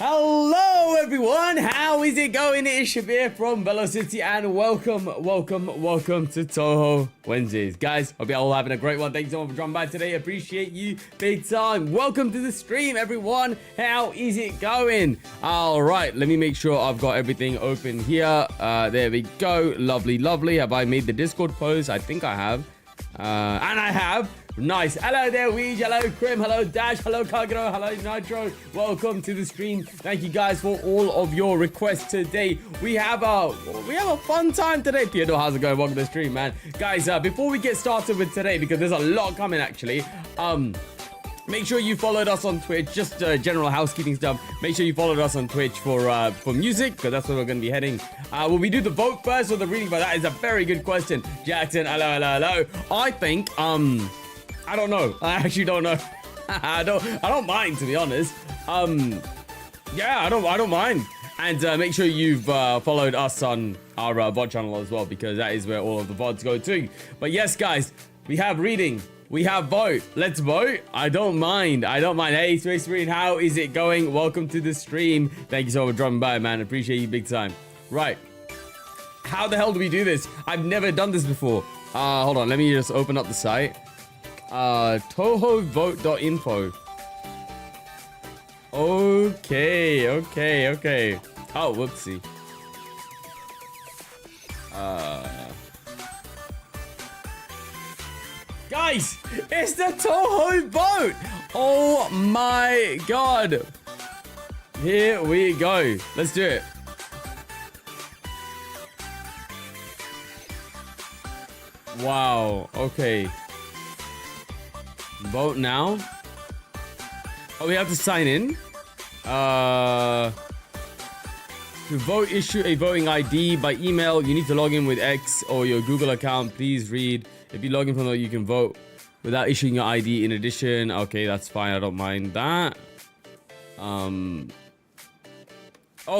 Hello everyone, how is it going? It is Shabir from Velo City and welcome to Touhou Wednesdays. Guys, hope you're all having a great one. Thanks so much for dropping by today. Appreciate you big time. Welcome to the stream everyone. How is it going? Alright, let me make sure I've got everything open here. There we go. Lovely, lovely. Have I made the Discord post? I think I have. And I have. Nice. Hello there, Weege. Hello, Krim. Hello, Dash. Hello, Kagero. Hello, Nitro. Welcome to the stream. Thank you guys for all of your requests today. We have a fun time today. Theodore, how's it going? Welcome to the stream, man. Guys, before we get started with today, because there's a lot coming actually, make sure you followed us on Twitch. Just general housekeeping stuff. Make sure you followed us on Twitch for music, because that's where we're going to be heading. Will we do the vote first or the reading? But that is a very good question. Jackson, hello. I think, I don't know. I actually don't know. I don't mind, to be honest. Yeah, I don't mind. And make sure you've followed us on our VOD channel as well, because that is where all of the VODs go to. But yes, guys, we have reading. We have vote. Let's vote. I don't mind. Hey, Space Marine, how is it going? Welcome to the stream. Thank you so much for dropping by, man. Appreciate you big time. Right. How the hell do we do this? I've never done this before. Hold on. Let me just open up the site. TouhouVote.info. Okay. Oh, whoopsie. Guys, it's the Touhou vote. Oh my god. Here we go. Let's do it. Wow. Okay. Vote now. Oh, we have to sign in. To vote, issue a voting ID by email. You need to log in with X or your Google account. Please read. If you log in from there, you can vote without issuing your ID. In addition, okay, that's fine. I don't mind that. Oh,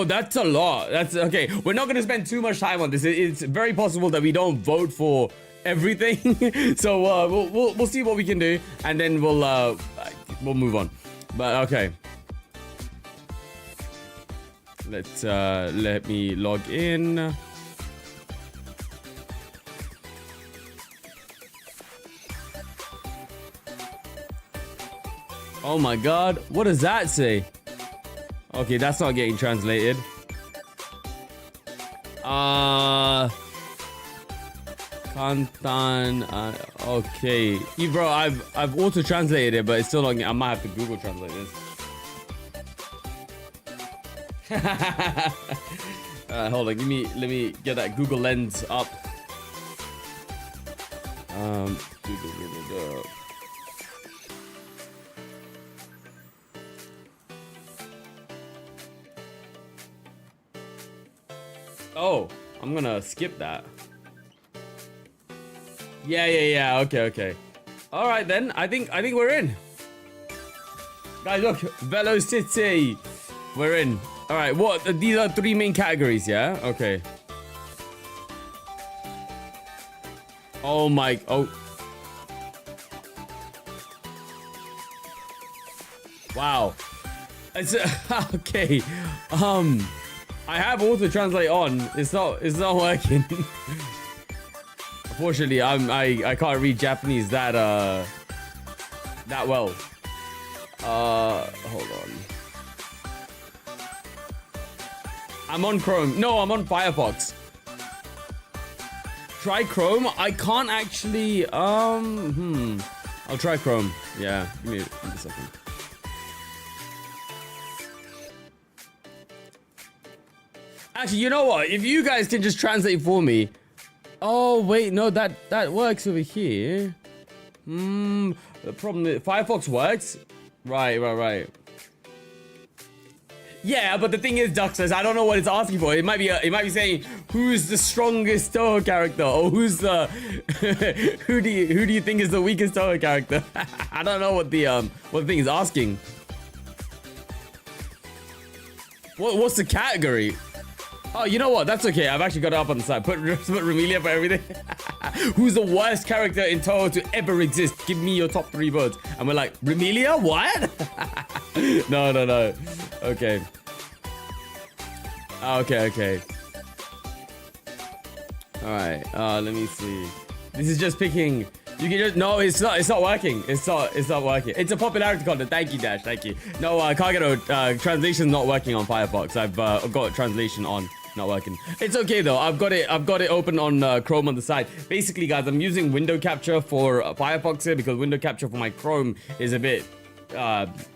that's a lot. That's okay. We're not going to spend too much time on this. It's very possible that we don't vote for everything. So we'll see what we can do, and then we'll move on. But okay, let me log in. Oh my god, what does that say? Okay, that's not getting translated. Kantan, okay. Bro, I've auto-translated it, but it's still not. I might have to Google translate this. Hold on, let me get that Google Lens up. Oh, I'm gonna skip that. Yeah. Okay. All right then. I think we're in. Guys, look, Velo City. We're in. All right. What? These are 3 main categories. Yeah. Okay. Oh my. Oh. Wow. It's okay. I have auto translate on. It's not working. Unfortunately, I can't read Japanese that well. Hold on. I'm on Chrome. No, I'm on Firefox. Try Chrome. I can't actually. I'll try Chrome. Yeah, give me a second. Actually, you know what? If you guys can just translate for me. Oh wait, no, that works over here. The problem is Firefox works. Right. Yeah, but the thing is, Duxers, I don't know what it's asking for. It might be saying who's the strongest Touhou character, or who's the who do you think is the weakest Touhou character? I don't know what the thing is asking. What's the category? Oh, you know what? That's okay. I've actually got it up on the side. Put Remelia for everything. Who's the worst character in Touhou to ever exist? Give me your top 3 votes. And we're like, Remelia? What? No. Okay. Okay, okay. All right. Let me see. This is just picking. You can just no. It's not working. It's not working. It's a popularity contest. Thank you, Dash. Thank you. No, Kagero, translation's not working on Firefox. I've got translation on. Not working. It's okay though. I've got it open on Chrome on the side. Basically, guys, I'm using window capture for Firefox here because window capture for my Chrome is a bit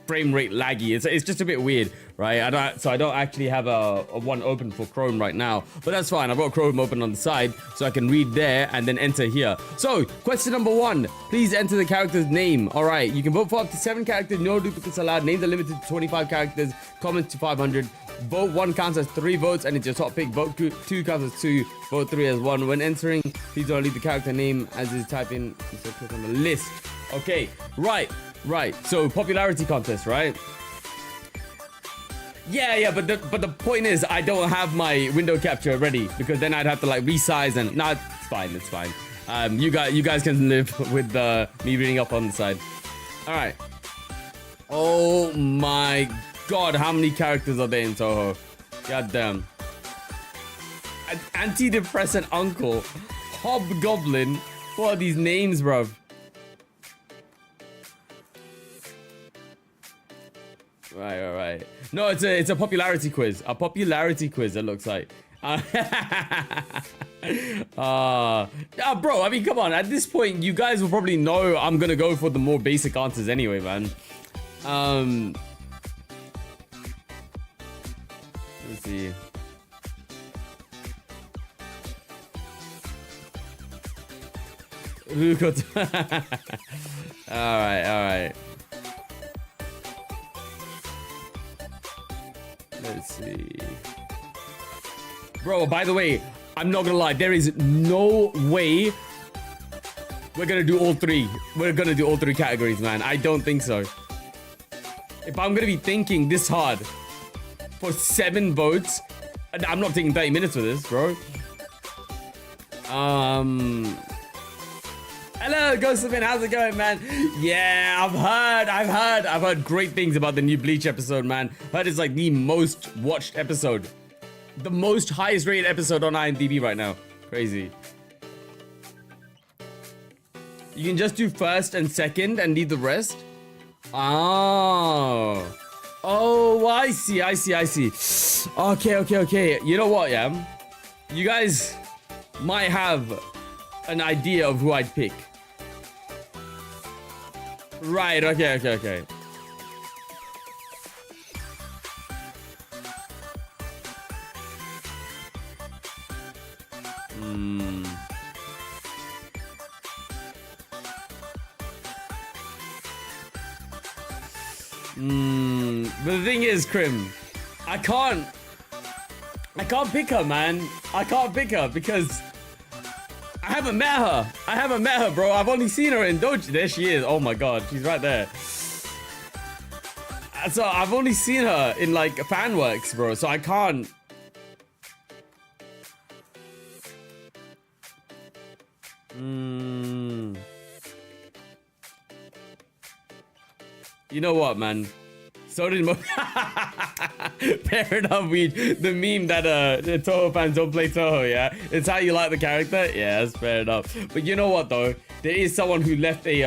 frame rate laggy. It's just a bit weird, right? I don't actually have a one open for Chrome right now, but that's fine. I've got Chrome open on the side so I can read there and then enter here. So question number 1, please enter the character's name. All right, you can vote for up to 7 characters. No duplicates allowed. Names are limited to 25 characters. Comments to 500. Vote 1 counts as 3 votes and it's your top pick. Vote 2 counts as 2. Vote 3 as 1. When entering, please don't leave the character name as is type in. So click on the list. Okay, right. So popularity contest, right? Yeah. But the point is, I don't have my window capture ready because then I'd have to like resize and nah, it's fine. It's fine. You guys can live with me reading up on the side. All right. Oh my God, how many characters are there in Touhou? God damn. An antidepressant uncle. Hobgoblin. What are these names, bro? Right. No, it's a popularity quiz. A popularity quiz, it looks like. Bro, I mean, come on. At this point, you guys will probably know I'm gonna go for the more basic answers anyway, man. Let's see. Who got? All right. Let's see. Bro, by the way, I'm not gonna lie. There is no way we're gonna do all 3. We're gonna do all 3 categories, man. I don't think so. If I'm gonna be thinking this hard for 7 votes, I'm not taking 30 minutes for this, bro. Hello, Ghostman. How's it going, man? Yeah, I've heard great things about the new Bleach episode, man. Heard it's like the most watched episode. The most highest rated episode on IMDb right now. Crazy. You can just do first and second and leave the rest. Oh, I see. Okay. You know what, yeah? You guys might have an idea of who I'd pick. Right, okay. But the thing is, Krim, I can't pick her, man. I can't pick her because I haven't met her, bro. I've only seen her in Doji. There she is. Oh my God, she's right there. So I've only seen her in like fan works, bro. So I can't. You know what, man? So did fair enough, the meme that the Touhou fans don't play Touhou, yeah? It's how you like the character? Yeah, that's fair enough. But you know what, though? There is someone who left a,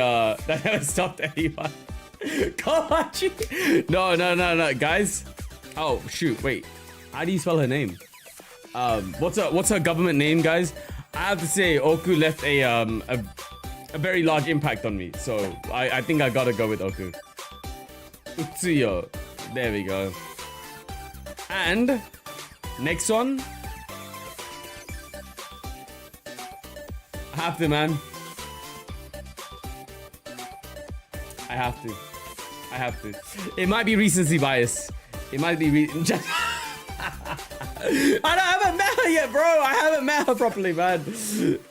that never stopped anyone. Kohachi! No, guys. Oh, shoot, wait. How do you spell her name? What's her government name, guys? I have to say, Oku left a very large impact on me. So, I think I gotta go with Oku. Utsuyo. There we go. And next one. I have to, man. I have to. It might be recency bias. It might be I haven't met her yet, bro. I haven't met her properly, man.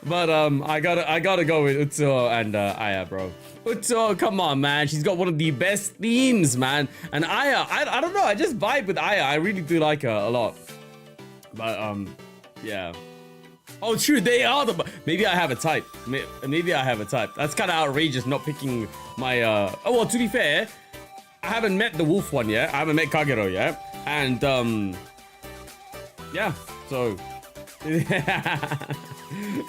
But I gotta go with Utsuo and Aya, bro. Utsuo, come on, man. She's got one of the best themes, man. And Aya, I don't know. I just vibe with Aya. I really do like her a lot. But yeah. Oh, true. They are the. Maybe I have a type. Maybe I have a type. That's kind of outrageous, not picking my. Oh well, to be fair, I haven't met the wolf one yet. I haven't met Kagero yet, and Yeah, so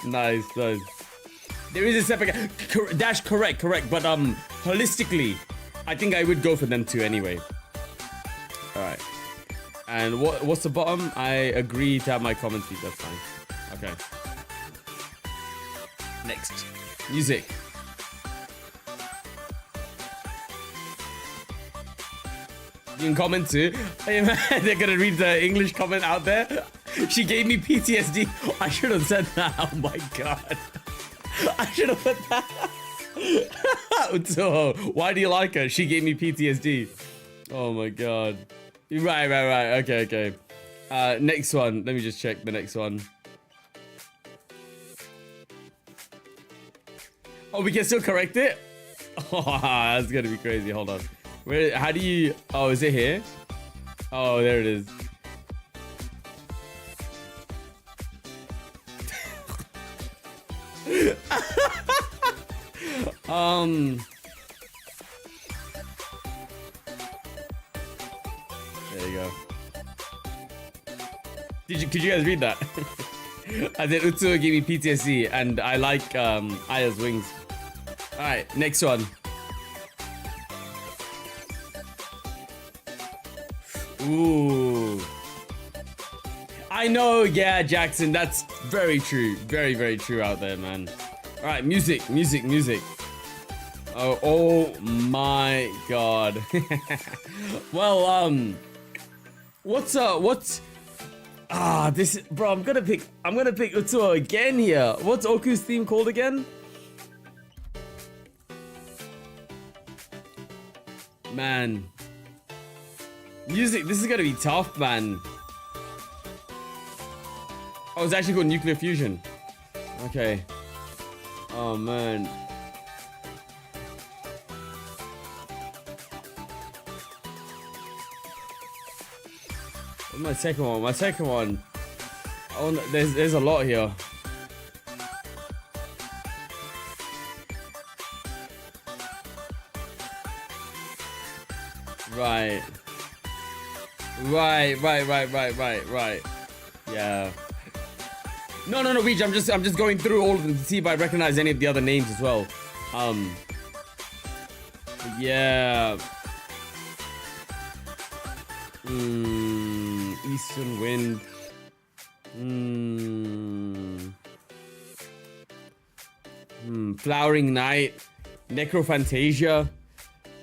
nice. There is a separate dash, correct, but holistically, I think I would go for them too anyway. All right, and what's the bottom? I agree to have my comment feed. That's fine. Okay. Next, music. You can comment too. Hey man, they're gonna read the English comment out there. She gave me PTSD. I should have said that. Oh my god. I should have put that. So, why do you like her? She gave me PTSD. Oh my god. Right. Okay. Next one. Let me just check the next one. Oh, we can still correct it? Oh, that's gonna be crazy. Hold on. Where? How do you? Oh, is it here? Oh, there it is. There you go. Could you guys read that? I said Utsuo gave me PTSD, and I like Aya's wings. All right, next one. Ooh. I know, yeah, Jackson, that's very true. Very true out there, man. All right, music. Oh my god. Well, what's this, bro, I'm gonna pick Utsuo again here. What's Oku's theme called again? Man. Music, this is gonna be tough, man. Oh, it's actually called Nuclear Fusion. Okay. Oh, man. What's my second one? My second one. Oh, no, there's a lot here. Right. Yeah. No, Reach. I'm just going through all of them to see if I recognize any of the other names as well. Yeah. Eastern Wind. Flowering Night. Necrophantasia.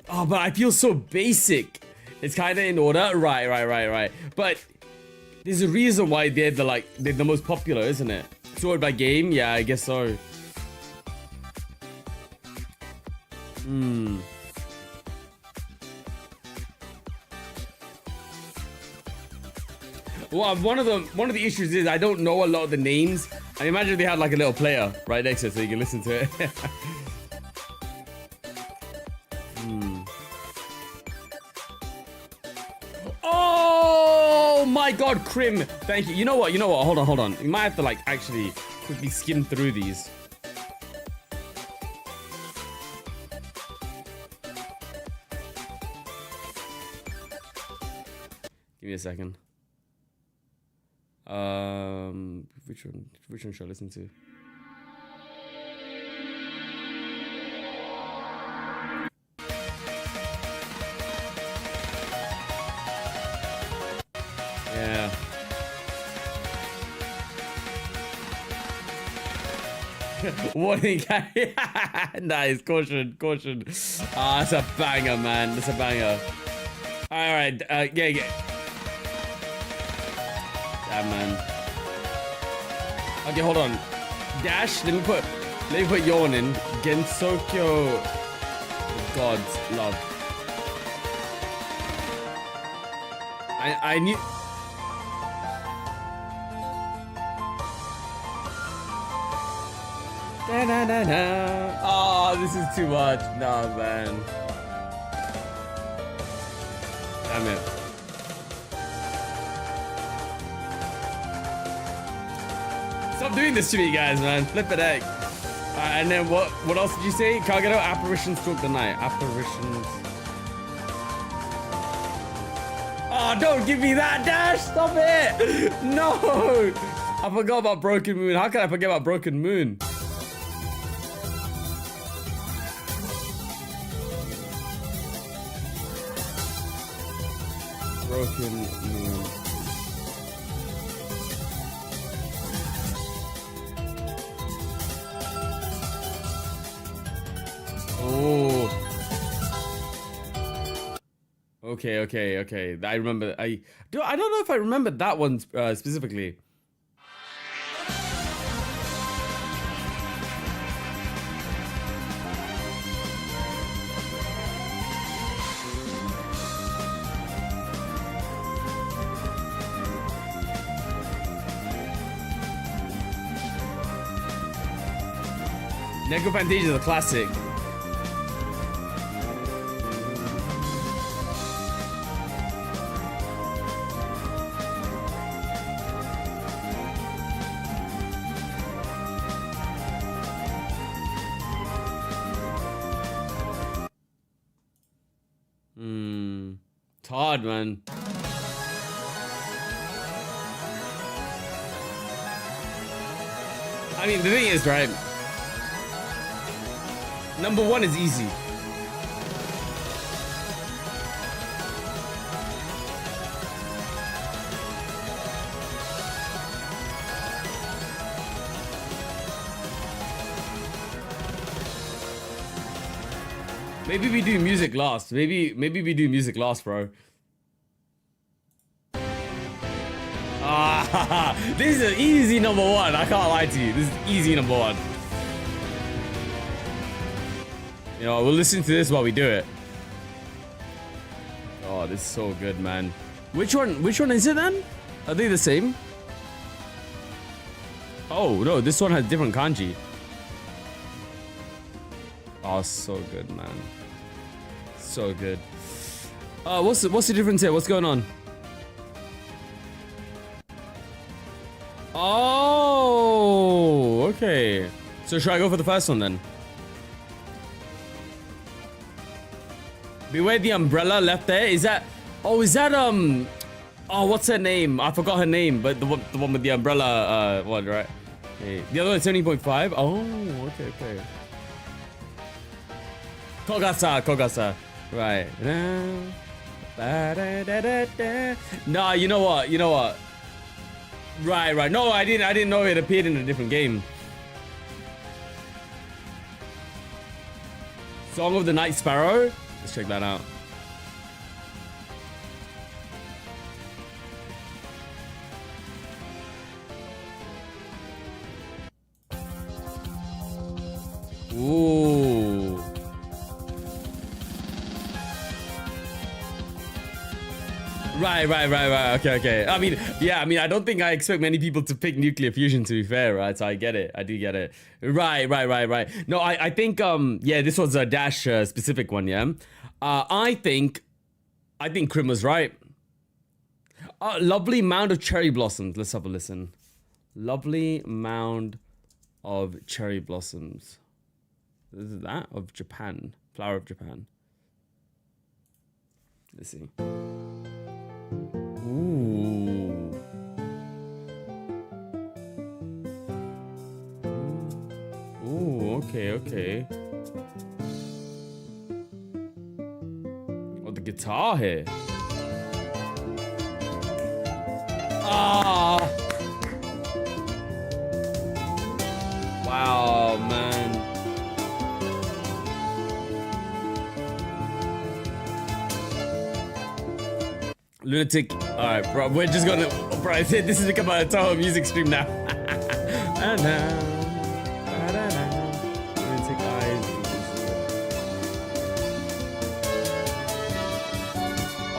Oh, but I feel so basic. It's kind of in order. Right. But there's a reason why they're the most popular, isn't it? Sorted by game? Yeah, I guess so. Well, one of the issues is I don't know a lot of the names. I imagine they had like a little player right next to it so you can listen to it. Oh my god, Crim. Thank you. You know what? Hold on. You might have to like actually quickly skim through these. Give me a second. Which one should I listen to? Yeah. Warning. Nice. Caution. Ah, that's a banger, man. That's a banger. Alright, yeah. Damn, man. Okay, hold on. Dash, let me put Yawn in. Gensokyo. God's love. I need. Oh, this is too much. Nah, man. Damn it. Stop doing this to me, guys, man. Flip it egg. And then what else did you say? Kagero, apparitions took the night. Apparitions. Oh, don't give me that dash. Stop it. No. I forgot about Broken Moon. How can I forget about Broken Moon? Broken Moon. Oh. Okay. I remember. I don't know if I remember that one specifically. Necrophantasia is a classic. It's hard, man. I mean, the thing is, right? Number one is easy. Maybe we do music last. Maybe we do music last, bro. Ah, this is an easy number one. I can't lie to you. This is easy number one. You know, we'll listen to this while we do it. Oh, this is so good, man. Which one is it then? Are they the same? Oh, no, this one has different kanji. Oh, so good, man. So good. What's the difference here? What's going on? Oh, okay. So should I go for the first one then? Beware the umbrella left there. Is that? Oh, is that oh, what's her name? I forgot her name, but the one with the umbrella one, right? Okay. The other one's 70.5. Oh, okay. Kogasa. Right. Nah, you know what? Right. No, I didn't know it appeared in a different game. Song of the Night Sparrow. Let's check that out. Ooh. Right. Okay. I mean, I don't think I expect many people to pick Nuclear Fusion, to be fair, right? So I get it. I do get it. Right. No, I think, yeah, this was a Dash specific one, yeah? I think Krim was right. Lovely Mound of Cherry Blossoms. Let's have a listen. Lovely Mound of Cherry Blossoms. This is that of Japan. Flower of Japan. Let's see. Ooh. Ooh, okay. Oh, the guitar here. Ah. Wow, man. Lunatic. Alright, bro. We're just gonna. Bro, this is become a Touhou music stream now. Lunatic eyes.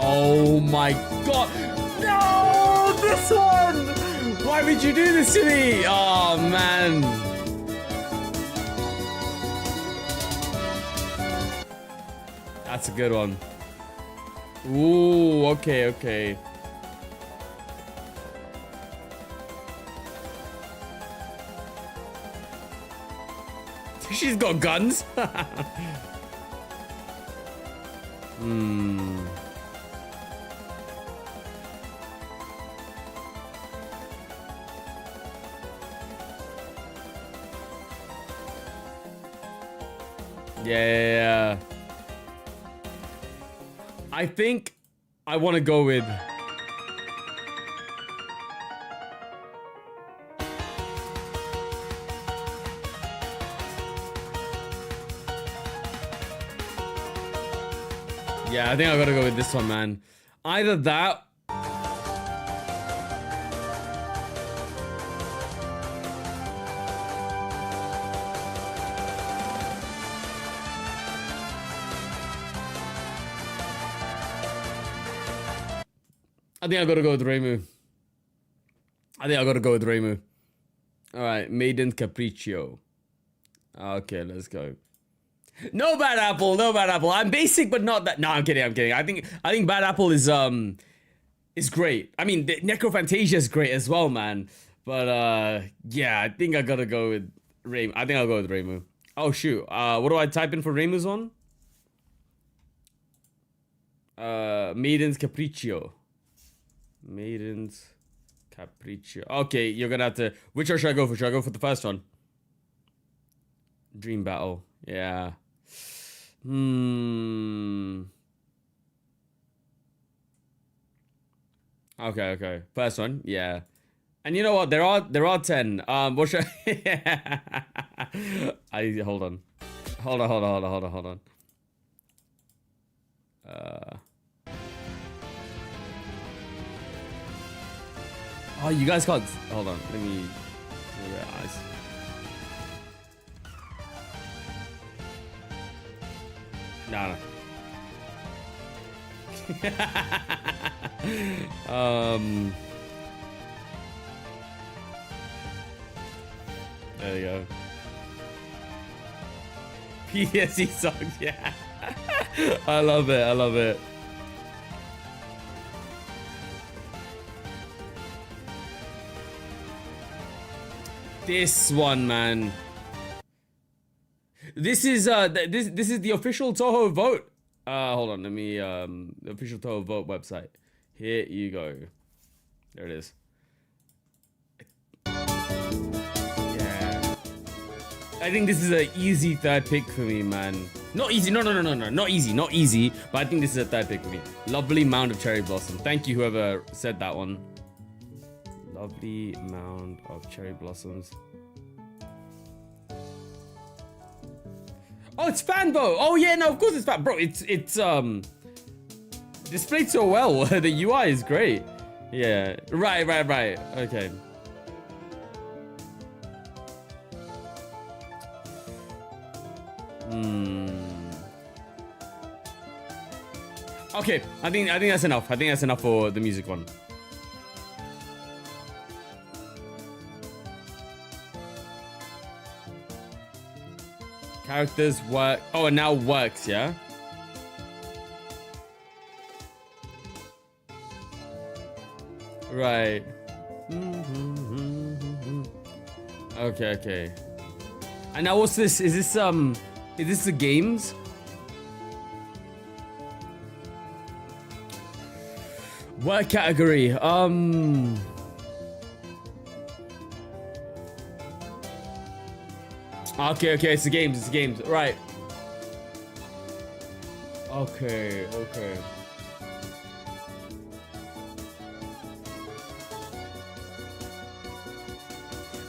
Oh my god. No! This one! Why would you do this to me? Oh man. That's a good one. Ooh, okay. She's got guns. Yeah. I think I want to go with... Yeah, I think I gotta go with this one, man. Either that... I think I gotta go with Reimu. Alright, Maiden Capriccio. Okay, let's go. No bad apple, no bad apple. I'm basic, but not that. No, I'm kidding. I think bad apple is great. I mean, Necrophantasia is great as well, man. But yeah, I think I gotta go with Reimu. I think I'll go with Reimu. Oh shoot. What do I type in for Reimu's one? Maiden's Capriccio. Maiden's Capriccio. Okay, you're gonna have to. Which one should I go for? Should I go for the first one? Dream Battle. Yeah. Okay. First one. Yeah. And you know what? There are 10. What should I hold on. Oh, you guys can't. Hold on. Let me realize. No. There you go. PTSD songs, yeah. I love it. This one, man. This is this is the official Touhou vote. Hold on, let me the official Touhou vote website. Here you go. There it is. Yeah. I think this is an easy third pick for me, man. Not easy, no. Not easy, but I think this is a third pick for me. Lovely Mound of Cherry Blossom. Thank you, whoever said that one. Lovely Mound of Cherry Blossoms. Oh, it's fan vote. Oh yeah, no, of course it's fan, bro. It's displayed so well. The UI is great. Yeah, right. Okay. Okay, I think that's enough. I think that's enough for the music one. Characters work. Oh, it now works, yeah? Right. Okay. And now what's this? Is this the games? Work category. Okay, it's the games, right. Okay.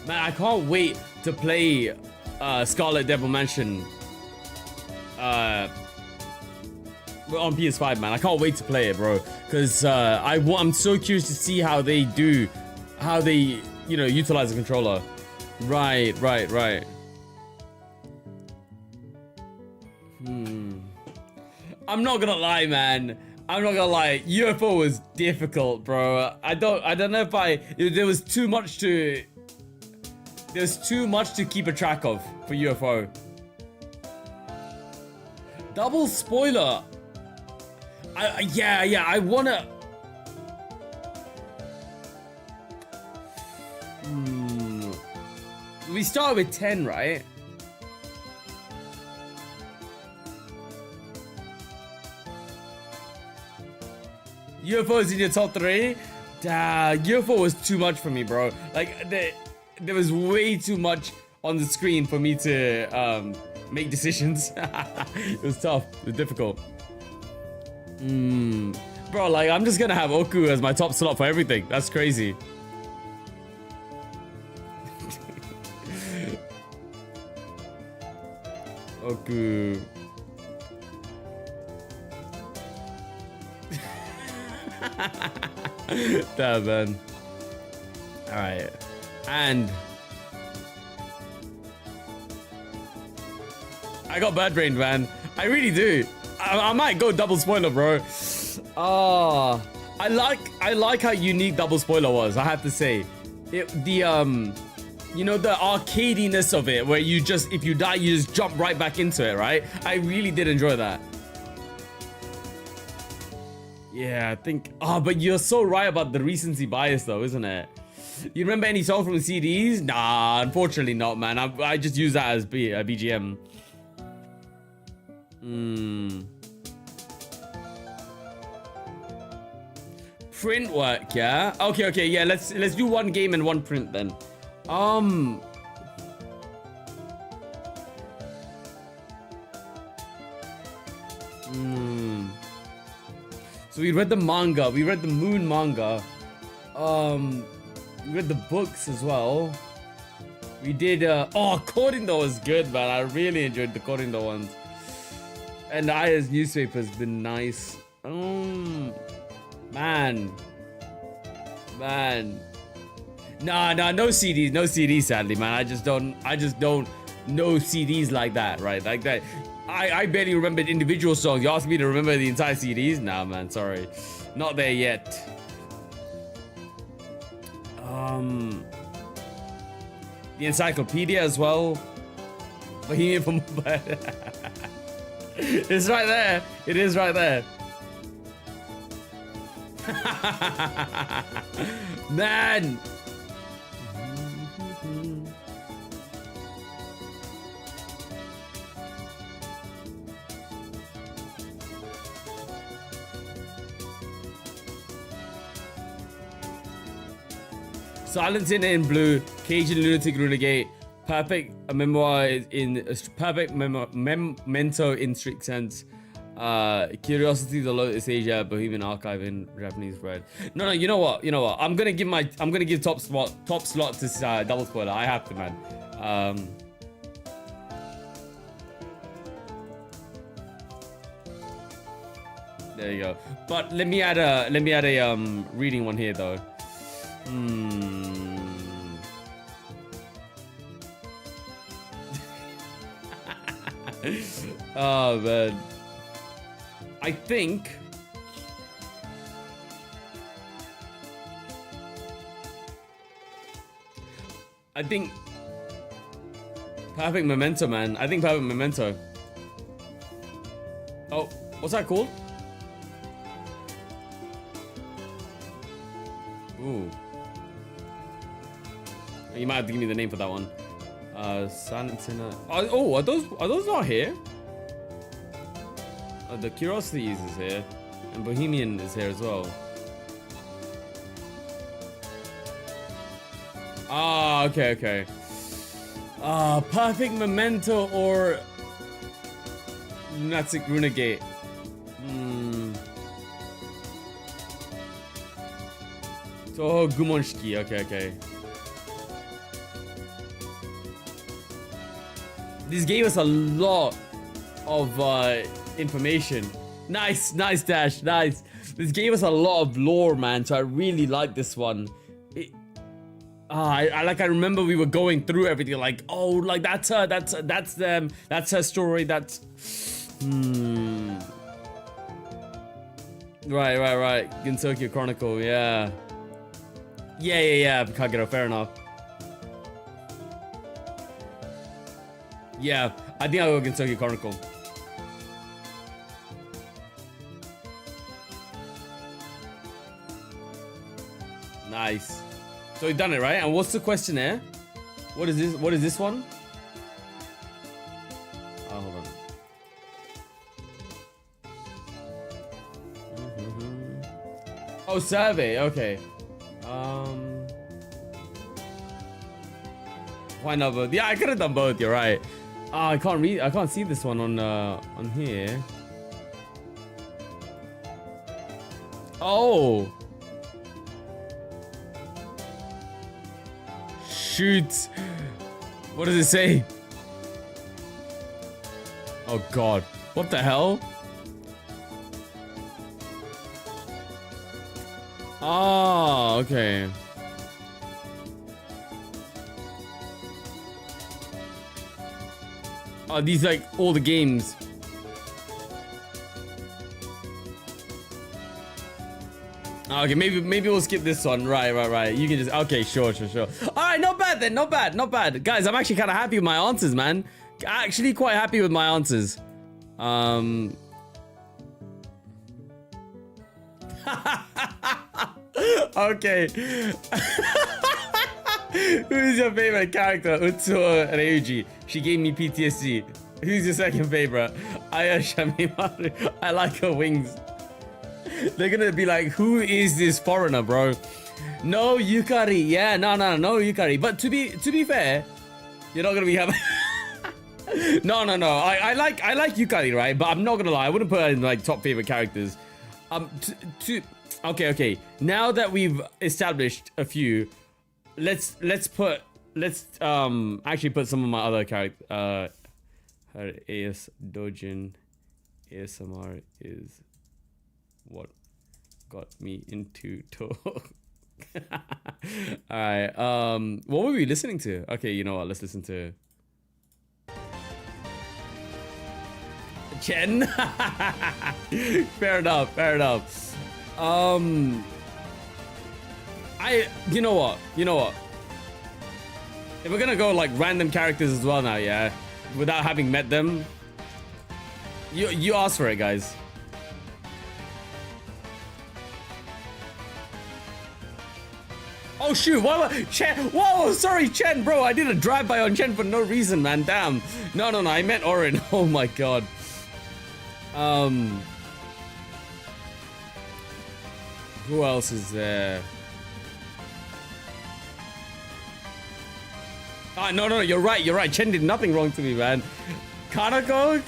Man, I can't wait to play Scarlet Devil Mansion on PS5, man. I can't wait to play it, bro. Because I'm so curious to see how they utilize the controller. Right. I'm not gonna lie, man. UFO was difficult, bro. I don't know if there was too much to keep a track of for UFO. Double spoiler. I wanna. We started with 10, right? UFO is in your top 3? UFO was too much for me, bro. Like, there was way too much on the screen for me to make decisions. It was tough. It was difficult. Bro, like, I'm just gonna have Oku as my top slot for everything. That's crazy. Oku. Damn, man. Alright. And I got bad brain, man. I really do. I might go double spoiler, bro. I like how unique double spoiler was, I have to say. You know, the arcadiness of it, where you just, if you die, you just jump right back into it, right? I really did enjoy that. Yeah, I think... but you're so right about the recency bias, though, isn't it? You remember any song from the CDs? Nah, unfortunately not, man. I just use that as BGM. Print work, yeah? Okay, yeah, let's do one game and one print then. So we read the manga, we read the Moon manga. We read the books as well. We did Korindo was good, man. I really enjoyed the Korindo ones. And the Aya's newspaper has been nice. Man. Nah, no CDs, sadly, man. I just don't know CDs like that, right? Like that. I barely remembered individual songs. You asked me to remember the entire CDs? Nah, man, sorry. Not there yet. The encyclopedia as well. Bohemian for Mobile. It's right there. It is right there. Man. Silence in Blue, Cajun Lunatic Renegade, Perfect a Memoir in Perfect Memento in strict sense, Curiosity the Lotus Asia, Bohemian Archive in Japanese bread. No, you know what? I'm gonna give top slot to double spoiler. I have to, man. There you go. But let me add a reading one here though. Oh man, I think Perfect Memento, man. I think Perfect Memento. Oh, what's that called? Ooh. You might have to give me the name for that one. Silent Sinner. Oh, are those not here? The Curiosities is here, and Bohemian is here as well. Ah, okay. Perfect Memento or Lunatic Renegade. So Gumonshiki, okay. This gave us a lot of information. Nice, Dash, nice. This gave us a lot of lore, man. So I really like this one. I remember we were going through everything, like, oh, like that's her, that's them, that's her story, that's. Right. Gensokyo Chronicle, yeah. Yeah, Kagero, fair enough. Yeah, I think I'll go Gensokyo Chronicle. Nice. So we've done it, right? And what's the question there? What is this? What is this one? Oh, hold on. Oh, survey. Okay. Why not both? Yeah, I could have done both. You're right. Oh, I can't read. I can't see this one on here. Oh. Shoot. What does it say? Oh God. What the hell? Oh, okay. Oh, these like all the games. Okay, maybe we'll skip this one. Right. You can just sure. All right, not bad then. Not bad. Guys, I'm actually kind of happy with my answers, man. Actually, quite happy with my answers. Okay. Who's your favorite character? Utsuo or Ryuji? She gave me PTSD. Who's your second favorite? Aya Shamimaru. I like her wings. They're gonna be like, who is this foreigner, bro? No Yukari. Yeah, no Yukari. But to be fair, you're not gonna be having. No. I like Yukari, right? But I'm not gonna lie. I wouldn't put her in like top favorite characters. Okay. Now that we've established a few, let's actually put some of my other characters. Her AS Dojin ASMR is what got me into Touhou. Alright, what were we listening to? Okay, you know what, let's listen to Chen. Fair enough. You know what? If we're gonna go like random characters as well now, yeah, without having met them, you asked for it, guys. Oh shoot! Chen? Whoa! Sorry, Chen, bro. I did a drive-by on Chen for no reason, man. Damn. No. I meant Orin. Oh my god. Who else is there? Ah, no. You're right. Chen did nothing wrong to me, man. Kanako.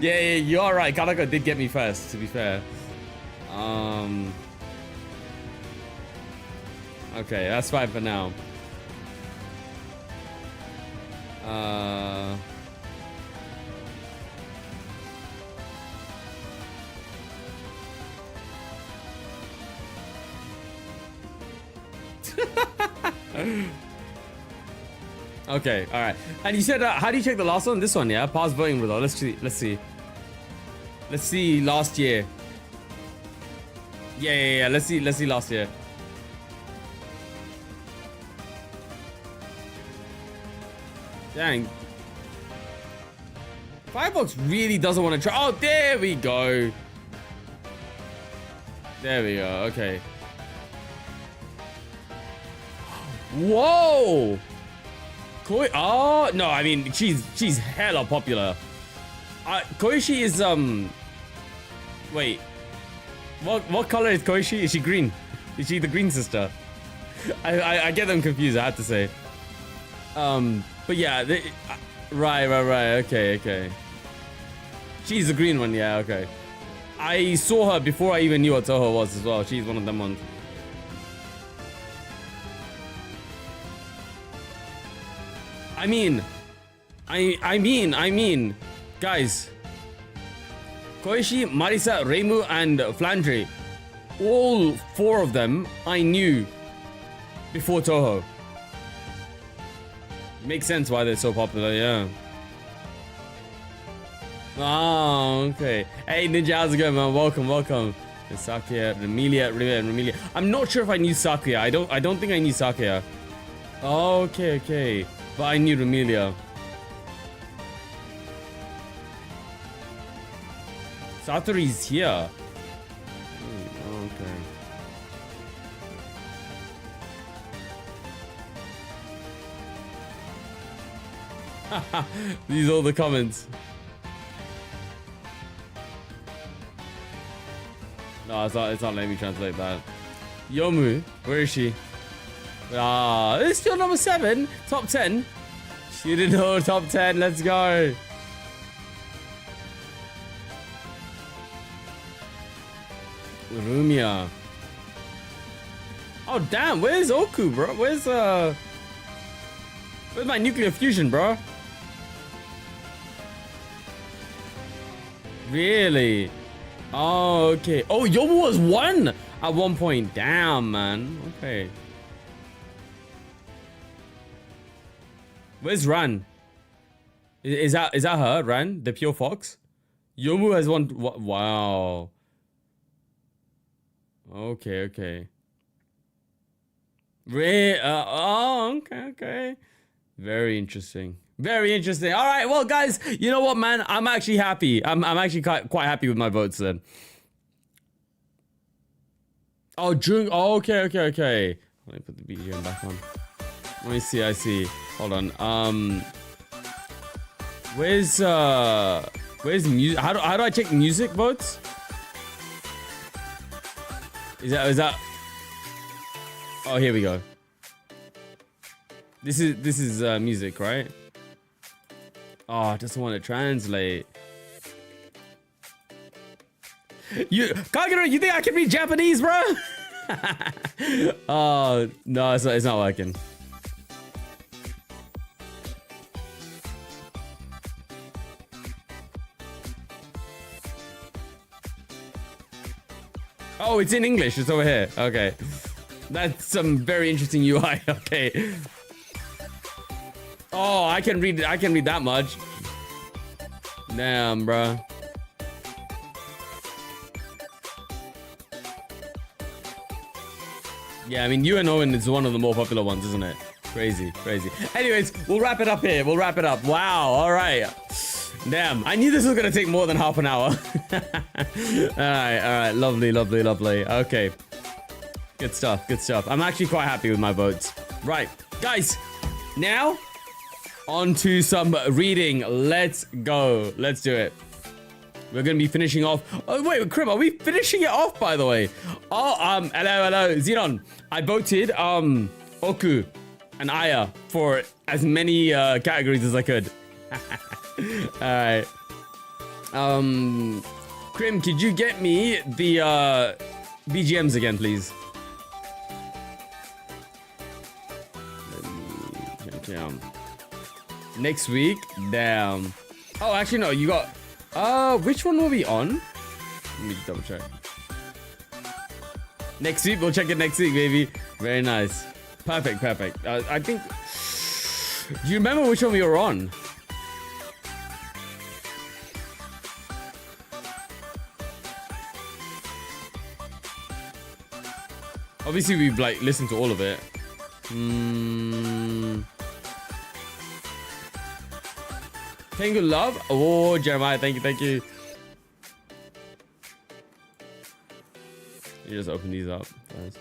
Yeah. You are right. Kanako did get me first. To be fair. Okay, that's fine for now. Okay, all right. And you said, how do you check the last one? This one, yeah. Pause voting with all. Let's see last year. Yeah. Let's see last year. Dang. Firebox really doesn't want to try. Oh, there we go. Okay. Whoa. Oh no, I mean she's hella popular. Koishi is wait. What color is Koishi? Is she green? Is she the green sister? I get them confused, I have to say. But yeah, right. Okay. She's the green one, yeah, okay. I saw her before I even knew what Touhou was as well. She's one of them ones. I mean, guys. Koishi, Marisa, Reimu, and Flandre. All four of them I knew before Touhou. Makes sense why they're so popular, yeah. Oh, okay. Hey, Ninja, how's it going, man? Welcome. Sakuya, Remelia. I'm not sure if I knew Sakuya. I don't think I knew Sakuya. Oh, okay. But I knew Remelia. Satori's here. Okay. These are all the comments. No, it's not letting me translate that. Yomu, where is she? It's still number 7, top 10. You didn't know top 10. Let's go. Rumia. Oh damn, where's Oku, bro? Where's my nuclear fusion, bro? Really? Oh, okay. Oh, Yomu was 1 at one point. Damn, man. Okay. Where's Ran? Is that her, Ran? The pure fox? Yomu has 1. Wow. Okay. Oh, okay. Very interesting. Very interesting. All right, well, guys, you know what, man? I'm actually happy. I'm actually quite happy with my votes then. Oh, Jung. Oh, okay. Let me put the BGM back on. Let me see. I see. Hold on. Where's music? How do I check music votes? Is that? Oh, here we go. This is music, right? Oh, I just want to translate. Kagura, you think I can read Japanese, bro? Oh, no, it's not working. Oh, it's in English. It's over here. Okay. That's some very interesting UI. Okay. Oh, I can read that much. Damn, bro. Yeah, I mean, UNO is one of the more popular ones, isn't it? Crazy. Anyways, we'll wrap it up here. Wow, all right. Damn, I knew this was gonna take more than half an hour. All right. Lovely. Okay. Good stuff. I'm actually quite happy with my votes. Right, guys. Now, on to some reading. Let's go. Let's do it. We're gonna be finishing off. Oh wait, Krim, are we finishing it off? By the way. Oh, hello, Xenon. I voted Oku and Aya for as many categories as I could. All right. Krim, could you get me the BGMs again, please? Let me check down. Next week, damn. Oh, actually no, you got. Which one will be on? Let me double check. Next week, we'll check it next week, baby. Very nice. Perfect. I think. Do you remember which one we were on? Obviously, we've like listened to all of it. Thank you, love. Oh, Jeremiah, thank you. You just open these up, guys.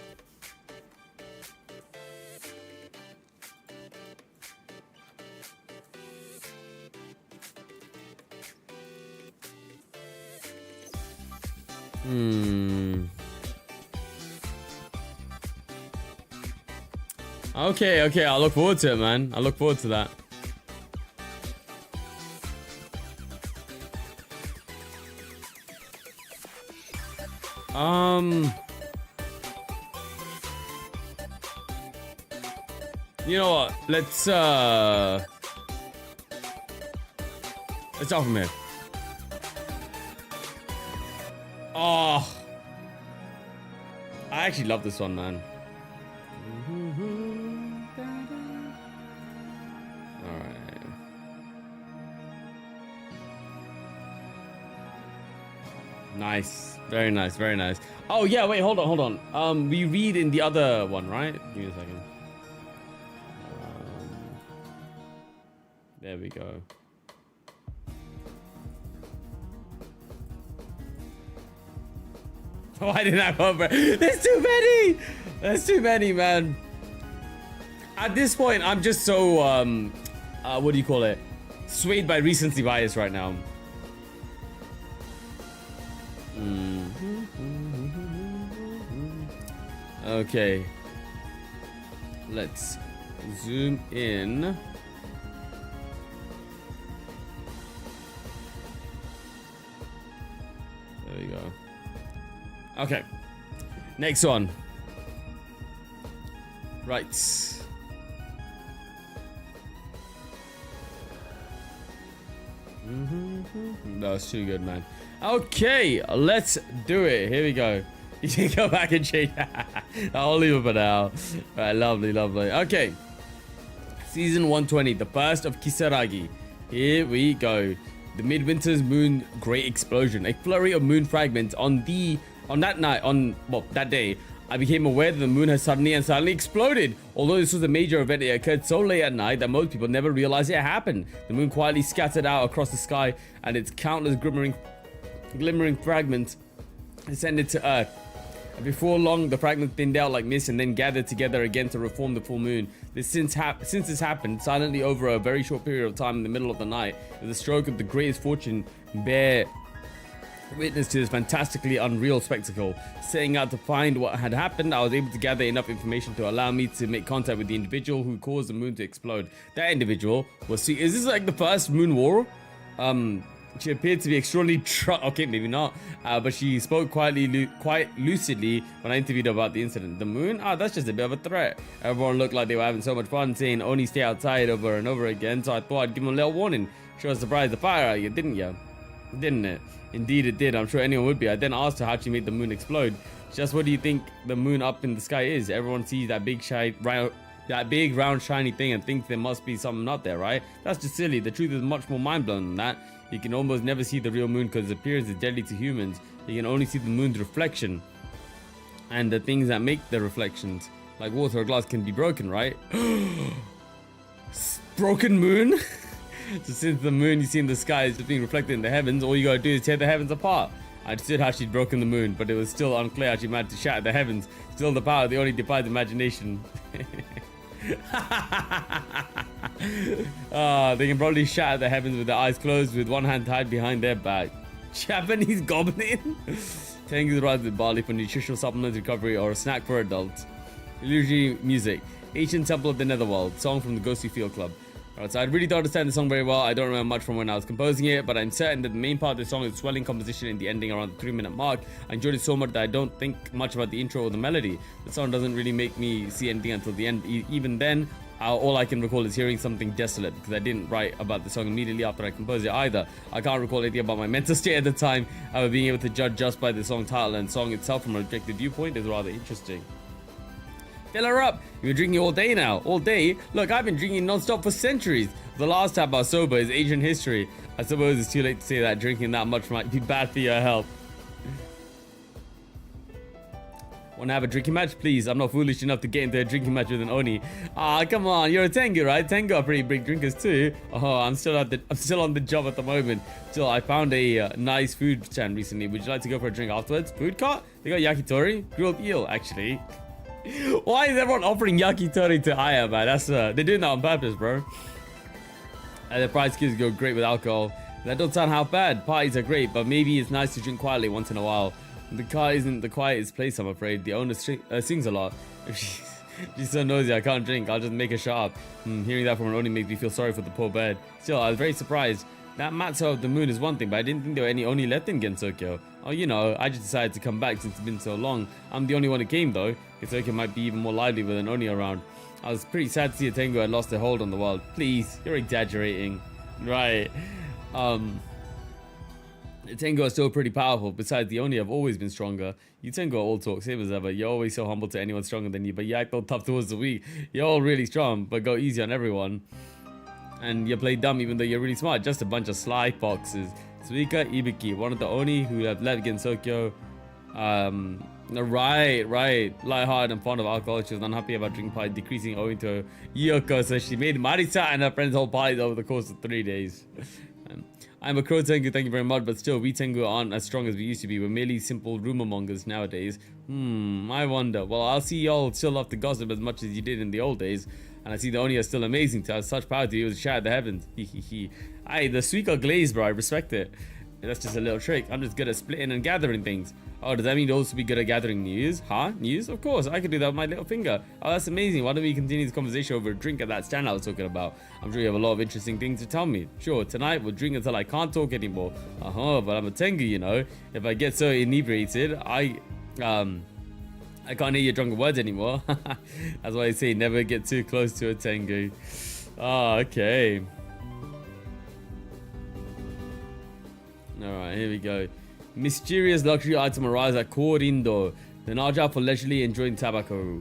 Okay, I'll look forward to it, man. I look forward to that. You know what? Let's start from here. Oh, I actually love this one, man. All right. Nice. Very nice. Oh yeah, wait, hold on. We read in the other one, right? Give me a second. There we go. Why didn't I vote for it? There's too many, man. At this point, I'm just so what do you call it? Swayed by recency bias right now. Okay. Let's zoom in. There we go. Okay. Next one. Right. That was too good, man. Okay, let's do it. Here we go. You can go back and change. I'll leave it for now. Right, lovely, lovely. Okay. Season 120, the first of Kisaragi. Here we go. The midwinter's moon great explosion. A flurry of moon fragments on that day. I became aware that the moon has suddenly exploded. Although this was a major event, it occurred so late at night that most people never realized it happened. The moon quietly scattered out across the sky, and its countless glimmering fragments descended to Earth. And before long, the fragments thinned out like mist and then gathered together again to reform the full moon. Since this happened silently over a very short period of time in the middle of the night, with the stroke of the greatest fortune, bear witness to this fantastically unreal spectacle. Setting out to find what had happened, I was able to gather enough information to allow me to make contact with the individual who caused the moon to explode. That individual was... Is this like the first moon war? She appeared to be extraordinarily okay, maybe not, but she spoke quite lucidly when I interviewed her about the incident. The moon? That's just a bit of a threat. Everyone looked like they were having so much fun saying only stay outside over and over again, so I thought I'd give them a little warning. Sure was surprised the fire out you, didn't you? Didn't it? Indeed it did. I'm sure anyone would be. I then asked her how she made the moon explode. Just what do you think the moon up in the sky is? Everyone sees that big round shiny thing and thinks there must be something up there, right? That's just silly. The truth is much more mind-blowing than that. You can almost never see the real moon because its appearance is deadly to humans. You can only see the moon's reflection and the things that make the reflections. Like water or glass can be broken, right? Broken moon? So since the moon you see in the sky is just being reflected in the heavens, all you gotta do is tear the heavens apart. I understood how she'd broken the moon, but it was still unclear how she managed to shatter the heavens. Still the power that only defies imagination. They can probably shatter the heavens with their eyes closed with one hand tied behind their back. Japanese goblin? Tengu rice with barley for nutritional supplements, recovery, or a snack for adults. Illusory music. Ancient Temple of the Netherworld. Song from the Ghostly Field Club. Alright, so I really don't understand the song very well. I don't remember much from when I was composing it, but I'm certain that the main part of the song is swelling composition in the ending around the 3-minute mark. I enjoyed it so much that I don't think much about the intro or the melody. The song doesn't really make me see anything until the end. Even then, all I can recall is hearing something desolate, because I didn't write about the song immediately after I composed it either. I can't recall anything about my mental state at the time. Being able to judge just by the song title and song itself from an objective viewpoint is rather interesting. Fill her up. You've been drinking all day now. All day? Look, I've been drinking non-stop for centuries. The last time I was sober is ancient history. I suppose it's too late to say that drinking that much might be bad for your health. Wanna have a drinking match? Please, I'm not foolish enough to get into a drinking match with an Oni. Come on, you're a Tengu, right? Tengu are pretty big drinkers too. I'm still on the job at the moment. Still, I found a nice food stand recently. Would you like to go for a drink afterwards? Food cart? They got yakitori, grilled eel, actually. Why is everyone offering yakitori to Aya, man? That's they're doing that on purpose, bro. The fried skins go great with alcohol. That don't sound half bad. Parties are great, but maybe it's nice to drink quietly once in a while. The car isn't the quietest place, I'm afraid. The owner sings a lot. If she's so nosy, I can't drink. I'll just make her shut up. Hearing that from her only makes me feel sorry for the poor bird. Still, I was very surprised. That Matzo of the moon is one thing, but I didn't think there were any Oni left in Gensokyo. Oh, you know, I just decided to come back since it's been so long. I'm the only one who came, though. Gensokyo might be even more lively with an Oni around. I was pretty sad to see a Tengu had lost their hold on the world. Please, you're exaggerating. Right. The Tengu are still pretty powerful. Besides, the Oni have always been stronger. You Tengu are all talk, same as ever. You're always so humble to anyone stronger than you, but you act all tough towards the weak. You're all really strong, but go easy on everyone. And you play dumb even though you're really smart. Just a bunch of sly foxes. Suika Ibiki, one of the Oni who have left Gensokyo. Right. Lighthearted and fond of alcohol. She was unhappy about drinking party decreasing owing to Yoko, so she made Marisa and her friends whole parties over the course of 3 days. I'm a crow Tengu, thank you very much, but still, we Tengu aren't as strong as we used to be. We're merely simple rumor mongers nowadays. I wonder. Well, I'll see y'all still love to gossip as much as you did in the old days. And I see the Oni are still amazing to have such power to be able to shatter the heavens. Aye, the Suika glaze, bro. I respect it. That's just a little trick. I'm just good at splitting and gathering things. Oh, does that mean you'd also be good at gathering news? Huh? News? Of course, I could do that with my little finger. Oh, that's amazing. Why don't we continue this conversation over a drink at that stand I was talking about? I'm sure you have a lot of interesting things to tell me. Sure, tonight we'll drink until I can't talk anymore. But I'm a Tengu, you know. If I get so inebriated, I can't hear your drunken words anymore. That's why I say never get too close to a Tengu. Oh, okay. Alright, here we go. Mysterious luxury item arrives at Korindo. The Naja for leisurely enjoying tobacco.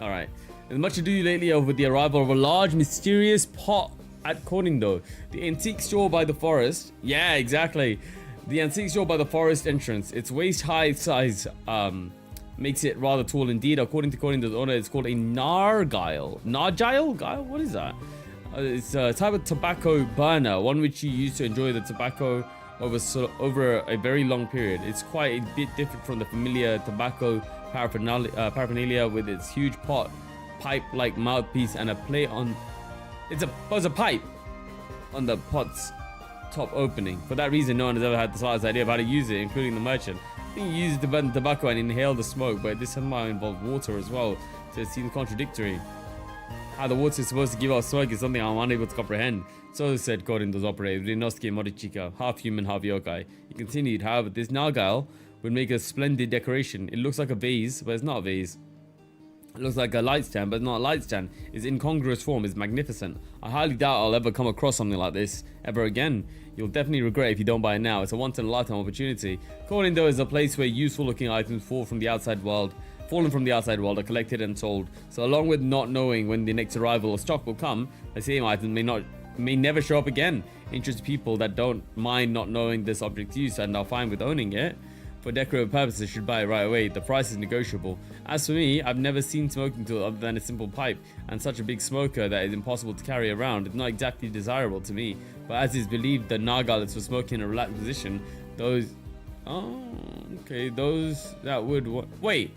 Alright. There's much to do lately over the arrival of a large mysterious pot at Korindo. The antique store by the forest. Yeah, exactly. The antique store by the forest entrance. Its waist-high size makes it rather tall indeed. According to Korindo's owner, it's called a nargile. Nargile? Guile? What is that? It's a type of tobacco burner, one which you use to enjoy the tobacco over a very long period. It's quite a bit different from the familiar tobacco paraphernalia with its huge pot, pipe-like mouthpiece, and a plate on. It's a pipe on the pot's top opening. For that reason, no one has ever had the slightest idea of how to use it, including the merchant. I think you use it to burn the tobacco and inhale the smoke, but this somehow involves water as well, so it seems contradictory. How the water is supposed to give out smoke is something I'm unable to comprehend. So said Korindo's operator, Rinosuke Morichika, half human, half yokai. He continued, however, this nargile would make a splendid decoration. It looks like a vase, but it's not a vase. It looks like a light stand, but it's not a light stand. Its incongruous form is magnificent. I highly doubt I'll ever come across something like this ever again. You'll definitely regret if you don't buy it now. It's a once-in-a-lifetime opportunity. Korindo is a place where useful-looking items fallen from the outside world are collected and sold. So along with not knowing when the next arrival of stock will come, the same item may never show up again. Interested people that don't mind not knowing this object's use and are fine with owning it for decorative purposes should buy it right away. The price is negotiable. As for me, I've never seen smoking tool other than a simple pipe, and such a big smoker that is impossible to carry around. It's not exactly desirable to me, but as is believed, the nargile is for smoking in a relaxed position. Those that would wait.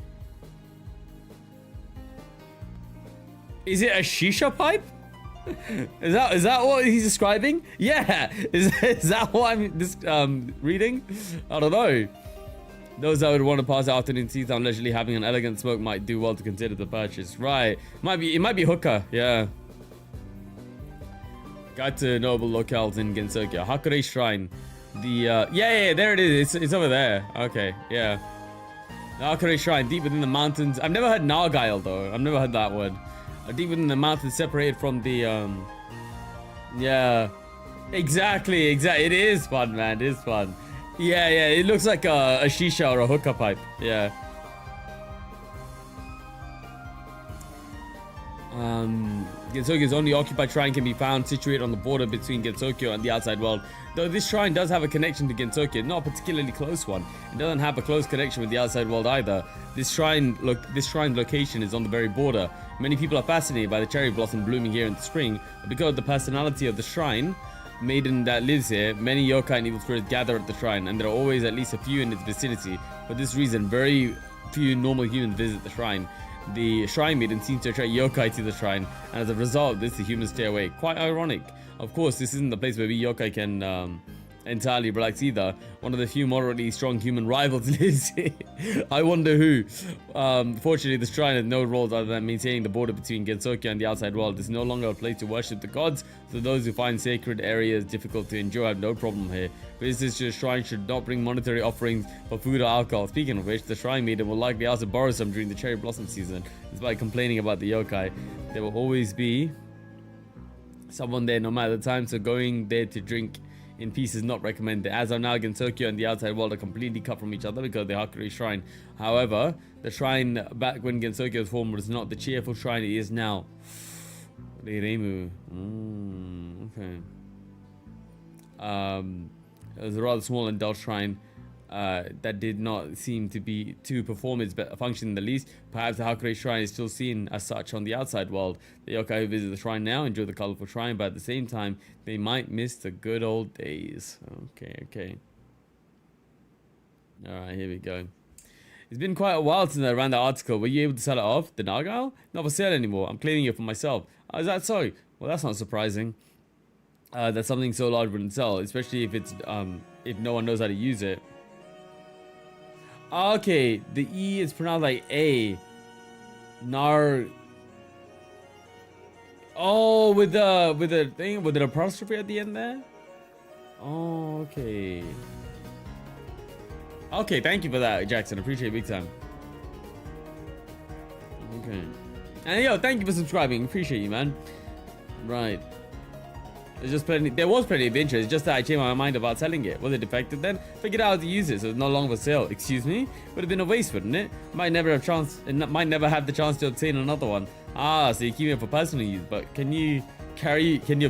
Is it a shisha pipe? Is that what he's describing? Yeah. Is that what I'm reading? I don't know. Those that would want to pass the afternoon tea time leisurely having an elegant smoke might do well to consider the purchase. Right. It might be hookah. Yeah. Guide to noble locales in Gensokyo. Hakure Shrine. The yeah, there it is. It's over there. Okay. Yeah. The Hakure Shrine, deep within the mountains. I've never heard nargile though. I've never heard that word. Deep within the mountains, separated from the yeah, exactly. It is fun, man. It is fun. Yeah, it looks like a shisha or a hookah pipe. Yeah. Gensokyo's only occupied shrine can be found situated on the border between Gensokyo and the outside world. Though this shrine does have a connection to Gensokyo, not a particularly close one. It doesn't have a close connection with the outside world either. This shrine's location is on the very border. Many people are fascinated by the cherry blossom blooming here in the spring, but because of the personality of the shrine maiden that lives here, many yokai and evil spirits gather at the shrine, and there are always at least a few in its vicinity. For this reason, very few normal humans visit the shrine. The shrine maiden seems to attract yokai to the shrine, and as a result, this the humans stay away. Quite ironic. Of course, this isn't the place where we yokai can entirely relax either. One of the few moderately strong human rivals lives here. I wonder who. Fortunately, the shrine has no roles other than maintaining the border between Gensokyo and the outside world. It's no longer a place to worship the gods, so those who find sacred areas difficult to enjoy have no problem here. Visitors to the shrine should not bring monetary offerings for food or alcohol. Speaking of which, the shrine maiden will likely also borrow some during the cherry blossom season. Despite complaining about the yokai, there will always be someone there no matter the time, so going there to drink in peace is not recommended. As of now, Gensokyo and the outside world are completely cut from each other because of the Hakure Shrine. However, the shrine back when Gensokyo was formed was not the cheerful shrine it is now. Okay. It was a rather small and dull shrine that did not seem to perform its function in the least. Perhaps the Hakure Shrine is still seen as such on the outside world. The yokai who visit the shrine now enjoy the colorful shrine, but at the same time, they might miss the good old days. Okay. Alright, here we go. It's been quite a while since I ran the article. Were you able to sell it off? The nargile? Not for sale anymore. I'm claiming it for myself. Oh, is that so? Well, that's not surprising. that something so large wouldn't sell, especially if it's if no one knows how to use it. Okay, the E is pronounced like A. Nar. Oh, with the thing, with an apostrophe at the end there. Oh, okay. Okay, thank you for that, Jackson. Appreciate it big time. Okay. And yo, thank you for subscribing. Appreciate you, man. Right. There was plenty of interest, just that I changed my mind about selling it. Was it defective then? Figured out how to use it, so it's no longer for sale. Excuse me? Would have been a waste, wouldn't it? Might never have the chance to obtain another one. Ah, so you keep it for personal use, but can your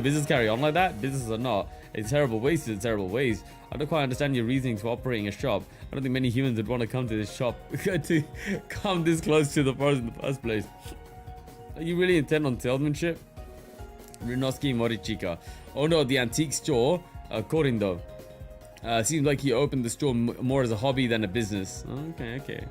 business carry on like that? Business or not, a terrible waste is a terrible waste. I don't quite understand your reasonings for operating a shop. I don't think many humans would want to come to this shop to come this close to the forest in the first place. Are you really intent on salesmanship? Runoski Morichika. Oh no, the antique store. According though. Seems like he opened the store more as a hobby than a business. Okay.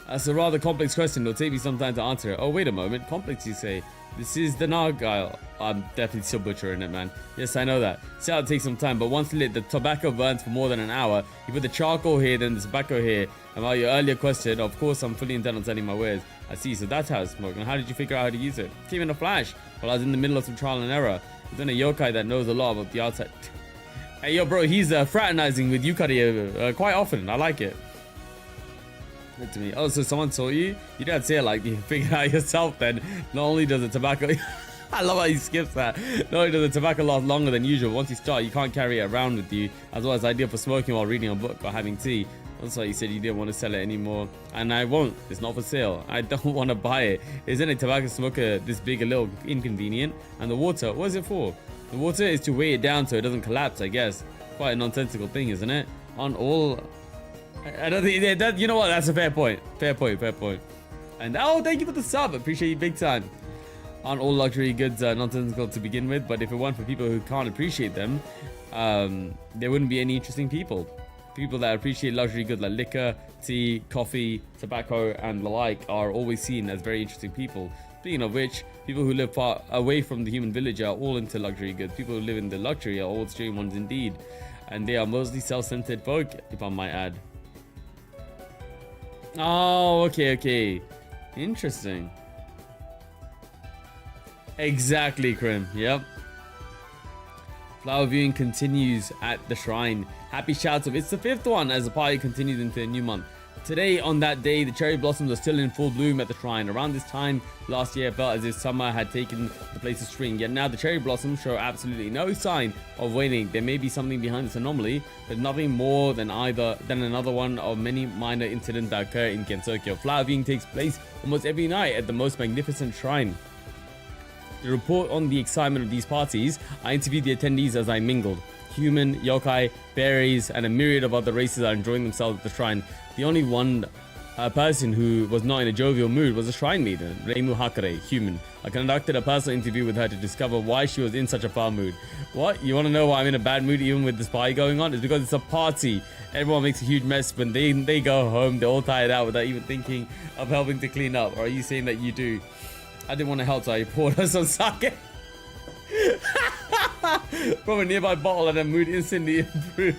That's a rather complex question. It'll take me some time to answer it. Oh, wait a moment. Complex, you say? This is the Nargile. I'm definitely still butchering it, man. Yes, I know that. See how it takes some time, but once lit, the tobacco burns for more than an hour. You put the charcoal here, then the tobacco here. And while your earlier question, of course, I'm fully intent on selling my wares. I see, so that's how it's smoked. And how did you figure out how to use it? Came in a flash while I was in the middle of some trial and error. There's been a yokai that knows a lot about the outside. Hey, yo, bro, he's fraternizing with Yukari quite often. I like it. Look to me. Oh, so someone saw you? You didn't say it like you figured out yourself then. Not only does the tobacco... I love how he skips that. Not only does the tobacco last longer than usual, once you start, you can't carry it around with you. As well as ideal for smoking while reading a book or having tea. That's why you said you didn't want to sell it anymore. And I won't. It's not for sale. I don't want to buy it. Isn't a tobacco smoker this big a little inconvenient? And the water, what is it for? The water is to weigh it down so it doesn't collapse, I guess. Quite a nonsensical thing, isn't it? On all... I don't think that, you know what, that's a fair point. Fair point. And oh, thank you for the sub. Appreciate you big time. Aren't all luxury goods nonsensical to begin with, but if it weren't for people who can't appreciate them, there wouldn't be any interesting people. People that appreciate luxury goods like liquor, tea, coffee, tobacco, and the like are always seen as very interesting people. Speaking of which, people who live far away from the human village are all into luxury goods. People who live in the luxury are all extreme ones indeed. And they are mostly self-centered folk, if I might add. Oh, okay. Interesting. Exactly, Krim. Yep. Flower viewing continues at the shrine. Happy shouts of it's the 5th one as the party continues into a new month. Today, on that day, the cherry blossoms are still in full bloom at the shrine. Around this time last year, it felt as if summer had taken the place of spring. Yet now the cherry blossoms show absolutely no sign of waning. There may be something behind this anomaly, but nothing more than another one of many minor incidents that occur in Gensokyo. Flower viewing takes place almost every night at the most magnificent shrine. To report on the excitement of these parties, I interviewed the attendees as I mingled. Human, yokai, fairies, and a myriad of other races are enjoying themselves at the shrine. The only one person who was not in a jovial mood was a shrine maiden, Reimu Hakare, human. I conducted a personal interview with her to discover why she was in such a foul mood. What? You want to know why I'm in a bad mood even with this party going on? It's because it's a party. Everyone makes a huge mess when they go home. They're all tired out without even thinking of helping to clean up. Or are you saying that you do? I didn't want to help, so I poured her some sake from a nearby bottle and her mood instantly improved.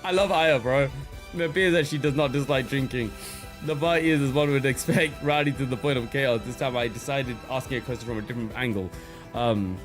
I love Aya, bro. It appears that she does not dislike drinking. The party is, as one would expect, rowdy to the point of chaos. This time I decided asking a question from a different angle. The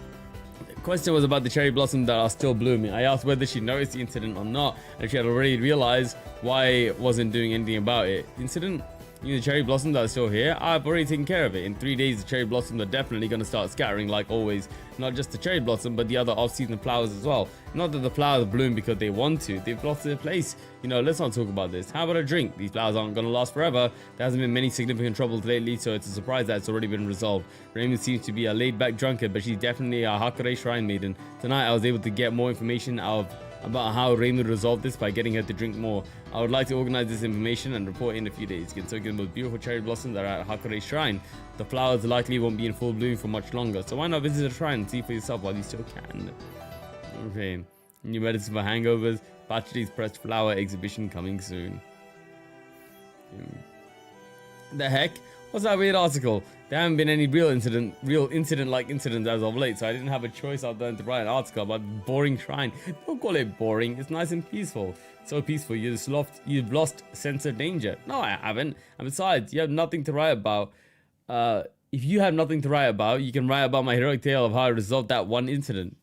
question was about the cherry blossoms that are still blooming. I asked whether she noticed the incident or not, and she had already realized why it wasn't doing anything about it. Incident? The cherry blossoms that are still here, I've already taken care of it. In 3 days, the cherry blossoms are definitely going to start scattering like always. Not just the cherry blossom, but the other off-season flowers as well. Not that the flowers bloom because they want to. They've lost their place. Let's not talk about this. How about a drink? These flowers aren't going to last forever. There hasn't been many significant troubles lately, so it's a surprise that it's already been resolved. Raymond seems to be a laid-back drunkard, but she's definitely a Hakare shrine maiden. Tonight, I was able to get more information about how Raymond resolved this by getting her to drink more. I would like to organize this information and report in a few days. Gensokyo's the most beautiful cherry blossoms are at Hakare Shrine. The flowers likely won't be in full bloom for much longer, so why not visit the shrine and see for yourself while you still can. Okay, new medicine for hangovers. Bachelor's pressed flower exhibition coming soon. The heck? What's that weird article? There haven't been any real incident-like incidents as of late, so I didn't have a choice other than to write an article about boring shrine. Don't call it boring. It's nice and peaceful. So peaceful, you've lost sense of danger. No, I haven't. And besides, you have nothing to write about. If you have nothing to write about, you can write about my heroic tale of how I resolved that one incident.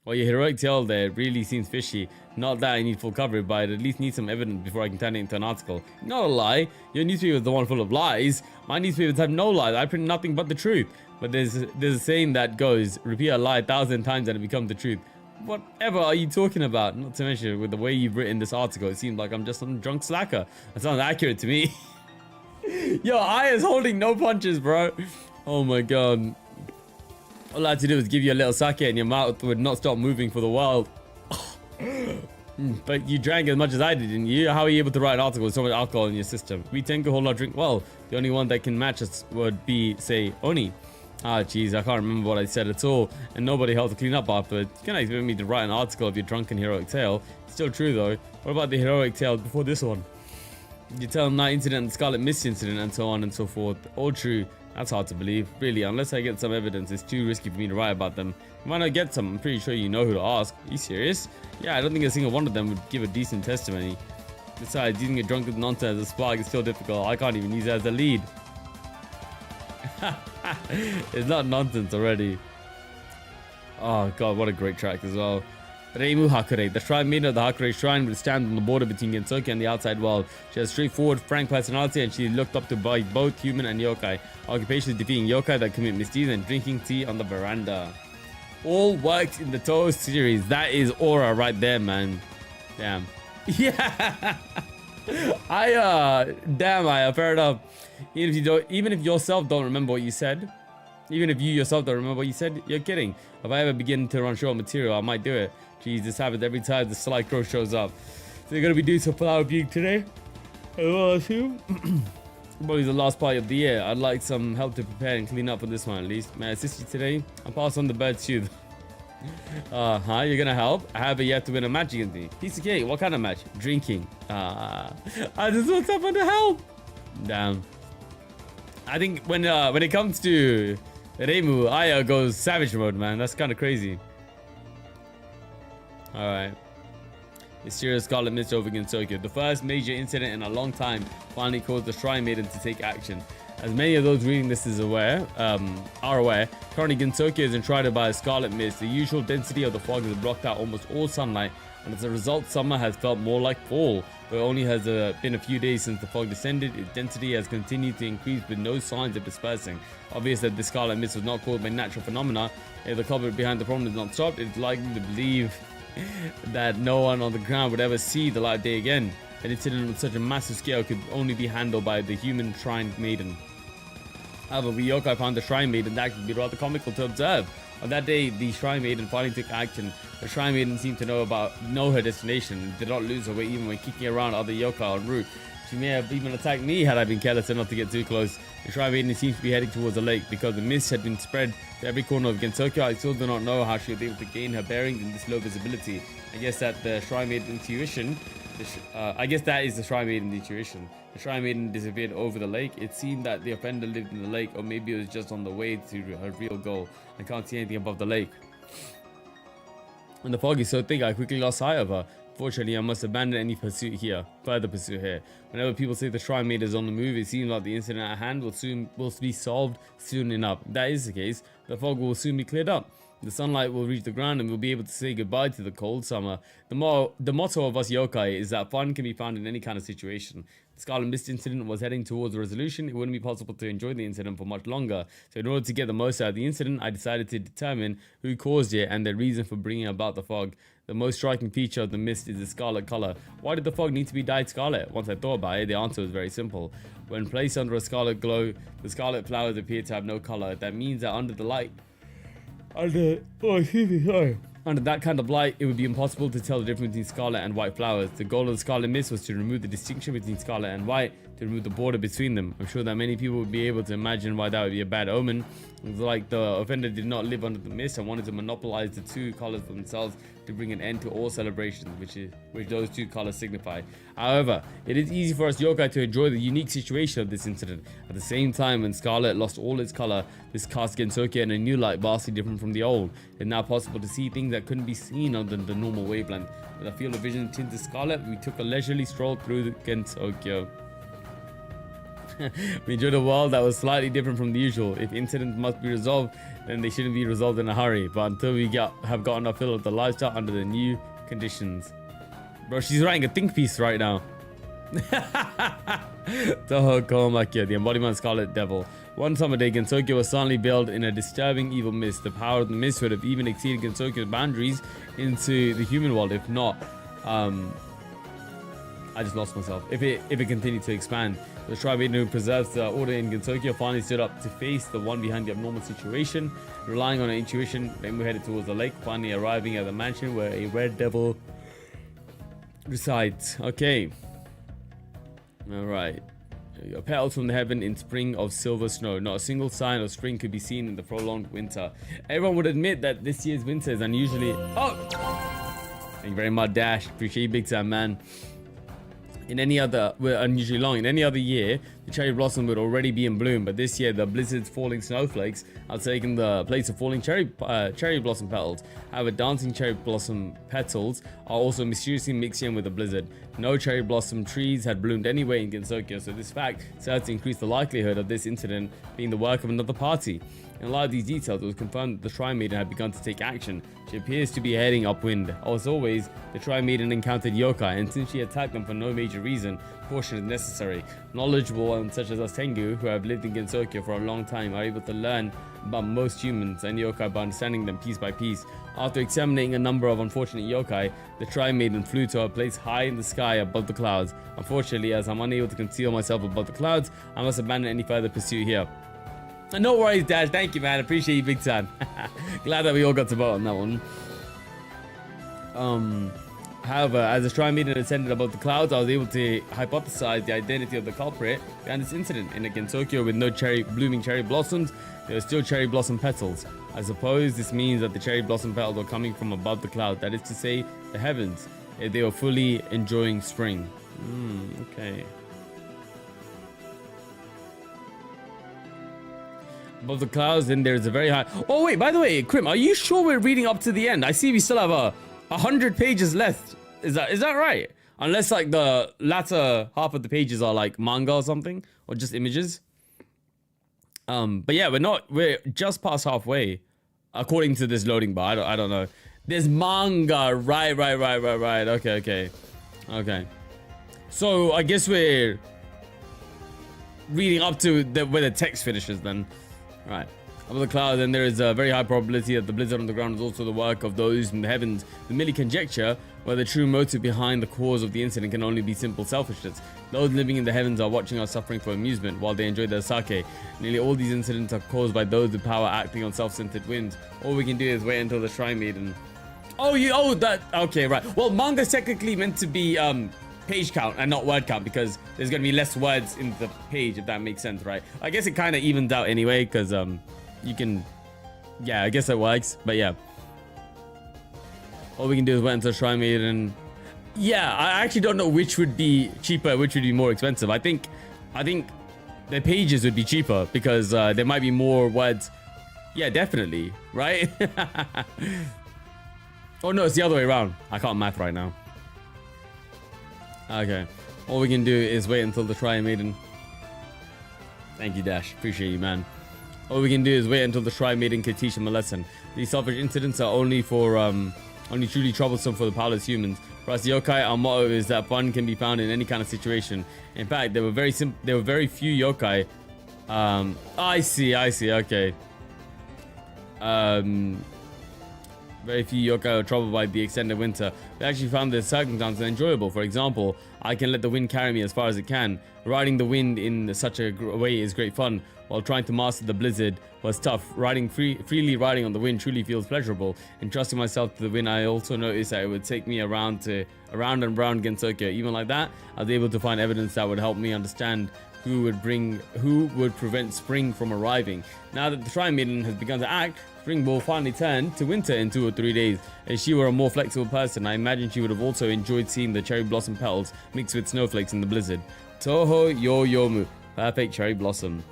Well, your heroic tale there really seems fishy. Not that I need full coverage, but I at least need some evidence before I can turn it into an article. Not a lie. Your newspaper is the one full of lies. My newspapers have no lies. I print nothing but the truth. But there's a saying that goes, repeat a lie 1,000 times and it becomes the truth. Whatever are you talking about? Not to mention, with the way you've written this article, it seems like I'm just some drunk slacker. That sounds accurate to me. Your eye is holding no punches, bro. Oh my god. All I had to do was give you a little sake and your mouth would not stop moving for the world. But you drank as much as I did, didn't you? How are you able to write an article with so much alcohol in your system? We tend to hold our drink well. The only one that can match us would be, say, Oni. Ah, jeez, I can't remember what I said at all. And nobody helped to clean up afterwards. You can't expect me to write an article of your drunken heroic tale. It's still true, though. What about the heroic tale before this one? You tell them that incident, the Scarlet Mist incident, and so on and so forth. All true. That's hard to believe. Really, unless I get some evidence, it's too risky for me to write about them. You might not get some. I'm pretty sure you know who to ask. Are you serious? Yeah, I don't think a single one of them would give a decent testimony. Besides, using a drunken nonsense as a spark is still difficult. I can't even use it as a lead. It's not nonsense already. Oh god, what a great track as well. Reimu Hakure, the shrine maiden of the Hakure shrine, would stand on the border between Gensoki and the outside world. She has straightforward, frank personality, and she is looked up to by both human and yokai. Her occupation is defeating yokai that commit misdeeds and drinking tea on the veranda. All worked in the Touhou series. That is aura right there, man. Damn. Yeah. Damn, fair enough. Even if yourself don't remember what you said, even if you yourself don't remember what you said, you're kidding. If I ever begin to run short of material, I might do it. Jeez, this happens every time the slight crow shows up. So you're gonna be doing some flower viewing today? Probably the last party of the year. I'd like some help to prepare and clean up for this one at least. May I assist you today? I'll pass on the bird to you. You're gonna help? However, you have to win a match against me. Piece of cake. What kind of match? Drinking. I just want someone to help. Damn. I think when it comes to Reimu, Aya goes savage mode, man. That's kind of crazy. Alright. Mysterious Scarlet Mist over Gensoki. The first major incident in a long time finally caused the Shrine Maiden to take action. As many of those reading this are aware, currently Gensoki is enshrouded by a Scarlet Mist. The usual density of the fog has blocked out almost all sunlight, and as a result, summer has felt more like fall. Though it only has been a few days since the fog descended, its density has continued to increase with no signs of dispersing. Obvious that the Scarlet Mist was not caused by natural phenomena. If the culprit behind the problem is not stopped, it's likely to believe that no one on the ground would ever see the light of day again. An incident with such a massive scale could only be handled by the human Shrine Maiden. However, we yokai found the Shrine Maiden actually be rather comical to observe. On that day, the Shrine Maiden finally took action. The Shrine Maiden seemed to know her destination and did not lose her way even when kicking around other yokai en route. She may have even attacked me had I been careless enough to get too close. The Shrine Maiden seems to be heading towards the lake. Because the mist had been spread to every corner of Gensoki, I still do not know how she was able to gain her bearings in this low visibility. I guess that the Shrine Maiden intuition. I guess that is the Shrine Maiden intuition. The Shrine Maiden disappeared over the lake. It seemed that the offender lived in the lake, or maybe it was just on the way to her real goal. I can't see anything above the lake. When the fog is so thick, I quickly lost sight of her. Fortunately, I must abandon any further pursuit here. Whenever people say the Shrine Maiden is on the move, it seems like the incident at hand will be solved soon enough. If that is the case, the fog will soon be cleared up. The sunlight will reach the ground and we'll be able to say goodbye to the cold summer. The motto of us yokai is that fun can be found in any kind of situation. The Scarlet Mist incident was heading towards a resolution. It wouldn't be possible to enjoy the incident for much longer. So in order to get the most out of the incident, I decided to determine who caused it and the reason for bringing about the fog. The most striking feature of the mist is the scarlet color. Why did the fog need to be dyed scarlet? Once I thought about it, the answer was very simple. When placed under a scarlet glow, the scarlet flowers appear to have no color. That means that under that kind of light, it would be impossible to tell the difference between scarlet and white flowers. The goal of the Scarlet Mist was to remove the distinction between scarlet and white. to remove the border between them. I'm sure that many people would be able to imagine why that would be a bad omen. It's like the offender did not live under the mist and wanted to monopolize the two colors for themselves to bring an end to all celebrations, which those two colors signify. However, it is easy for us yokai to enjoy the unique situation of this incident. At the same time, when Scarlet lost all its color, this cast Gensokyo in a new light vastly different from the old. It's now possible to see things that couldn't be seen under the normal wavelength. With a field of vision tinted scarlet, we took a leisurely stroll through the Gensokyo. We enjoyed a world that was slightly different from the usual. If incidents must be resolved, then they shouldn't be resolved in a hurry. But until we have gotten our fill of the lifestyle under the new conditions. Bro, she's writing a think piece right now. Touhou Komakyo, the embodiment of Scarlet Devil. One summer day, Gensokyo was suddenly veiled in a disturbing evil mist. The power of the mist would have even exceeded Gensokyo's boundaries into the human world, if not. I just lost myself. If it continued to expand. The Shrine Maiden who preserves the order in Gensokyo finally stood up to face the one behind the abnormal situation. Relying on her intuition, then we headed towards the lake, finally arriving at the mansion where a red devil resides. Okay. Alright. Petals from the heaven in spring of silver snow. Not a single sign of spring could be seen in the prolonged winter. Everyone would admit that this year's winter is unusually... Oh! Thank you very much, Dash. Appreciate you big time, man. Unusually long. In any other year, the cherry blossom would already be in bloom, but this year the blizzard's falling snowflakes have taken the place of falling cherry blossom petals. However, dancing cherry blossom petals are also mysteriously mixed in with the blizzard. No cherry blossom trees had bloomed anyway in Gensokyo, so this fact serves to increase the likelihood of this incident being the work of another party. In light of these details, it was confirmed that the Shrine Maiden had begun to take action. She appears to be heading upwind. As always, the Shrine Maiden encountered yokai, and since she attacked them for no major reason, caution is necessary. Knowledgeable ones such as us Tengu, who have lived in Gensokyo for a long time, are able to learn about most humans and yokai by understanding them piece by piece. After examining a number of unfortunate yokai, the Shrine Maiden flew to a place high in the sky above the clouds. Unfortunately, as I'm unable to conceal myself above the clouds, I must abandon any further pursuit here. No worries, Dash. Thank you, man. Appreciate you big time. Glad that we all got to vote on that one. However, as the Shrine Maiden ascended above the clouds, I was able to hypothesize the identity of the culprit behind this incident. In a Gensokyo with no blooming cherry blossoms, there were still cherry blossom petals. I suppose this means that the cherry blossom petals were coming from above the cloud. That is to say, the heavens. They were fully enjoying spring. Okay. Above the clouds, then there's a very high... Oh, wait, by the way, Krim, are you sure we're reading up to the end? I see we still have 100 pages left. Is that right? Unless, like, the latter half of the pages are, like, manga or something. Or just images. But yeah, we're just past halfway. According to this loading bar. I don't know. There's manga. Right. Okay. So, I guess we're reading up to where the text finishes, then. Right. Above the clouds, then there is a very high probability that the blizzard on the ground is also the work of those in the heavens. The merely conjecture where the true motive behind the cause of the incident can only be simple selfishness. Those living in the heavens are watching us suffering for amusement while they enjoy their sake. Nearly all these incidents are caused by those with power acting on self-centered whims. All we can do is wait until the Shrine Maiden... Okay, right. Well, manga's technically meant to be page count and not word count because there's going to be less words in the page, if that makes sense, right? I guess it kind of evens out anyway because you can... Yeah, I guess it works, but yeah. All we can do is wait until Shrine Maiden. Yeah, I actually don't know which would be cheaper, which would be more expensive. I think the pages would be cheaper because there might be more words. Yeah, definitely, right? Oh no, it's the other way around. I can't math right now. Okay, all we can do is wait until the Shrine Maiden. Thank you, Dash. Appreciate you, man. All we can do is wait until the Shrine Maiden can teach them a lesson. These selfish incidents are only truly troublesome for the powerless humans. For us yokai, our motto is that fun can be found in any kind of situation. In fact, there were very few yokai. I see. Okay. Very few yokai are troubled by the extended winter. We actually found the circumstances enjoyable. For example, I can let the wind carry me as far as it can. Riding the wind in such a way is great fun. while trying to master the blizzard was tough. Freely riding on the wind truly feels pleasurable. And trusting myself to the wind, I also noticed that it would take me around and around Gensokyo. Even like that, I was able to find evidence that would help me understand who would prevent spring from arriving. Now that the Shrine Maiden has begun to act, spring will finally turn to winter in 2 or 3 days. If she were a more flexible person, I imagine she would have also enjoyed seeing the cherry blossom petals mixed with snowflakes in the blizzard. Touhou Yoyomu, perfect cherry blossom.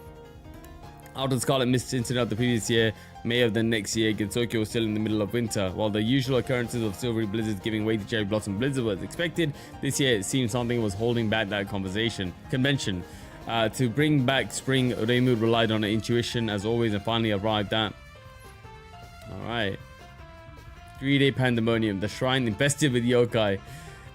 After the Scarlet Mist incident of the previous year, May of the next year, Gensokyo was still in the middle of winter. While the usual occurrences of silvery blizzards giving way to cherry blossom blizzard was expected, this year it seemed something was holding back that convention. To bring back spring, Reimu relied on her intuition as always and finally arrived at. Alright. 3-day pandemonium. The shrine infested with yokai.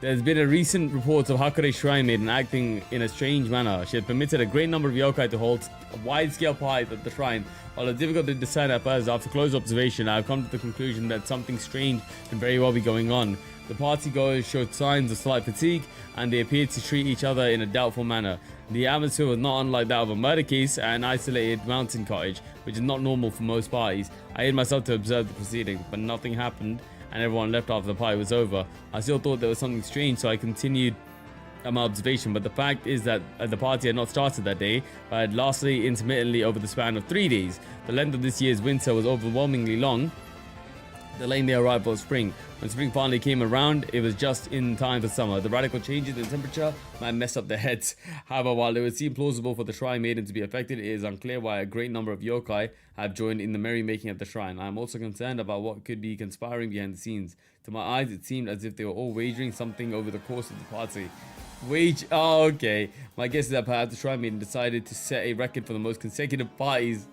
There's been a recent report of Hakure Shrine Maiden acting in a strange manner. She had permitted a great number of yokai to hold a wide-scale party at the shrine. While it's difficult to discern at first, after close observation, I have come to the conclusion that something strange can very well be going on. The partygoers showed signs of slight fatigue, and they appeared to treat each other in a doubtful manner. The atmosphere was not unlike that of a murder case at an isolated mountain cottage, which is not normal for most parties. I hid myself to observe the proceedings, but nothing happened, and everyone left after the party was over. I still thought there was something strange, so I continued my observation, but the fact is that the party had not started that day, but had lasted intermittently over the span of 3 days. The length of this year's winter was overwhelmingly long, delaying the arrival of spring. When spring finally came around, it was just in time for summer. The radical changes in temperature might mess up their heads. However, while it would seem plausible for the Shrine Maiden to be affected, it is unclear why a great number of yokai have joined in the merrymaking at the shrine. I am also concerned about what could be conspiring behind the scenes. To my eyes, it seemed as if they were all wagering something over the course of the party. Oh, okay. My guess is that perhaps the Shrine Maiden decided to set a record for the most consecutive parties,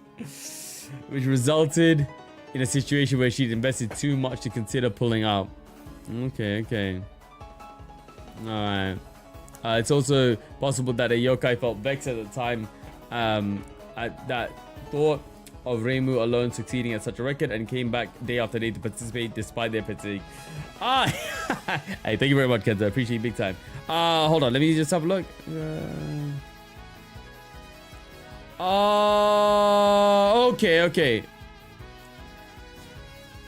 which resulted in a situation where she'd invested too much to consider pulling out. Okay. Alright. It's also possible that a yokai felt vexed at the time at that thought of Reimu alone succeeding at such a record and came back day after day to participate despite their fatigue. Hey, thank you very much, Kenzo. I appreciate it big time. Hold on, let me just have a look. Okay.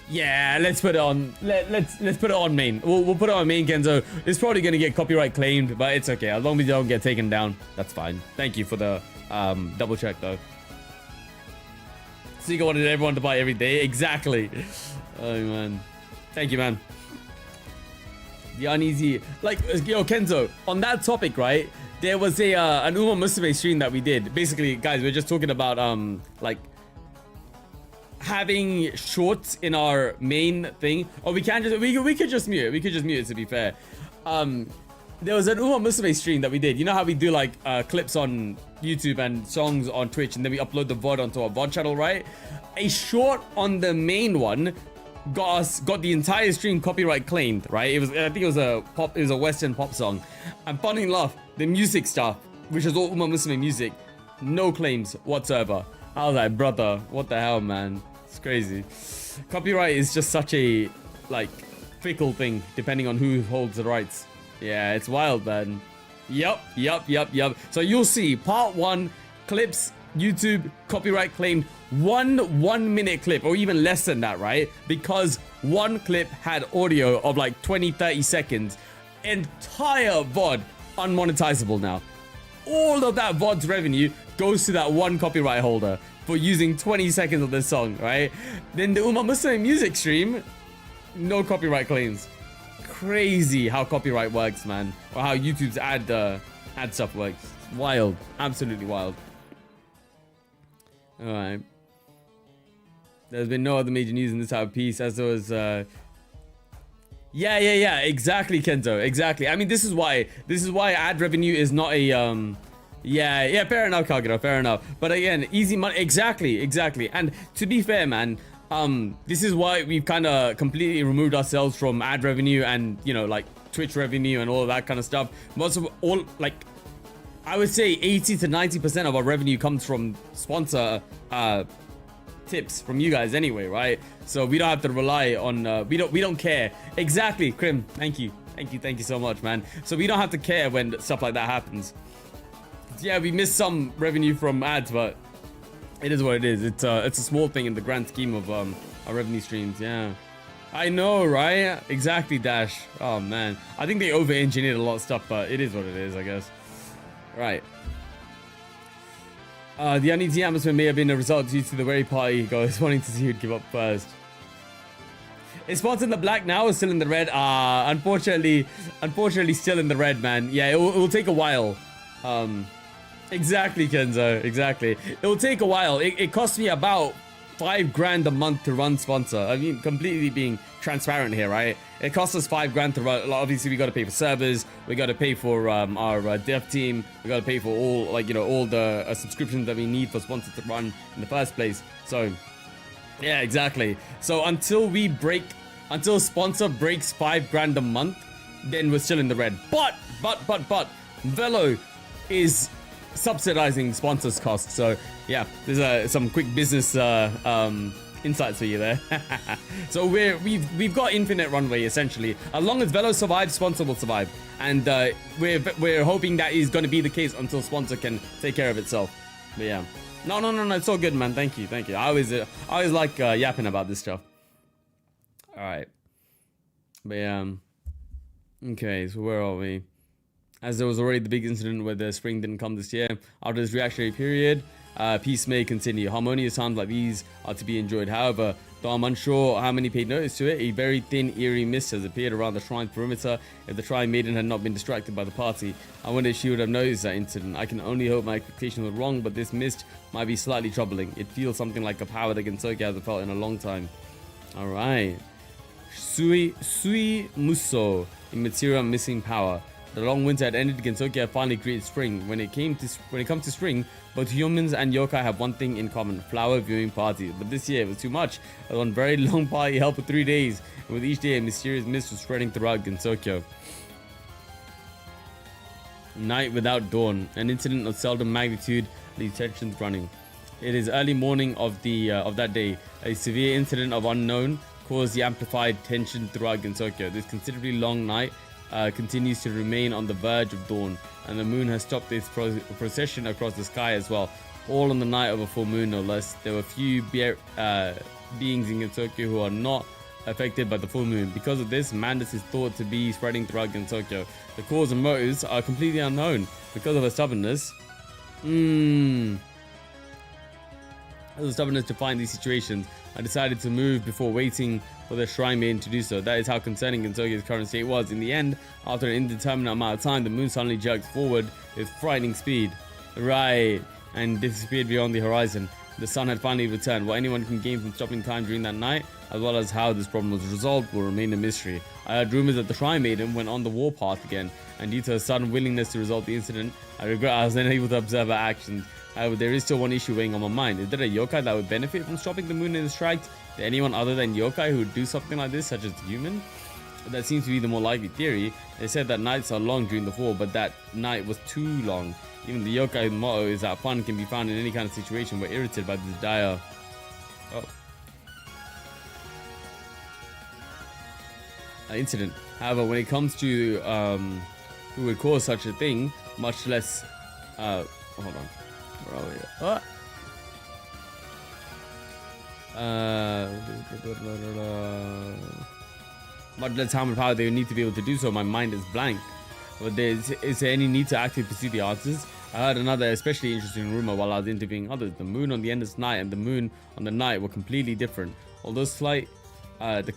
Yeah, let's put it on. Let's put it on main. We'll put it on main, Kenzo. It's probably gonna get copyright claimed, but it's okay. As long as you don't get taken down, that's fine. Thank you for the double check though. So you wanted everyone to buy every day, exactly. Oh man, thank you, man. The uneasy, like, yo, Kenzo. On that topic, right? There was an Uma Musume stream that we did. Basically, guys, we're just talking about like having shorts in our main thing. Or we can just we could just mute it. We could just mute it, to be fair. There was an Uma Musume stream that we did. You know how we do like clips on YouTube and songs on Twitch, and then we upload the VOD onto our VOD channel, right? A short on the main one got the entire stream copyright claimed, right? I think it was a Western pop song. And funny enough, the music stuff, which is all Uma Musume music, no claims whatsoever. I was like, brother, what the hell, man? It's crazy. Copyright is just such a like fickle thing, depending on who holds the rights. Yeah, it's wild, man. Yup. So you'll see part 1 clips, YouTube copyright claimed, 1 minute clip or even less than that, right? Because one clip had audio of like 20-30 seconds. Entire VOD unmonetizable now. All of that VOD's revenue goes to that one copyright holder for using 20 seconds of this song, right? Then the Uma Musume music stream, no copyright claims. Crazy how copyright works, man. Or how YouTube's ad stuff works. Wild. Absolutely wild. Alright. There's been no other major news in this type of piece, as there was Yeah, exactly, Kenzo. Exactly. I mean, this is why ad revenue is not a yeah, fair enough, Kagero, fair enough. But again, easy money, exactly. And to be fair, man, this is why we've kind of completely removed ourselves from ad revenue and, you know, like Twitch revenue and all of that kind of stuff. Most of all, like, I would say 80 to 90% of our revenue comes from sponsor tips from you guys anyway, right? So we don't have to rely on we don't care. Exactly, Krim. Thank you so much, man. So we don't have to care when stuff like that happens. Yeah, we missed some revenue from ads, but It is what it is. It's a small thing in the grand scheme of our revenue streams. Yeah, I know, right? Exactly, Dash. Oh man, I think they over-engineered a lot of stuff, but it is what it is, I guess. Right. The uneasy atmosphere may have been a result due to the very party goers wanting to see who'd give up first. Is Spots in the black now or still in the red? Unfortunately still in the red, man. Yeah, it will take a while. Exactly, Kenzo. Exactly. It will take a while. It costs me about $5 a month to run Sponsor. I mean, completely being transparent here, right? It costs us $5 to run. Obviously, we got to pay for servers. We got to pay for our dev team. We got to pay for all, like, you know, all the subscriptions that we need for Sponsor to run in the first place. So, yeah, exactly. So until Sponsor breaks $5 a month, then we're still in the red. But Velo is subsidizing Sponsor's costs. So yeah, there's some quick business insights for you there. So we've got infinite runway essentially. As long as Velo survives, Sponsor will survive, and we're hoping that is going to be the case until Sponsor can take care of itself. But yeah, no, it's all good, man. Thank you. I always like yapping about this stuff. All right, but yeah, okay. So where are we? As there was already the big incident where the spring didn't come this year, after this reactionary period, peace may continue. Harmonious times like these are to be enjoyed. However, though I'm unsure how many paid notice to it, a very thin, eerie mist has appeared around the shrine's perimeter. If the shrine maiden had not been distracted by the party, I wonder if she would have noticed that incident. I can only hope my expectations were wrong, but this mist might be slightly troubling. It feels something like a power that Gensoki hasn't felt in a long time. Alright. Sui Muso, immaterial missing power. The long winter had ended. Gensoki had finally created spring. When it comes to spring, both humans and yokai have one thing in common: flower viewing parties. But this year it was too much. One very long party held for 3 days, and with each day a mysterious mist was spreading throughout Gensokyo. Night without dawn. An incident of seldom magnitude leaves tensions running. It is early morning of that day. A severe incident of unknown caused the amplified tension throughout Gensokyo. This considerably long night continues to remain on the verge of dawn, and the moon has stopped its procession across the sky as well, all on the night of a full moon no less. There were few beings in Gensokyo who are not affected by the full moon. Because of this, madness is thought to be spreading throughout Gensokyo. The cause and motives are completely unknown. Because of her stubbornness, to find these situations, I decided to move before waiting for the shrine maiden to do so. That is how concerning Gensokyo's current state was. In the end, after an indeterminate amount of time, the moon suddenly jerked forward with frightening speed. Right, and disappeared beyond the horizon. The sun had finally returned. What anyone can gain from stopping time during that night, as well as how this problem was resolved, will remain a mystery. I heard rumors that the shrine maiden went on the warpath again, and due to her sudden willingness to resolve the incident, I regret I was unable to observe her actions. However, there is still one issue weighing on my mind. Is there a yokai that would benefit from stopping the moon in the strike? Is there anyone other than yokai who would do something like this, such as human? That seems to be the more likely theory. They said that nights are long during the fall, but that night was too long. Even the yokai motto is that fun can be found in any kind of situation. We're irritated by this dire... incident. However, when it comes to who would cause such a thing, much less... hold on. Where are we? Much less how much power they would need to be able to do so. My mind is blank. But is there any need to actively pursue the answers? I heard another especially interesting rumor while I was interviewing others. The moon on the endless night and the moon on the night were completely different. Although slight, the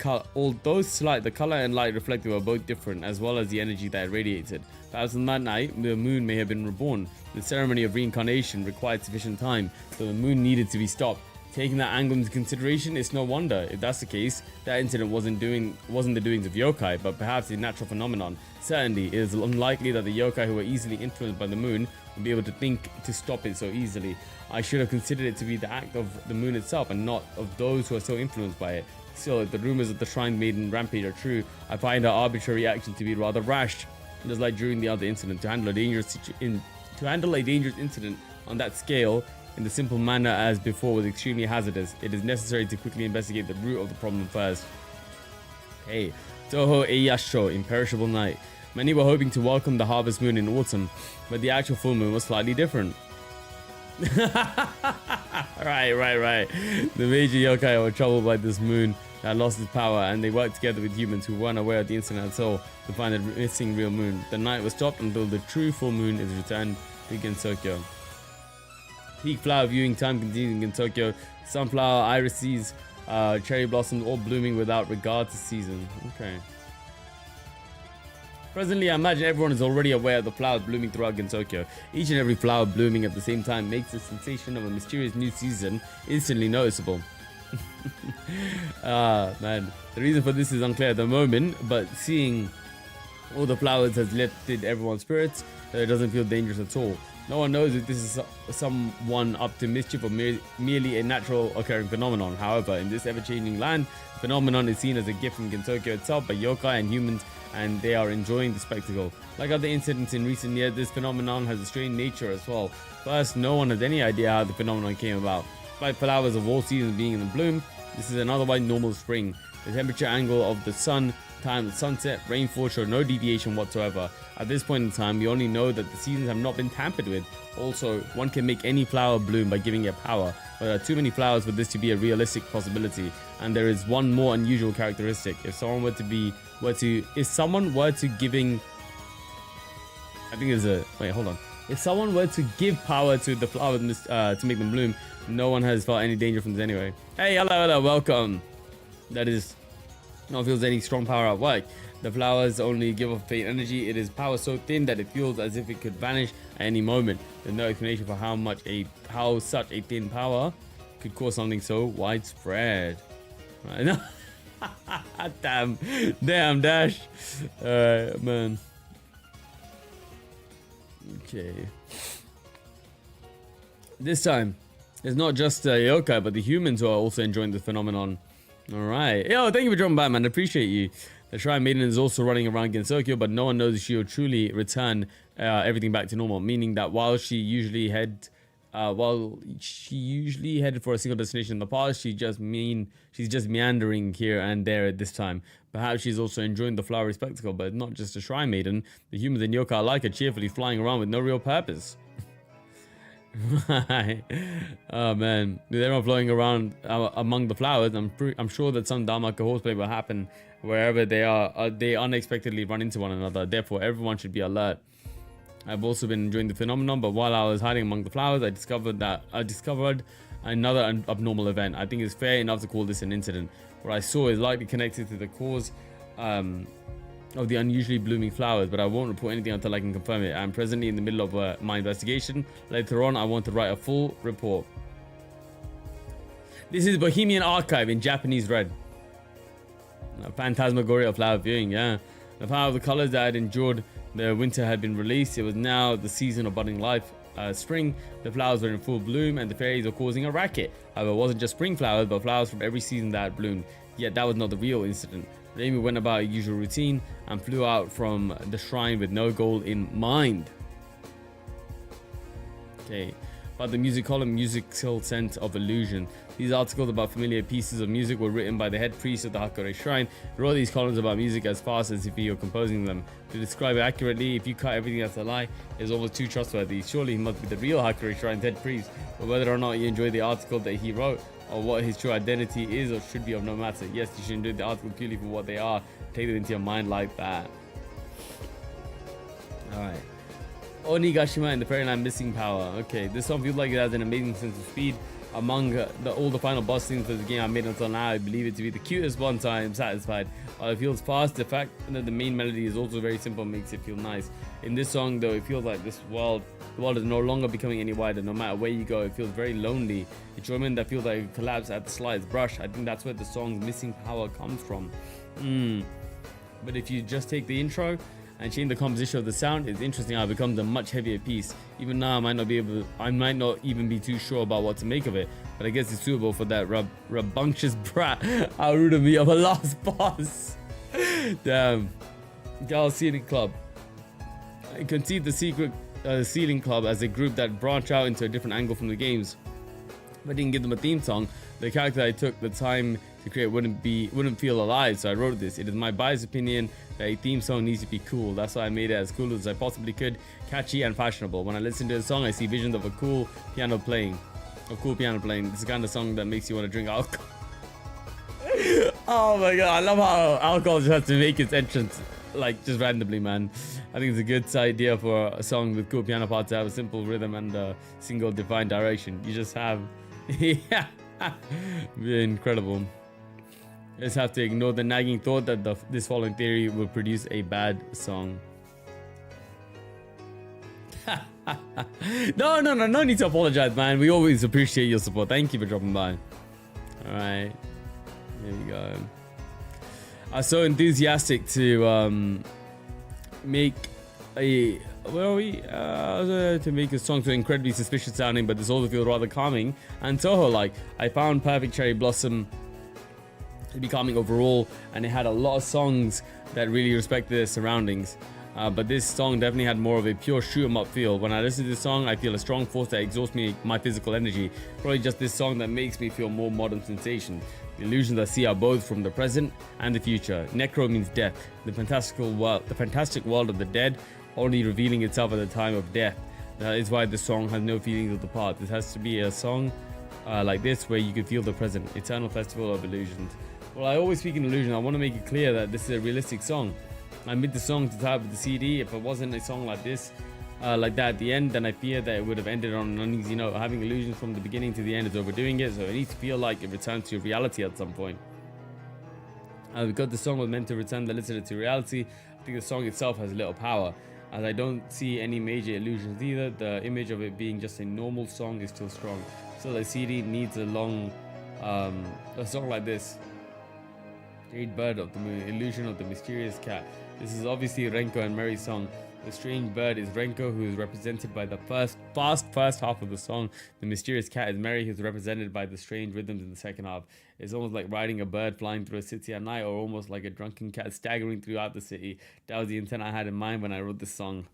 color and light reflected were both different, as well as the energy that it radiated. Perhaps on that night, the moon may have been reborn. The ceremony of reincarnation required sufficient time, so the moon needed to be stopped. Taking that angle into consideration, it's no wonder. If that's the case, that incident wasn't the doings of yokai, but perhaps a natural phenomenon. Certainly, it is unlikely that the yokai who were easily influenced by the moon would be able to think to stop it so easily. I should have considered it to be the act of the moon itself and not of those who are so influenced by it. Still, if the rumors of the Shrine Maiden rampage are true, I find her arbitrary action to be rather rash. Just like during the other incident, to handle a dangerous incident on that scale in the simple manner as before was extremely hazardous. It is necessary to quickly investigate the root of the problem first. Hey, Touhou Eiyasho, Imperishable Night. Many were hoping to welcome the harvest moon in autumn, but the actual full moon was slightly different. Right. The major yokai were troubled by this moon that lost its power, and they worked together with humans who weren't aware of the incident at all to find the missing real moon. The night was stopped until the true full moon is returned to Gensokyo. Peak flower viewing time continues in Tokyo. Sunflower, irises, cherry blossoms, all blooming without regard to season. Okay. Presently, I imagine everyone is already aware of the flowers blooming throughout Tokyo. Each and every flower blooming at the same time makes the sensation of a mysterious new season instantly noticeable. Man. The reason for this is unclear at the moment, but seeing all the flowers has lifted everyone's spirits. It doesn't feel dangerous at all. No one knows if this is someone up to mischief or merely a natural occurring phenomenon. However, in this ever-changing land, the phenomenon is seen as a gift from Gensokyo itself by yokai and humans, and they are enjoying the spectacle. Like other incidents in recent years, this phenomenon has a strange nature as well. First, no one has any idea how the phenomenon came about. Despite flowers of all seasons being in bloom, this is an otherwise normal spring. The temperature angle of the sun, time of sunset, rainfall show no deviation whatsoever. At this point in time, we only know that the seasons have not been tampered with. Also, one can make any flower bloom by giving it power, but there are too many flowers for this to be a realistic possibility. And there is one more unusual characteristic. If someone were to giving, I think there's a, wait, hold on. If someone were to give power to the flowers to make them bloom, no one has felt any danger from this anyway. Hey, hello, welcome. That is, no one feels any strong power at work. The flowers only give off faint energy. It is power so thin that it feels as if it could vanish at any moment. There's no explanation for how such a thin power could cause something so widespread. Right? Damn, Dash. Alright, man. Okay. This time, it's not just yokai, but the humans who are also enjoying the phenomenon. Alright. Yo, thank you for dropping by, man. I appreciate you. The Shrine Maiden is also running around Gensokyo, but no one knows if she will truly return everything back to normal. Meaning that while she usually headed for a single destination in the past, she's just meandering here and there at this time. Perhaps she's also enjoying the flowery spectacle, but not just the Shrine Maiden. The humans and yokai alike are cheerfully flying around with no real purpose. Right. Oh man, with everyone flowing around among the flowers, I'm sure that some Dharma horseplay will happen wherever they are. They unexpectedly run into one another. Therefore, everyone should be alert. I've also been enjoying the phenomenon, but while I was hiding among the flowers, I discovered another abnormal event. I think it's fair enough to call this an incident. What I saw is likely connected to the cause of the unusually blooming flowers, but I won't report anything until I can confirm it. I'm presently in the middle of my investigation. Later on, I want to write a full report. This is Bohemian Archive in Japanese red. A phantasmagoria of flower viewing, yeah. The power of the colors that had endured the winter had been released. It was now the season of budding life. Spring, the flowers were in full bloom and the fairies were causing a racket. However, it wasn't just spring flowers, but flowers from every season that had bloomed. Yet that was not the real incident. Amy went about her usual routine and flew out from the shrine with no goal in mind. Okay, but the music column, musical sense of illusion. These articles about familiar pieces of music were written by the head priest of the Hakure Shrine. He wrote these columns about music as fast as if he were composing them. To describe it accurately, if you cut everything that's a lie, it's almost too trustworthy. Surely he must be the real Hakure Shrine's head priest. But whether or not you enjoy the article that he wrote, or what his true identity is or should be of no matter. Yes, you should enjoy the article purely for what they are. Take them into your mind like that. Alright. Onigashima and the Fairyland Missing Power. Okay, this song feels like it has an amazing sense of speed. Among all the final boss scenes for the game I made until now, I believe it to be the cutest one, so I am satisfied. While it feels fast, the fact that the main melody is also very simple makes it feel nice. In this song though, it feels like the world is no longer becoming any wider. No matter where you go, it feels very lonely. Enjoyment that feels like it collapsed at the slightest brush. I think that's where the song's missing power comes from. But if you just take the intro and change the composition of the sound, it's interesting how it becomes a much heavier piece. Even now, I might not even be too sure about what to make of it, but I guess it's suitable for that rambunctious brat. How rude of me of a last boss. Damn. Girl Ceiling Club. I conceive the secret Ceiling Club as a group that branch out into a different angle from the games. If I didn't give them a theme song, the character I took the time to create wouldn't feel alive, so I wrote this. It is my biased opinion that a theme song needs to be cool. That's why I made it as cool as I possibly could, catchy and fashionable. When I listen to the song, I see visions of a cool piano playing. This is the kind of song that makes you want to drink alcohol. Oh my god, I love how alcohol just has to make its entrance, like, just randomly, man. I think it's a good idea for a song with cool piano parts to have a simple rhythm and a single defined direction. You just have... yeah, incredible. Just have to ignore the nagging thought that this following theory will produce a bad song. No need to apologize, man. We always appreciate your support. Thank you for dropping by. All right, here we go. I was so enthusiastic to make a to make a song so incredibly suspicious sounding, but this also feels rather calming and Touhou like. I found Perfect Cherry Blossom to be calming overall, and it had a lot of songs that really respected their surroundings. But this song definitely had more of a pure shoot 'em up feel. When I listen to this song, I feel a strong force that exhausts my physical energy. Probably just this song that makes me feel more modern sensation. The illusions I see are both from the present and the future. Necro means death. The fantastic world of the dead, only revealing itself at the time of death. That is why the song has no feelings of the past. This has to be a song like this where you can feel the present. Eternal festival of illusions. Well, I always speak in illusion. I want to make it clear that this is a realistic song. I made the song to tie up with the CD. If it wasn't a song like this, like that at the end, then I fear that it would have ended on an uneasy note. Having illusions from the beginning to the end is overdoing it, so it needs to feel like it returns to reality at some point. Because the song was meant to return the listener to reality, I think the song itself has little power, as I don't see any major illusions either. The image of it being just a normal song is still strong. So the CD needs a long, a song like this. Great Bird of the Moon, Illusion of the Mysterious Cat. This is obviously Renko and Mary's song. The strange bird is Renko, who is represented by the first half of the song. The mysterious cat is Mary, who is represented by the strange rhythms in the second half. It's almost like riding a bird flying through a city at night, or almost like a drunken cat staggering throughout the city. That was the intent I had in mind when I wrote this song.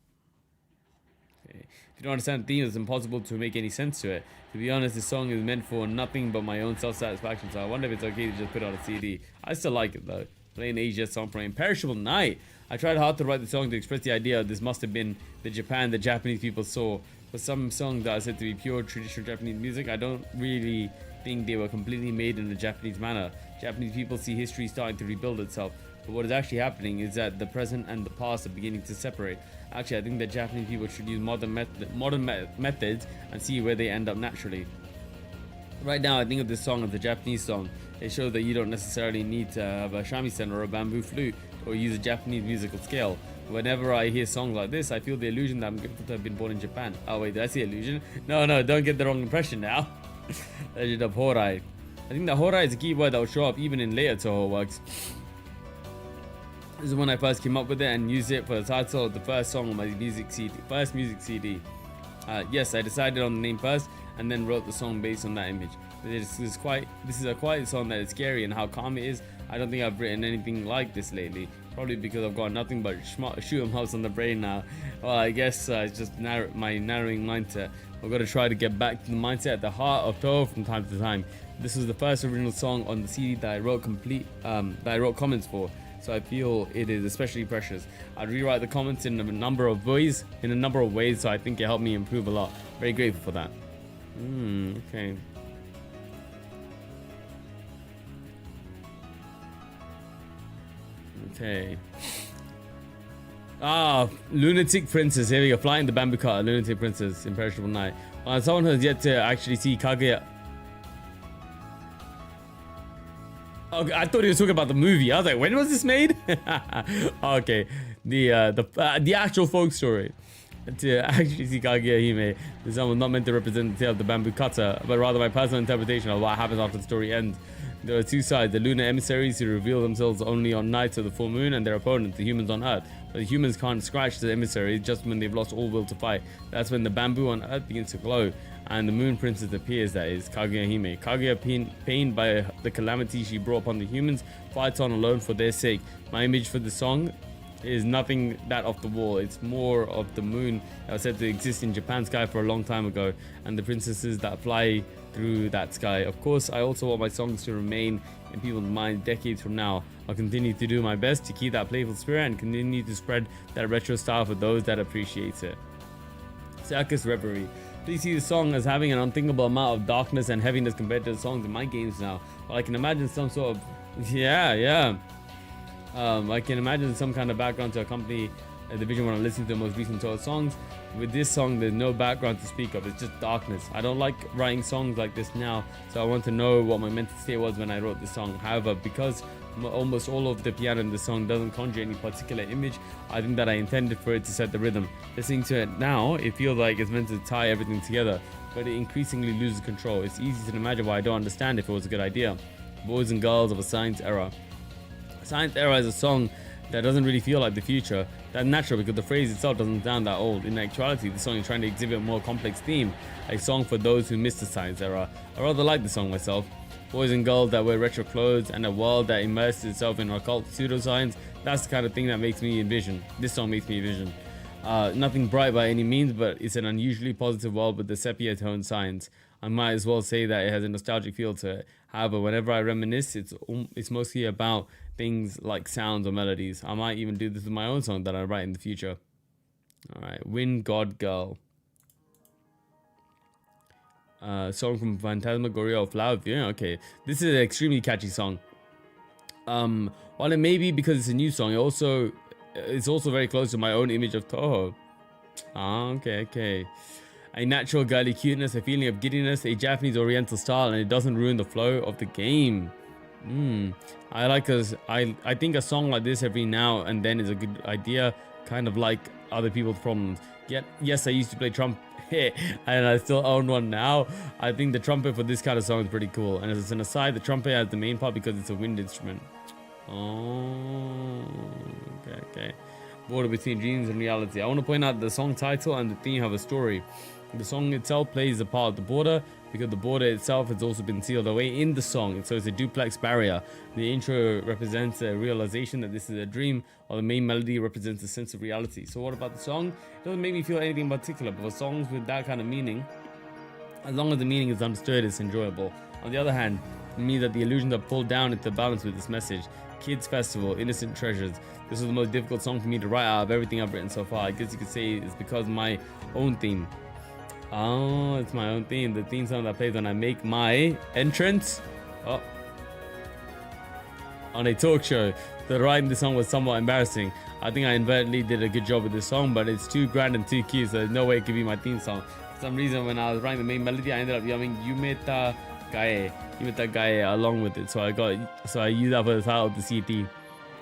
Okay. If you don't understand the theme, it's impossible to make any sense to it. To be honest, this song is meant for nothing but my own self-satisfaction, so I wonder if it's okay to just put it on a CD. I still like it though. Plain Asia song for Imperishable Night. I tried hard to write the song to express the idea this must have been the Japan that Japanese people saw. For some songs that are said to be pure traditional Japanese music, I don't really think they were completely made in a Japanese manner. Japanese people see history starting to rebuild itself, but what is actually happening is that the present and the past are beginning to separate. Actually, I think that Japanese people should use modern methods and see where they end up naturally. Right now, I think of this song as a Japanese song. It shows that you don't necessarily need to have a shamisen or a bamboo flute or use a Japanese musical scale. Whenever I hear songs like this, I feel the illusion that I'm grateful to have been born in Japan. Oh wait, did I say illusion? No, don't get the wrong impression now. Legend of Horai. I think that Horai is a key word that will show up even in later Touhou works. This is when I first came up with it and used it for the title of the first song on my music CD. Yes, I decided on the name first and then wrote the song based on that image. This is a quiet song that is scary, and how calm it is. I don't think I've written anything like this lately. Probably because I've got nothing but shoot 'em ups on the brain now. Well, I guess it's just my narrowing mindset. I've got to try to get back to the mindset at the heart of Touhou from time to time. This was the first original song on the CD that I wrote comments for, so I feel it is especially precious. I'd rewrite the comments in a number of ways, so I think it helped me improve a lot. Very grateful for that. Okay. Okay. Lunatic Princess. Here we go. Flying the Bamboo Car. Lunatic Princess. Imperishable Night. Someone has yet to actually see Kaguya. Okay, I thought he was talking about the movie. I was like, when was this made? Okay. The actual folk story. To actually see Kaguya Hime. This song was not meant to represent the tale of the bamboo cutter, but rather my personal interpretation of what happens after the story ends. There are two sides: the lunar emissaries who reveal themselves only on nights of the full moon, and their opponents, the humans on Earth. But the humans can't scratch the emissaries just when they've lost all will to fight. That's when the bamboo on Earth begins to glow, and the moon princess appears, that is, Kaguya Hime. Kaguya, pained by the calamity she brought upon the humans, fights on alone for their sake. My image for the song is nothing that off the wall. It's more of the moon that was said to exist in Japan's sky for a long time ago, and the princesses that fly through that sky. Of course, I also want my songs to remain in people's minds decades from now. I'll continue to do my best to keep that playful spirit and continue to spread that retro style for those that appreciate it. Circus Reverie. Please see the song as having an unthinkable amount of darkness and heaviness compared to the songs in my games now. Well, I can imagine some sort of... I can imagine some kind of background to accompany the vision when I'm listening to the most recent Touhou songs. With this song, there's no background to speak of. It's just darkness. I don't like writing songs like this now, so I want to know what my mental state was when I wrote this song. However, because almost all of the piano in the song doesn't conjure any particular image, I think that I intended for it to set the rhythm. Listening to it now, it feels like it's meant to tie everything together, but it increasingly loses control. It's easy to imagine why I don't understand if it was a good idea. Boys and Girls of a Science Era. Science Era is a song that doesn't really feel like the future. That's natural because the phrase itself doesn't sound that old. In actuality, the song is trying to exhibit a more complex theme, a song for those who missed the science era. I rather like the song myself. Boys and girls that wear retro clothes and a world that immerses itself in occult pseudoscience, that's the kind of thing that makes me envision. This song makes me envision. Nothing bright by any means, but it's an unusually positive world with the sepia tone science. I might as well say that it has a nostalgic feel to it. However, whenever I reminisce, it's mostly about things like sounds or melodies. I might even do this with my own song that I write in the future. Alright, Wind God Girl. Song from Phantasmagoria of Flower View. Okay, this is an extremely catchy song. While it may be because it's a new song, it's also very close to my own image of Touhou. Okay. A natural girly cuteness, a feeling of giddiness, a Japanese oriental style, and it doesn't ruin the flow of the game. I think a song like this every now and then is a good idea, kind of like Other People's Problems. Yes, I used to play trumpet and I still own one now. I think the trumpet for this kind of song is pretty cool. And as an aside, the trumpet has the main part because it's a wind instrument. Okay. Border between dreams and reality. I want to point out the song title and the theme have a story. The song itself plays a part of the border because the border itself has also been sealed away in the song, so it's a duplex barrier. The intro represents a realization that this is a dream, while the main melody represents a sense of reality. So what about the song? It doesn't make me feel anything in particular, but for songs with that kind of meaning, as long as the meaning is understood, it's enjoyable. On the other hand, it means that the illusions are pulled down into balance with this message. Kids Festival, Innocent Treasures. This was the most difficult song for me to write out of everything I've written so far. I guess you could say it's because of my own theme. Oh, it's my own theme. The theme song that plays when I make my entrance on a talk show. The writing this song was somewhat embarrassing. I think I inadvertently did a good job with this song, but it's too grand and too cute, so there's no way it could be my theme song. For some reason, when I was writing the main melody, I ended up yelling Yumeta Gae along with it. So I used that for the title of the CD.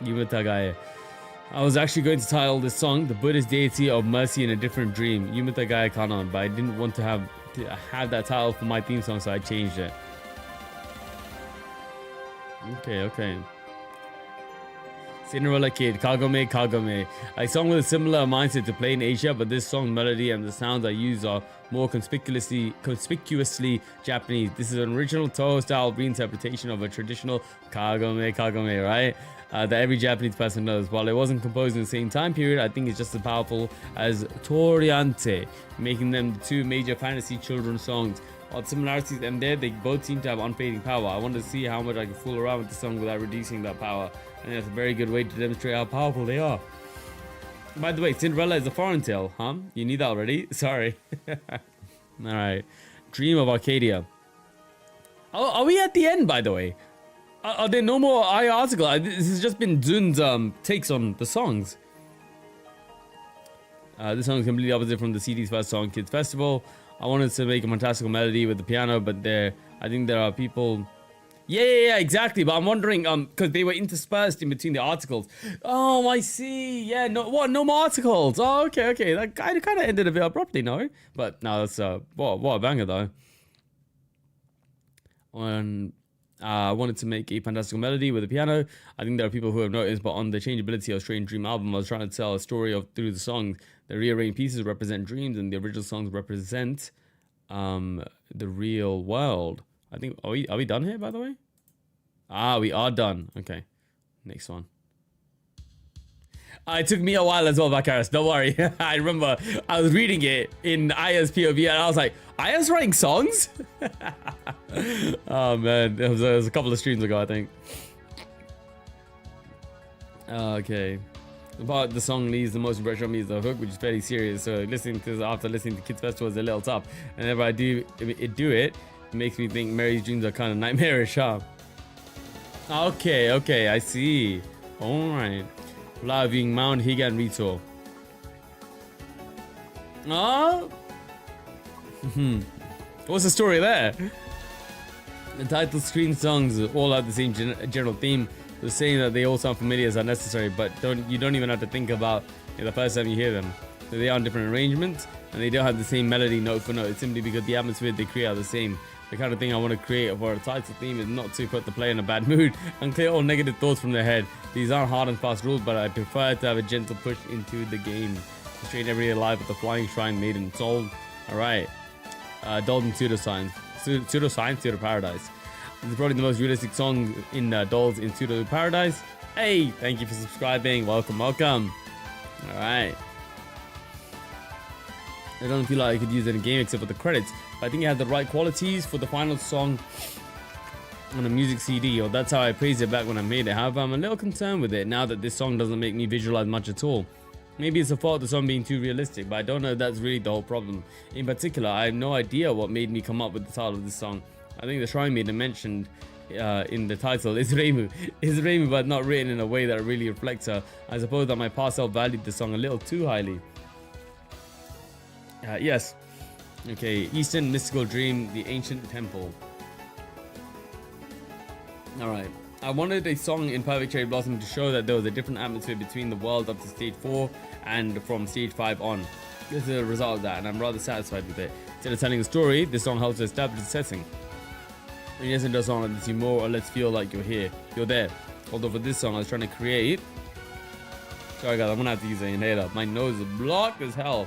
Yumeta Gae. I was actually going to title this song The Buddhist Deity of Mercy in a Different Dream, Yumeta Gae Kanon, but I didn't want to have that title for my theme song, so I changed it. Okay. Cinderella Kid, Kagome. A song with a similar mindset to Play in Asia, but this song's melody and the sounds I use are more conspicuously Japanese. This is an original Touhou style reinterpretation of a traditional Kagome, right? That every Japanese person knows. While it wasn't composed in the same time period, I think it's just as powerful as Toriante, making them the two major fantasy children's songs. While similarities and there, they both seem to have unfading power. I wanted to see how much I could fool around with the song without reducing that power. And that's a very good way to demonstrate how powerful they are. By the way, Cinderella is a foreign tale, huh? You knew that already? Sorry. Alright. Dream of Arcadia. Are we at the end, by the way? Are there no more article? This has just been Zun's takes on the songs. This song is completely opposite from the CD's first song, Kids Festival. I wanted to make a fantastical melody with the piano, but I think there are people... Yeah, exactly. But I'm wondering, because they were interspersed in between the articles. Oh, I see. Yeah, no more articles. Oh, okay. That kind of ended a bit abruptly, no? But no, that's what a banger though. I wanted to make a fantastical melody with the piano. I think there are people who have noticed, but on the Changeability of Strange Dream album, I was trying to tell a story through the songs. The rearranged pieces represent dreams, and the original songs represent the real world. I think, are we done here, by the way? We are done. Okay, next one. It took me a while as well, Bakaris. Don't worry. I remember I was reading it in Aya's POV and I was like, Aya's writing songs? Oh man, it was a couple of streams ago, I think. Okay. But the song leaves the most impression on me is the hook, which is fairly serious. So listening to this after listening to Kids Festival is a little tough. And whenever I do it makes me think Mary's dreams are kind of nightmarish, huh? Okay, I see. Alright. Loving Mount Higan Rito. Oh? What's the story there? The title screen songs all have the same general theme. So saying that they all sound familiar is unnecessary, but you don't even have to think about it the first time you hear them. So they are on different arrangements, and they don't have the same melody note for note. It's simply because the atmosphere they create are the same. The kind of thing I want to create for a title theme is not to put the player in a bad mood and clear all negative thoughts from their head. These aren't hard and fast rules, but I prefer to have a gentle push into the game. Strain everyday life with the flying shrine maiden soul. Alright. Dolls and Pseudoscience. Pseudoscience, Pseudo Paradise. This is probably the most realistic song in Dolls in Pseudo Paradise. Hey, thank you for subscribing. Welcome. Alright. I don't feel like I could use it in game except for the credits, but I think it had the right qualities for the final song on a music CD, or that's how I praised it back when I made it. However, I'm a little concerned with it now that this song doesn't make me visualize much at all. Maybe it's the fault of the song being too realistic, but I don't know if that's really the whole problem. In particular, I have no idea what made me come up with the title of this song. I think the shrine maiden mentioned in the title is Reimu, but not written in a way that really reflects her. I suppose that my past self valued the song a little too highly. Yes. Okay, Eastern Mystical Dream, the Ancient Temple. Alright. I wanted a song in Perfect Cherry Blossom to show that there was a different atmosphere between the world up to stage 4 and from stage 5 on. This is a result of that, and I'm rather satisfied with it. Instead of telling a story, this song helps to establish the setting. And yes, it does song lets you more or lets feel like you're there. Although for this song I was trying to create... Sorry guys, I'm gonna have to use an inhaler. My nose is blocked as hell.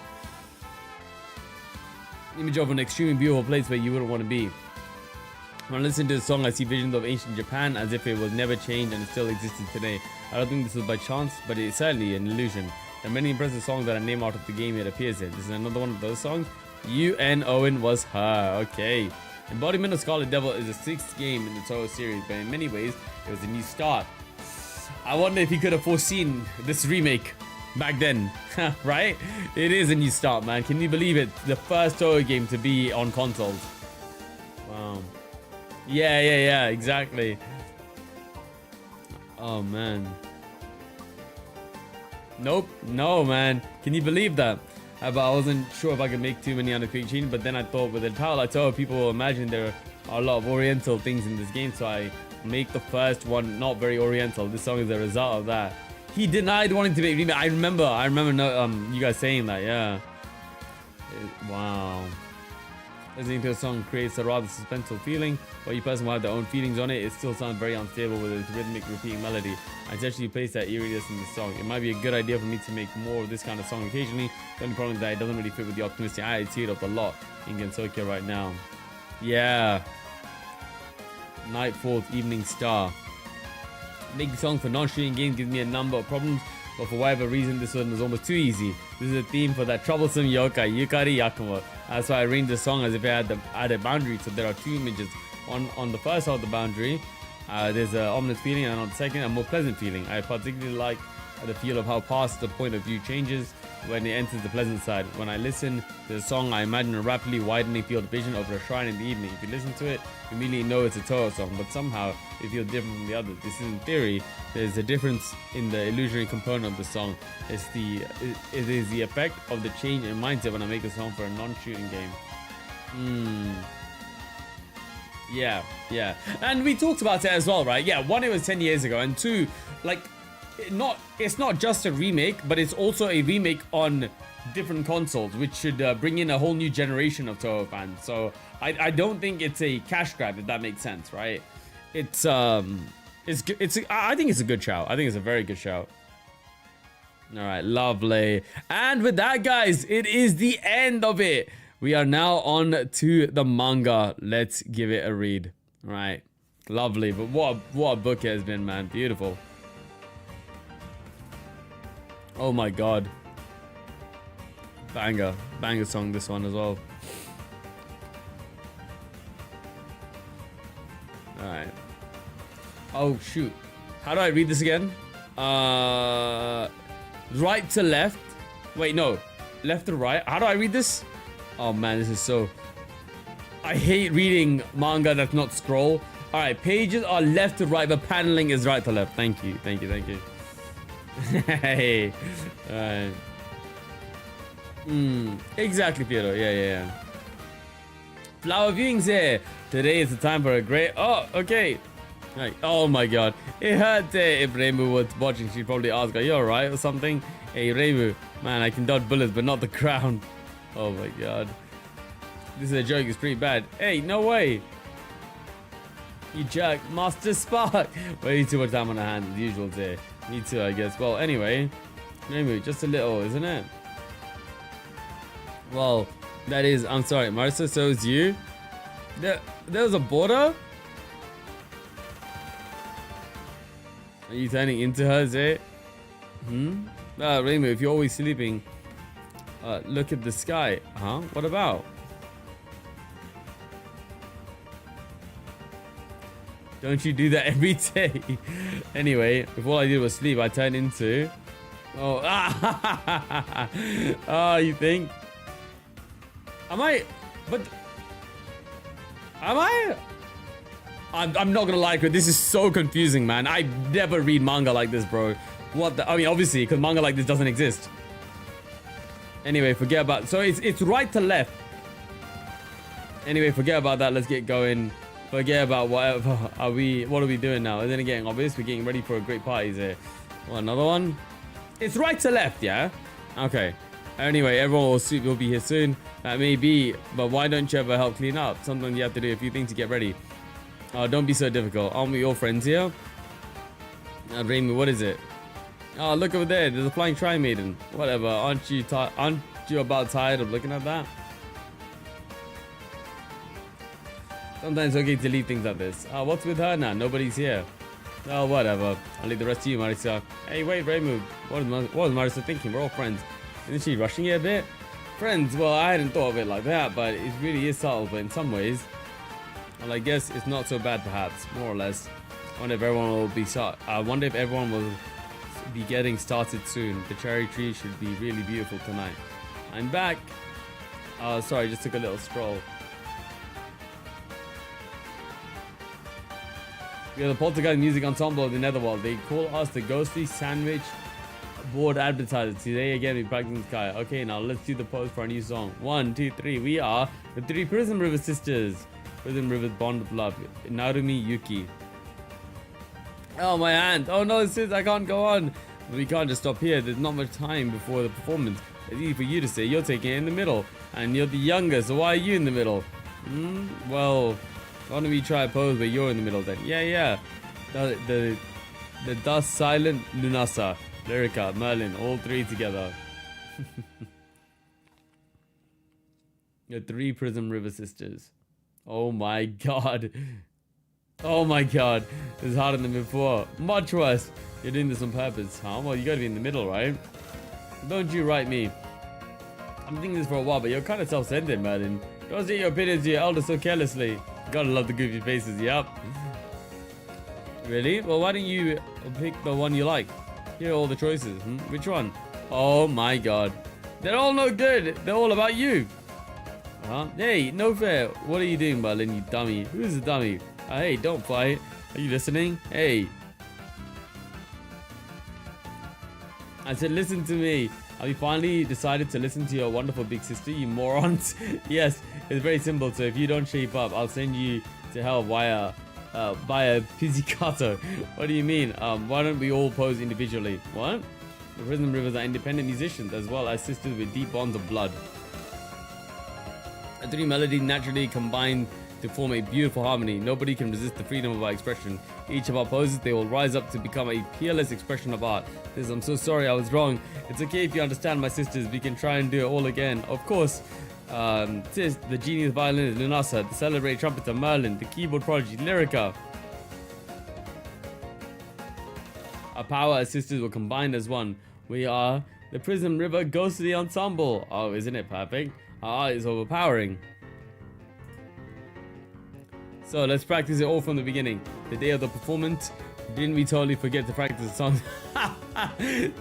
Image of an extremely beautiful place where you wouldn't want to be. When I listen to the song, I see visions of ancient Japan as if it was never changed and it still existed today. I don't think this was by chance, but it's certainly an illusion. There are many impressive songs that are named out of the game it appears in. This is another one of those songs. UN Owen was her. Okay. Embodiment of Scarlet Devil is the 6th game in the Touhou series, but in many ways, it was a new start. I wonder if he could have foreseen this remake back then, right? It is a new start, man. Can you believe it? The first Touhou game to be on consoles. Wow. Yeah, exactly. Oh, man. Nope. No, man. Can you believe that? But I wasn't sure if I could make too many on the quick chain, but then I thought with the title like Touhou, people will imagine there are a lot of oriental things in this game, so I make the first one not very oriental. This song is a result of that. He denied wanting to make remake. I remember you guys saying that, yeah. Wow. Listening to a song creates a rather suspenseful feeling, but you person will have their own feelings on it. It still sounds very unstable with its rhythmic repeating melody. I essentially place that eeriness in the song. It might be a good idea for me to make more of this kind of song occasionally. The only problem is that it doesn't really fit with the optimistic attitude of the lot in Gensokyo right now. Yeah. Nightfall's Evening Star. Making songs for non-shooting games gives me a number of problems, but for whatever reason this one was almost too easy. This is a theme for that troublesome yokai, Yukari Yakumo. That's why I arranged the song as if it had a boundary, so there are 2 images. On the first side of the boundary, there's an ominous feeling, and on the second, a more pleasant feeling. I particularly like the feel of how past the point of view changes when it enters the pleasant side. When I listen to the song, I imagine a rapidly widening field of vision over a shrine in the evening. If you listen to it, you immediately know it's a Touhou song, but somehow it feels different from the others. This is in theory. There's a difference in the illusionary component of the song. It is the effect of the change in mindset when I make a song for a non-shooting game. Yeah. And we talked about it as well, right? Yeah, 1, it was 10 years ago, and 2, like, it's not just a remake, but it's also a remake on different consoles, which should bring in a whole new generation of Touhou fans. So I don't think it's a cash grab, if that makes sense, right? I think it's a good shout. I think it's a very good shout. All right, lovely. And with that, guys, it is the end of it. We are now on to the manga. Let's give it a read. All right, lovely. But what a book it has been, man. Beautiful. Oh my god. Banger. Banger song, this one as well. Alright. Oh shoot. How do I read this again? Right to left. Wait, no. Left to right. How do I read this? Oh man, this is so... I hate reading manga that's not scroll. Alright, pages are left to right, but paneling is right to left. Thank you, thank you, thank you. Hey. Alright. Exactly, Piero. Yeah. Flower viewings here. Today is the time for a great... Oh, okay. Right. Oh my god. It hurt if Reimu was watching. She'd probably ask, are you alright or something? Hey, Reimu. Man, I can dodge bullets, but not the ground. Oh my god. This is a joke. It's pretty bad. Hey, no way. You jerk. Master Spark. Way too much time on our hands as usual today. Me too, I guess. Well, anyway. Reimu, just a little, isn't it? Well, that is... I'm sorry, Marissa, so is you. There was a border? Are you turning into her, Zay? Reimu, if you're always sleeping, look at the sky. Huh? What about? Don't you do that every day? Anyway, if all I did was sleep, I turned into... Oh, oh, you think? Am I? But... Am I? I'm not gonna lie, this is so confusing, man. I never read manga like this, bro. What the... I mean, obviously, because manga like this doesn't exist. Anyway, forget about... So it's right to left. Anyway, forget about that. Let's get going. Forget about whatever. What are we doing now? Isn't it getting obvious? We're getting ready for a great party here. Well, another one? It's right to left, yeah? Okay. Anyway, everyone will be here soon. That may be, but why don't you ever help clean up? Sometimes you have to do a few things to get ready. Don't be so difficult. Aren't we all friends here? Reimu, what is it? Oh, look over there. There's a flying tri-maiden. Whatever. Aren't you about tired of looking at that? Sometimes it's okay to leave things like this. What's with her now? Nobody's here. Oh, whatever. I'll leave the rest to you, Marissa. Hey, wait, Reimu. What was Marissa thinking? We're all friends. Isn't she rushing it a bit? Friends? Well, I hadn't thought of it like that, but it really is subtle, but in some ways... Well, I guess it's not so bad, perhaps. More or less. I wonder if everyone will be getting started soon. The cherry tree should be really beautiful tonight. I'm back. Sorry, just took a little stroll. We are the Poltergeist Music Ensemble of the Netherworld. They call us the Ghostly Sandwich Board Advertisers. Today again we practicing the sky. Okay, now let's do the pose for our new song. 1, 2, 3. We are the 3 Prism River Sisters. Prism River's Bond of Love. Narumi Yuki. Oh, my hand. Oh no, sis, I can't go on. We can't just stop here. There's not much time before the performance. It's easy for you to say. You're taking it in the middle. And you're the younger, so why are you in the middle? Well... Why don't we try a pose where you're in the middle then? Yeah. The Dust Silent Lunasa, Lyrica, Merlin, all 3 together. Your 3 Prism River Sisters. Oh my god. Oh my god. This is harder than before. Much worse. You're doing this on purpose, huh? Well, you gotta be in the middle, right? Don't you write me. I'm thinking this for a while, but you're kind of self-centered, Merlin. Don't say your opinions to your elders so carelessly. Gotta love the goofy faces, yep. Really? Well, why don't you pick the one you like? Here are all the choices. Which one? Oh my god. They're all no good. They're all about you. Hey, no fair. What are you doing, Merlin, you dummy? Who's the dummy? Hey, don't fight. Are you listening? Hey. I said, listen to me. Have you finally decided to listen to your wonderful big sister, you morons? Yes, it's very simple. So if you don't shape up, I'll send you to hell via pizzicato. What do you mean? Why don't we all pose individually? What? The Prism Rivers are independent musicians as well as sisters with deep bonds of blood. The 3 melodies naturally combine to form a beautiful harmony. Nobody can resist the freedom of our expression. Each of our poses, they will rise up to become a peerless expression of art. Sis, I'm so sorry I was wrong. It's okay if you understand, my sisters. We can try and do it all again. Of course. Sis, the genius violinist Lunasa, the celebrated trumpeter Merlin, the keyboard prodigy Lyrica. Our power as sisters will combine as one. We are the Prism River Ghostly Ensemble. Oh, isn't it perfect? Our art is overpowering. So let's practice it all from the beginning. The day of the performance, didn't we totally forget to practice the songs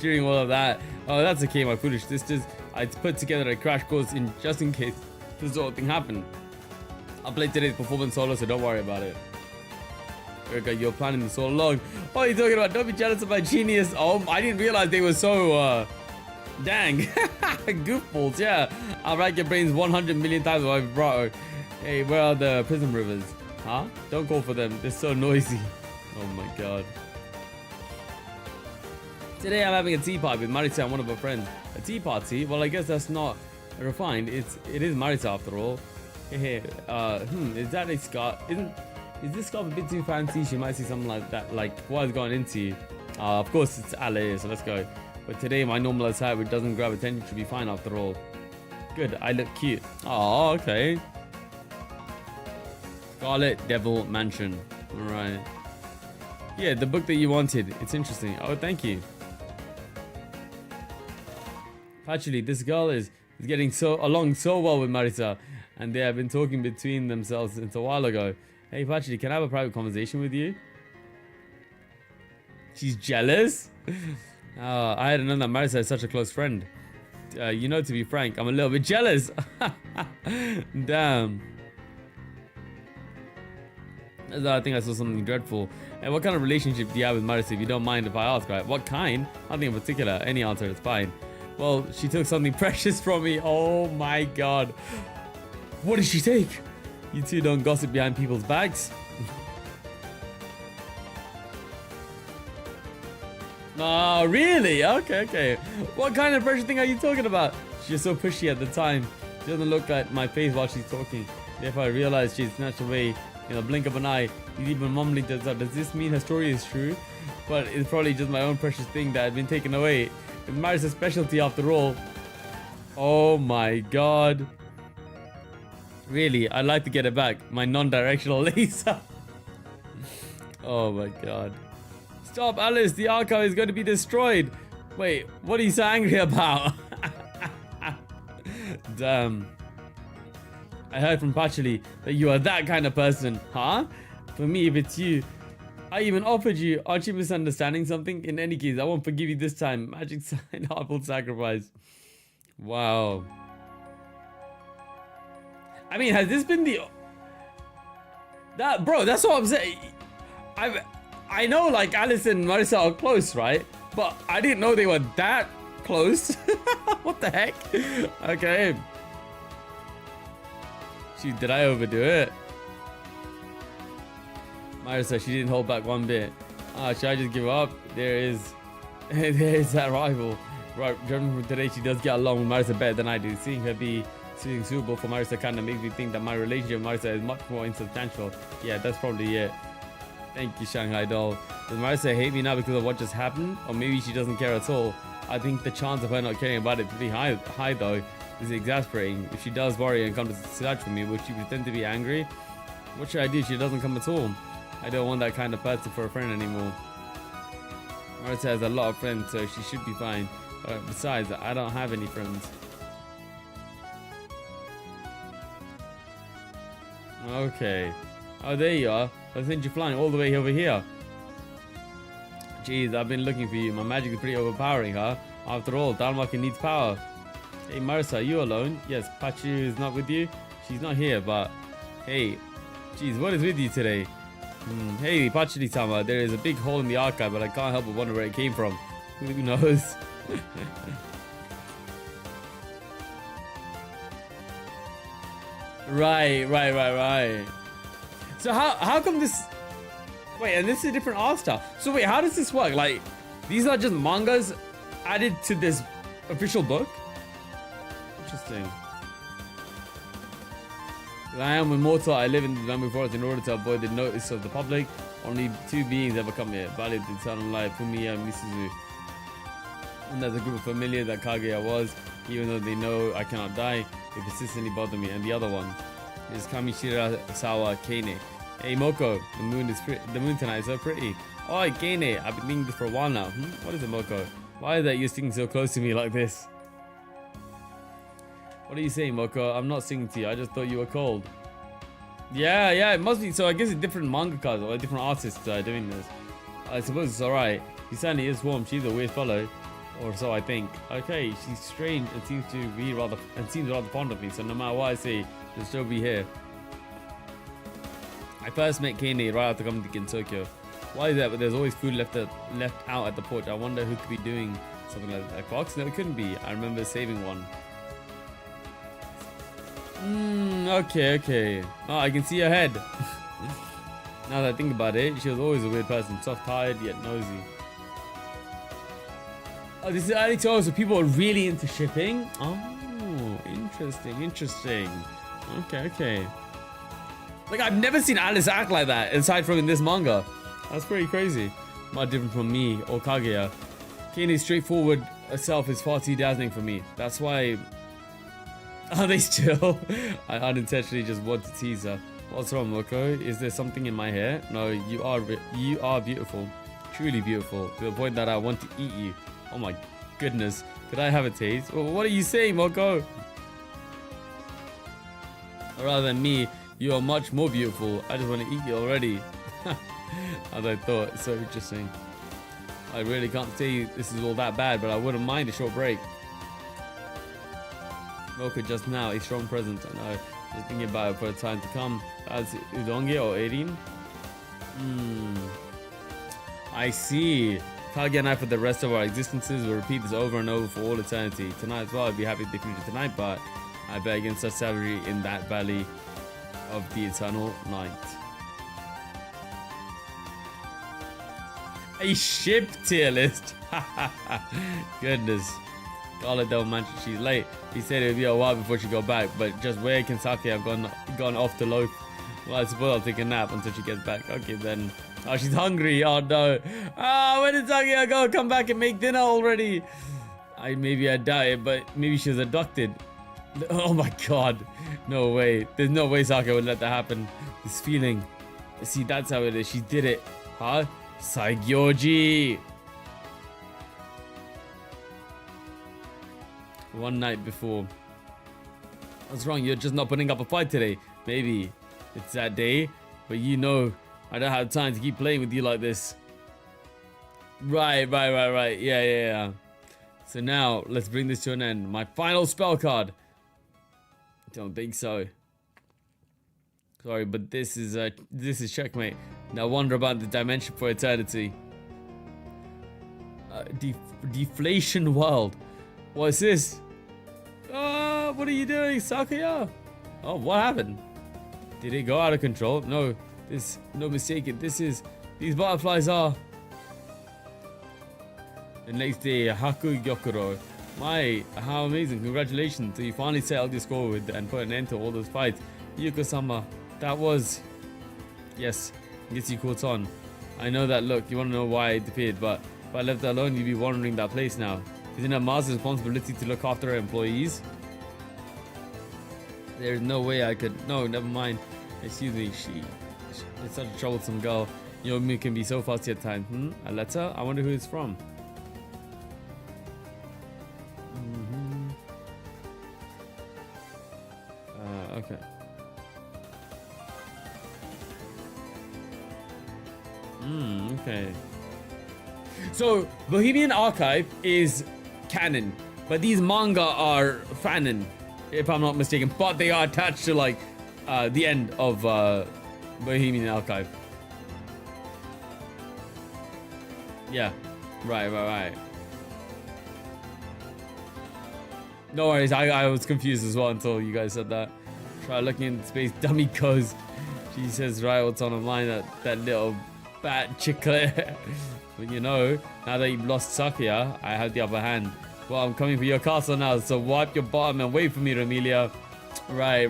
during all of that? Oh, that's okay, my foolish sisters. I put together a crash course just in case this sort of thing happened. I'll play today's performance solo, so don't worry about it. Erica, you're planning this all along. What are you talking about? Don't be jealous of my genius. Oh, I didn't realize they were so, dang. Goofballs, yeah. I'll rack your brains 100 million times with my vibrato. Hey, where are the Prism Rivers? Huh? Don't call for them. They're so noisy. Oh my god. Today I'm having a tea party with Marisa and one of her friends. A tea party? Well, I guess that's not refined. It is Marisa after all. Hey, is that a scarf? Is this scarf a bit too fancy? She might see something like that. Like, what has gone into? Of course it's LA, so let's go. But today my normal attire, which doesn't grab attention, should be fine after all. Good, I look cute. Oh, okay. Scarlet Devil Mansion. Alright. Yeah, the book that you wanted. It's interesting. Oh, thank you. Actually, this girl is getting along so well with Marisa, and they have been talking between themselves since a while ago. Hey, Patchy, can I have a private conversation with you? She's jealous? I hadn't known that Marisa is such a close friend. You know, to be frank, I'm a little bit jealous. Damn. I think I saw something dreadful. And what kind of relationship do you have with Marisa, if you don't mind if I ask, right? What kind? Nothing in particular. Any answer is fine. Well, she took something precious from me. Oh my god. What did she take? You two don't gossip behind people's backs. Oh, really? Okay. What kind of precious thing are you talking about? She's so pushy at the time. She doesn't look at my face while she's talking. Therefore, I realized she's snatched away in a blink of an eye. He's even mumbling to herself. Does this mean her story is true? But it's probably just my own precious thing that had been taken away. It's Marisa's specialty after all. Oh my god. Really, I'd like to get it back. My non-directional laser. Oh my god. Stop, Alice. The archive is going to be destroyed. Wait, what are you so angry about? Damn. I heard from Patchley that you are that kind of person. Huh? For me, if it's you, I even offered you. Aren't you misunderstanding something? In any case, I won't forgive you this time. Magic sign, awful sacrifice. Wow. I mean, has this been the... Bro, that's what I'm saying. I know, like, Alice and Marisa are close, right? But I didn't know they were that close. What the heck? Okay. Did I overdo it? Marisa, she didn't hold back one bit. Should I just give up? There is that rival. Right, judging from today, she does get along with Marisa better than I do. Seeing her be suitable for Marisa kind of makes me think that my relationship with Marisa is much more insubstantial. Yeah, that's probably it. Thank you, Shanghai doll. Does Marisa hate me now because of what just happened? Or maybe she doesn't care at all. I think the chance of her not caring about it pretty high though. This is exasperating. If she does worry and come to search for me, will she pretend to be angry? What should I do if she doesn't come at all? I don't want that kind of person for a friend anymore. Marisa has a lot of friends, so she should be fine. Besides, I don't have any friends. Okay. Oh, there you are. I think you're flying all the way over here. Jeez, I've been looking for you. My magic is pretty overpowering, huh? After all, Dalmaki needs power. Hey Marisa, are you alone? Yes, Pachu is not with you. She's not here, but hey, jeez, what is with you today? Hey Pachuli-sama, there is a big hole in the archive, but I can't help but wonder where it came from. Who knows? Right. So how come this? Wait, and this is a different art style. So wait, how does this work? Like, these are just mangas added to this official book? Interesting. I am immortal. I live in the bamboo forest in order to avoid the notice of the public. Only two beings ever come here. Valid eternal life, Fumiya and Misuzu. And there's a group of familiar that Kaguya was. Even though they know I cannot die, they persistently bother me. And the other one is Kamishira Sawa Kane. Hey Moko, the moon tonight is so pretty. Oh, Kane, I've been thinking this for a while now. What is a Moko? Why is that you're sticking so close to me like this? What are you saying, Moko? I'm not singing to you. I just thought you were cold. Yeah, it must be. So I guess it's different mangakas or different artists doing this. I suppose it's alright. He certainly is warm. She's a weird fellow, or so I think. Okay, she's strange and seems rather fond of me. So no matter what I say, she'll still be here. I first met Kane right after coming to Tokyo. Why is that? But there's always food left out at the porch. I wonder who could be doing something like that. Fox? No, it couldn't be. I remember saving one. Okay. Oh, I can see her head. Now that I think about it, she was always a weird person. Soft-tired, yet nosy. Oh, this is early Touhou, so people are really into shipping? Oh, interesting. Okay. Like, I've never seen Alice act like that, aside from in this manga. That's pretty crazy. Not different from me or Kaguya. Kane's straightforward self is far too dazzling for me. That's why... Are they still? I unintentionally just want to tease her. What's wrong, Moko? Is there something in my hair? No, you are beautiful. Truly beautiful. To the point that I want to eat you. Oh my goodness. Could I have a taste? Well, what are you saying, Moko? Rather than me, you are much more beautiful. I just want to eat you already. As I thought. So interesting. I really can't say this is all that bad, but I wouldn't mind a short break. Moko just now, a strong presence. I know. Just thinking about it for a time to come. As Udonge or Erin? I see. Kage and I, for the rest of our existences, will repeat this over and over for all eternity. Tonight as well, I'd be happy if they finished it tonight, but I bet against such savagery in that valley of the eternal night. A ship tier list. Goodness. Scarlet Devil mentioned she's late. He said it would be a while before she got back, but just where can Sake have gone off to loaf? Well, I suppose I'll take a nap until she gets back. Okay, then. Oh, she's hungry. Oh, no. Where did Sake go? Come back and make dinner already. Maybe I doubt it, but maybe she was abducted. Oh, my God. No way. There's no way Sake would let that happen. This feeling. See, that's how it is. She did it. Huh? Saigyoji. One night before. What's wrong? You're just not putting up a fight today. Maybe it's that day, but you know I don't have time to keep playing with you like this. Right. Yeah. So now let's bring this to an end. My final spell card. Don't think so. Sorry, but this is checkmate. Now wonder about the dimension for eternity. Deflation world. What's this? What are you doing, Sakuya? Oh, what happened? Did it go out of control? No, no mistaken. These butterflies are. The next day, Haku Gyokuro. How amazing. Congratulations. So you finally settled your score with and put an end to all those fights. Yuko-sama, that was. Yes, guess you caught on. I know that look, you want to know why I disappeared, but if I left it alone, you'd be wandering that place now. Isn't it Ma's responsibility to look after her employees? There's no way I could. No, never mind. Excuse me, she is such a troublesome girl. Yomi can be so fussy at times. A letter? I wonder who it's from. Okay. Okay. So, Bohemian Archive is canon, but these manga are fanon, if I'm not mistaken. But they are attached to like the end of Bohemian Archive. Yeah, right. No worries, I was confused as well until you guys said that. Try looking in space, dummy goes. She says, right, what's on her mind, that little bat chicklet. But you know, now that you've lost Sakuya, I have the upper hand. Well, I'm coming for your castle now, so wipe your bottom and wait for me, Remilia. Right.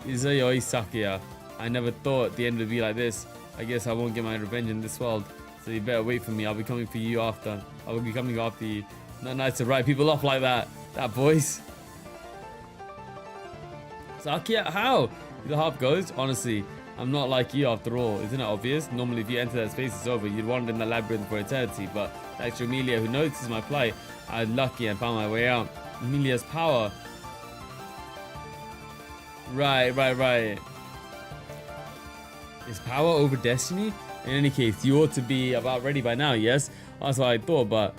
Izuyoi Sakuya. I never thought the end would be like this. I guess I won't get my revenge in this world. So you better wait for me. I'll be coming for you after. I will be coming after you. Not nice to write people off like that. That voice. Sakuya, how? The harp goes. Honestly, I'm not like you after all. Isn't it obvious? Normally, if you enter that space, it's over. You'd wander in the labyrinth for eternity. But thanks to Amelia, who notices my plight, I was lucky and found my way out. Amelia's power. Right. Is power over destiny? In any case, you ought to be about ready by now, yes? That's what I thought, but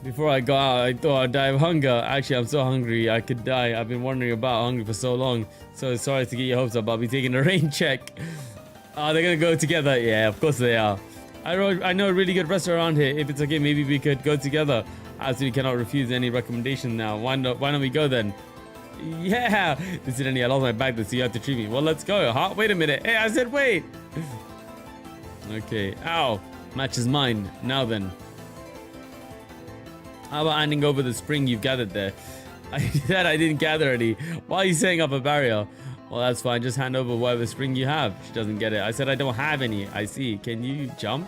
before I got out, I thought I'd die of hunger. Actually, I'm so hungry, I could die. I've been wondering about hungry for so long. So sorry to get your hopes up, I'll be taking a rain check. They're gonna go together. Yeah, of course they are. I know a really good restaurant around here. If it's okay, maybe we could go together. Absolutely cannot refuse any recommendation now. Why don't we go then? Yeah! Incidentally, I lost my bag, so you have to treat me. Well, let's go, huh? Wait a minute. Hey, I said wait! Okay. Ow! Match is mine. Now then. How about handing over the spring you've gathered there? I said I didn't gather any. Why are you setting up a barrier? Well, that's fine. Just hand over whatever spring you have. She doesn't get it. I said I don't have any. I see. Can you jump?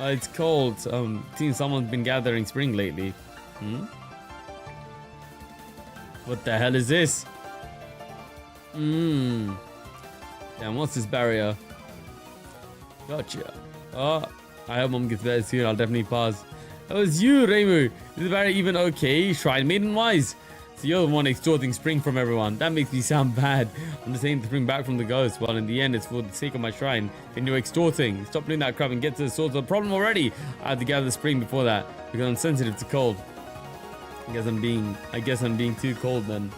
It's cold. Seems someone's been gathering spring lately. What the hell is this? Damn, what's this barrier? Gotcha. Oh, I hope mom gets better soon. I'll definitely pass. That was you, Reimu. Is the barrier even okay? Shrine maiden wise. So you're the one extorting spring from everyone. That makes me sound bad. I'm just saying to bring back from the ghost. Well, in the end, it's for the sake of my shrine. Then you're extorting. Stop doing that crap and get to the source of the problem already. I had to gather the spring before that because I'm sensitive to cold. I guess I'm being too cold then.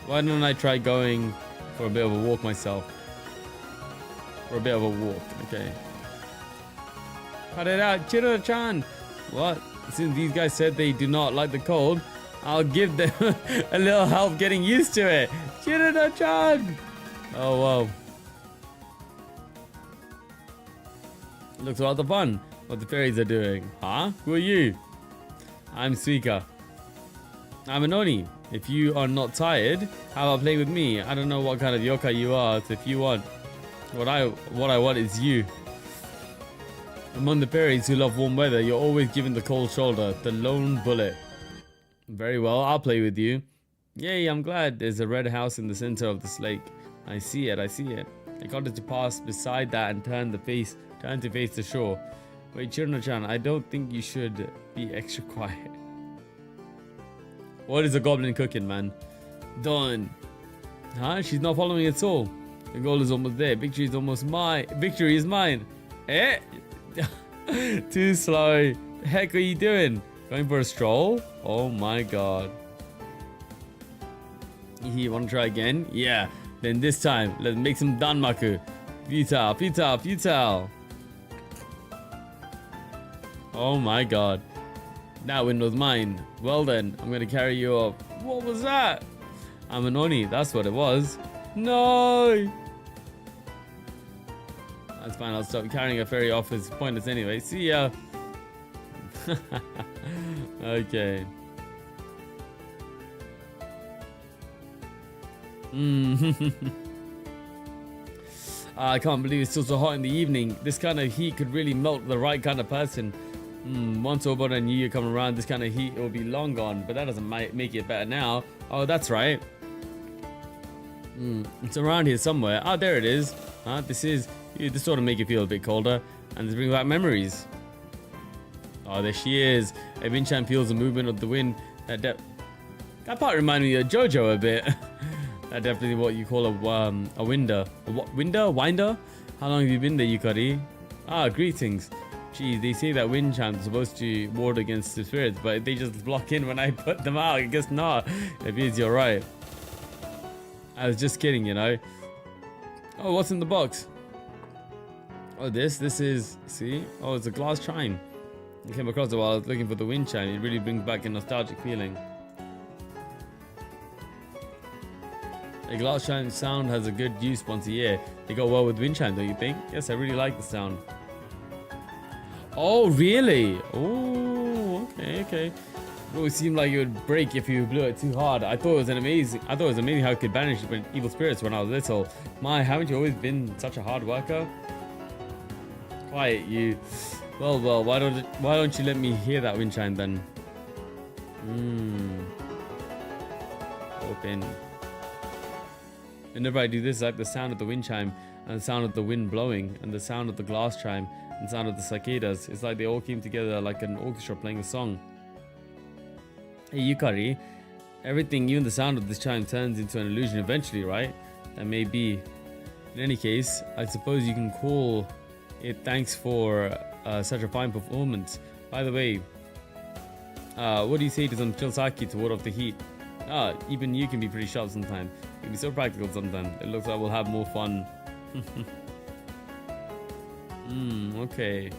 Why don't I try going for a bit of a walk myself? For a bit of a walk, okay. Cut it out, Chiro-chan! What? Since these guys said they do not like the cold, I'll give them a little help getting used to it. Chiro-chan! Oh, whoa. Looks rather fun. What the fairies are doing. Huh? Who are you? I'm Suika. I'm an Oni. If you are not tired, how about playing with me? I don't know what kind of yokai you are, so if you want, what I want is you. Among the fairies who love warm weather, you're always given the cold shoulder, the lone bullet. Very well, I'll play with you. Yay, I'm glad. There's a red house in the center of this lake. I see it. I got it to pass beside that and turn to face the shore. Wait, Chirno-chan, I don't think you should be extra quiet. What is a goblin cooking, man? Done. Huh? She's not following at all. The goal is almost there. Victory is almost mine. Victory is mine. Eh? Too slow. The heck are you doing? Going for a stroll? Oh my god. You want to try again? Yeah. Then this time, let's make some danmaku. Futile. Oh my god. That win was mine. Well then, I'm gonna carry you off. What was that? I'm an Oni, that's what it was. No! That's fine, I'll stop carrying a fairy off. It's pointless anyway. See ya! Okay. I can't believe it's still so hot in the evening. This kind of heat could really melt the right kind of person. Once Obon and New Year come around, this kind of heat will be long gone, but that doesn't make it better now. Oh, that's right. It's around here somewhere. Oh, there it is. This sort of make you feel a bit colder, and this brings back memories. Oh, there she is. A Vinchan feels the movement of the wind. That part reminded me of JoJo a bit. That's definitely what you call a winder. A what? Winder? How long have you been there, Yukari? Greetings. Gee, they say that wind chants are supposed to ward against the spirits, but they just block in when I put them out. I guess not. It means you're right. I was just kidding, you know. Oh, what's in the box? Oh, this is, see? Oh, it's a glass chime. I came across it while I was looking for the wind chime. It really brings back a nostalgic feeling. A glass chime sound has a good use once a year. They go well with wind chime, don't you think? Yes, I really like the sound. Oh, really? Oh, okay. It always seemed like it would break if you blew it too hard. I thought it was amazing how it could banish evil spirits when I was little. My, haven't you always been such a hard worker? Quiet, you. Well, why don't you let me hear that wind chime then? Open. Whenever I do this, like the sound of the wind chime and the sound of the wind blowing and the sound of the glass chime and the sound of the cicadas. It's like they all came together like an orchestra playing a song. Hey Yukari, everything, even the sound of this chime turns into an illusion eventually, right? That may be. In any case, I suppose you can call it thanks for such a fine performance. By the way, what do you say to some Chilsaki to ward off the heat? Even you can be pretty sharp sometimes. You can be so practical sometimes. It looks like we'll have more fun. Okay.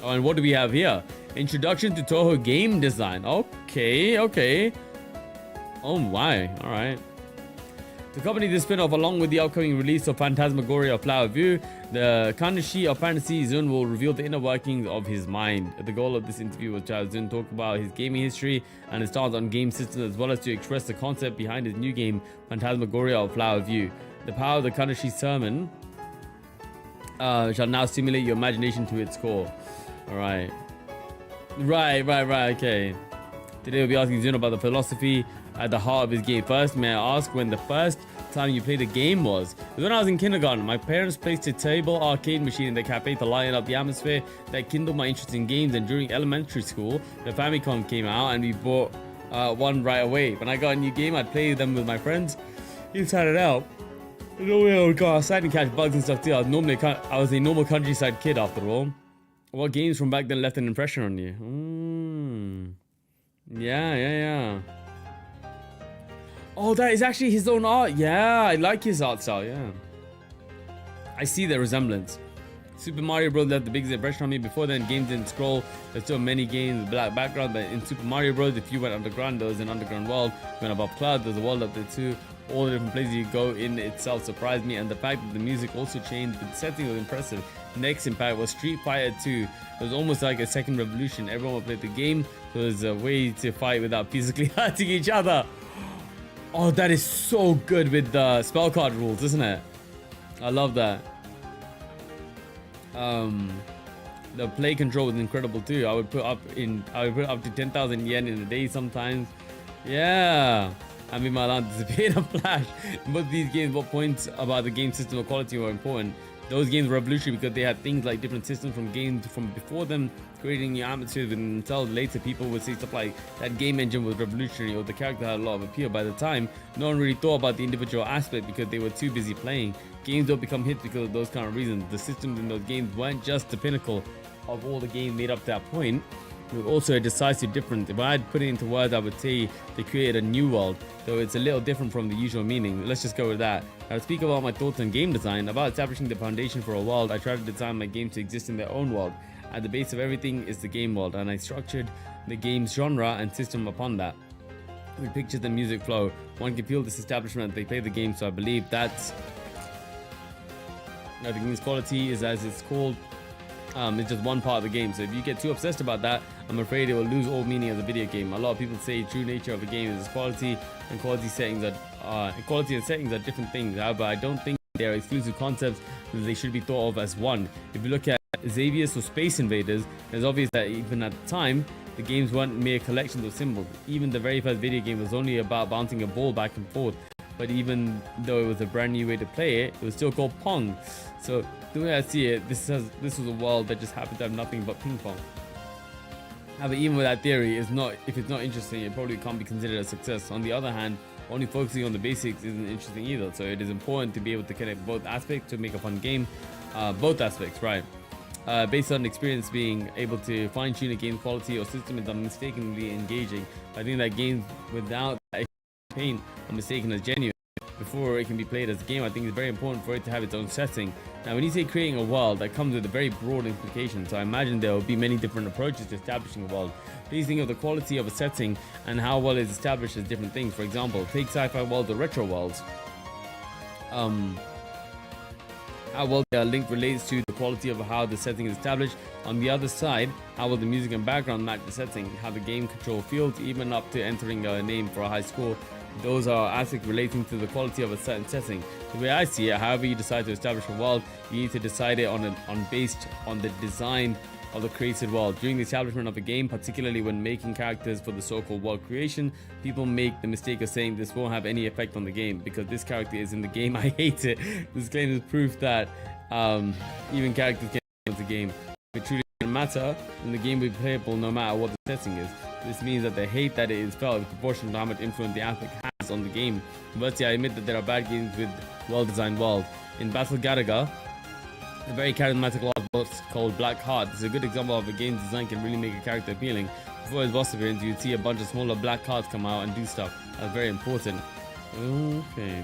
Oh, and what do we have here? Introduction to Touhou game design. Okay, okay. Oh my, alright. To accompany this spin-off along with the upcoming release of Phantasmagoria Flower View, the Kandashi of Fantasy Zun will reveal the inner workings of his mind. The goal of this interview was to have Zun talk about his gaming history and his stance on game systems, as well as to express the concept behind his new game, Phantasmagoria of Flower View. The power of the Kandashi sermon shall now stimulate your imagination to its core. Alright. Right, okay. Today we'll be asking Zun about the philosophy at the heart of his game. First, may I ask when the first time you played a game was? It was when I was in kindergarten. My parents placed a table arcade machine in the cafe to lighten up the atmosphere that kindled my interest in games, and during elementary school, the Famicom came out and we bought one right away. When I got a new game, I'd play them with my friends. Inside it out. Normally I would go outside and catch bugs and stuff too. I was a normal countryside kid after all. What games from back then left an impression on you? Yeah. Oh, that is actually his own art. Yeah, I like his art style, yeah. I see the resemblance. Super Mario Bros. Left the biggest impression on me. Before then, games didn't scroll. There's still many games with black background, but in Super Mario Bros., if you went underground, there was an underground world. If you went above cloud, there's a world up there too. All the different places you go in itself surprised me, and the fact that the music also changed, but the setting was impressive. Next impact was Street Fighter 2. It was almost like a second revolution. Everyone would play the game. It was a way to fight without physically hurting each other. Oh, that is so good with the spell card rules, isn't it? I love that. The play control was incredible too. I would put up to 10,000 yen in a day sometimes. Yeah. I mean, my alarm disappeared in a flash. In both these games, what points about the game system or quality were important? Those games were revolutionary because they had things like different systems from games from before them, creating new atmospheres within themselves. Later, people would say stuff like that game engine was revolutionary or the character had a lot of appeal. By the time, no one really thought about the individual aspect because they were too busy playing. Games don't become hits because of those kind of reasons. The systems in those games weren't just the pinnacle of all the games made up to that point. It was also a decisive difference. If I had put it into words, I would say they created a new world, though it's a little different from the usual meaning. Let's just go with that. Now, to speak about my thoughts on game design, about establishing the foundation for a world, I try to design my games to exist in their own world. At the base of everything is the game world, and I structured the game's genre and system upon that. With pictures and music flow, one can feel this establishment as they play the game, so I believe that's... Now, the game's quality is, as it's called, it's just one part of the game. So if you get too obsessed about that, I'm afraid it will lose all meaning as a video game. A lot of people say true nature of a game is its quality, and quality and settings are different things. However, I don't think they're exclusive concepts, and they should be thought of as one. If you look at Xavier's or Space Invaders, it's obvious that even at the time, the games weren't mere collections of symbols. Even the very first video game was only about bouncing a ball back and forth. But even though it was a brand new way to play it, it was still called Pong. So the way I see it, this was a world that just happened to have nothing but ping pong. However, even with that theory, if it's not interesting, it probably can't be considered a success. On the other hand, only focusing on the basics isn't interesting either. So it is important to be able to connect both aspects to make a fun game. Both aspects, right? Based on experience, being able to fine-tune a game quality or system is mistakenly engaging. I think that games without that pain are mistaken as genuine. Before it can be played as a game, I think it's very important for it to have its own setting. Now, when you say creating a world, that comes with a very broad implication. So I imagine there will be many different approaches to establishing a world. Please think of the quality of a setting and how well it's established as different things. For example, take sci-fi worlds or retro worlds. How well their link relates to the quality of how the setting is established. On the other side, how will the music and background match the setting, how the game control feels, even up to entering a name for a high score. Those are aspects relating to the quality of a certain setting. The way I see it, however you decide to establish a world, you need to decide it based on the design of the created world. During the establishment of a game, particularly when making characters for the so-called world creation, people make the mistake of saying this won't have any effect on the game because this character is in the game. I hate it. This claim is proof that even characters can in the game. If it truly doesn't matter, then the game will be playable no matter what the setting is. This means that the hate that it is felt is proportional to how much influence the aspect has on the game. But I admit that there are bad games with well-designed world. In Battle Galaga, a very charismatic last boss called Black Heart is a good example of a game's design can really make a character appealing. Before his boss appearance, you'd see a bunch of smaller black hearts come out and do stuff. That's very important. Okay.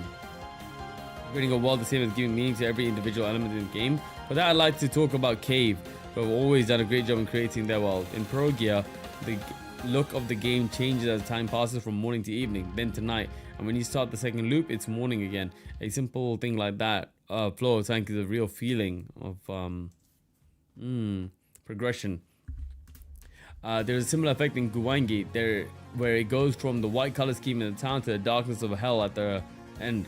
Creating a world the same as giving meaning to every individual element in the game. For that, I'd like to talk about Cave, who have always done a great job in creating their world. In Pro Gear, the look of the game changes as time passes from morning to evening, then to night. And when you start the second loop, it's morning again. A simple thing like that, flow of tank, is a real feeling of progression. There's a similar effect in Guwangi, where it goes from the white color scheme in the town to the darkness of hell at the end.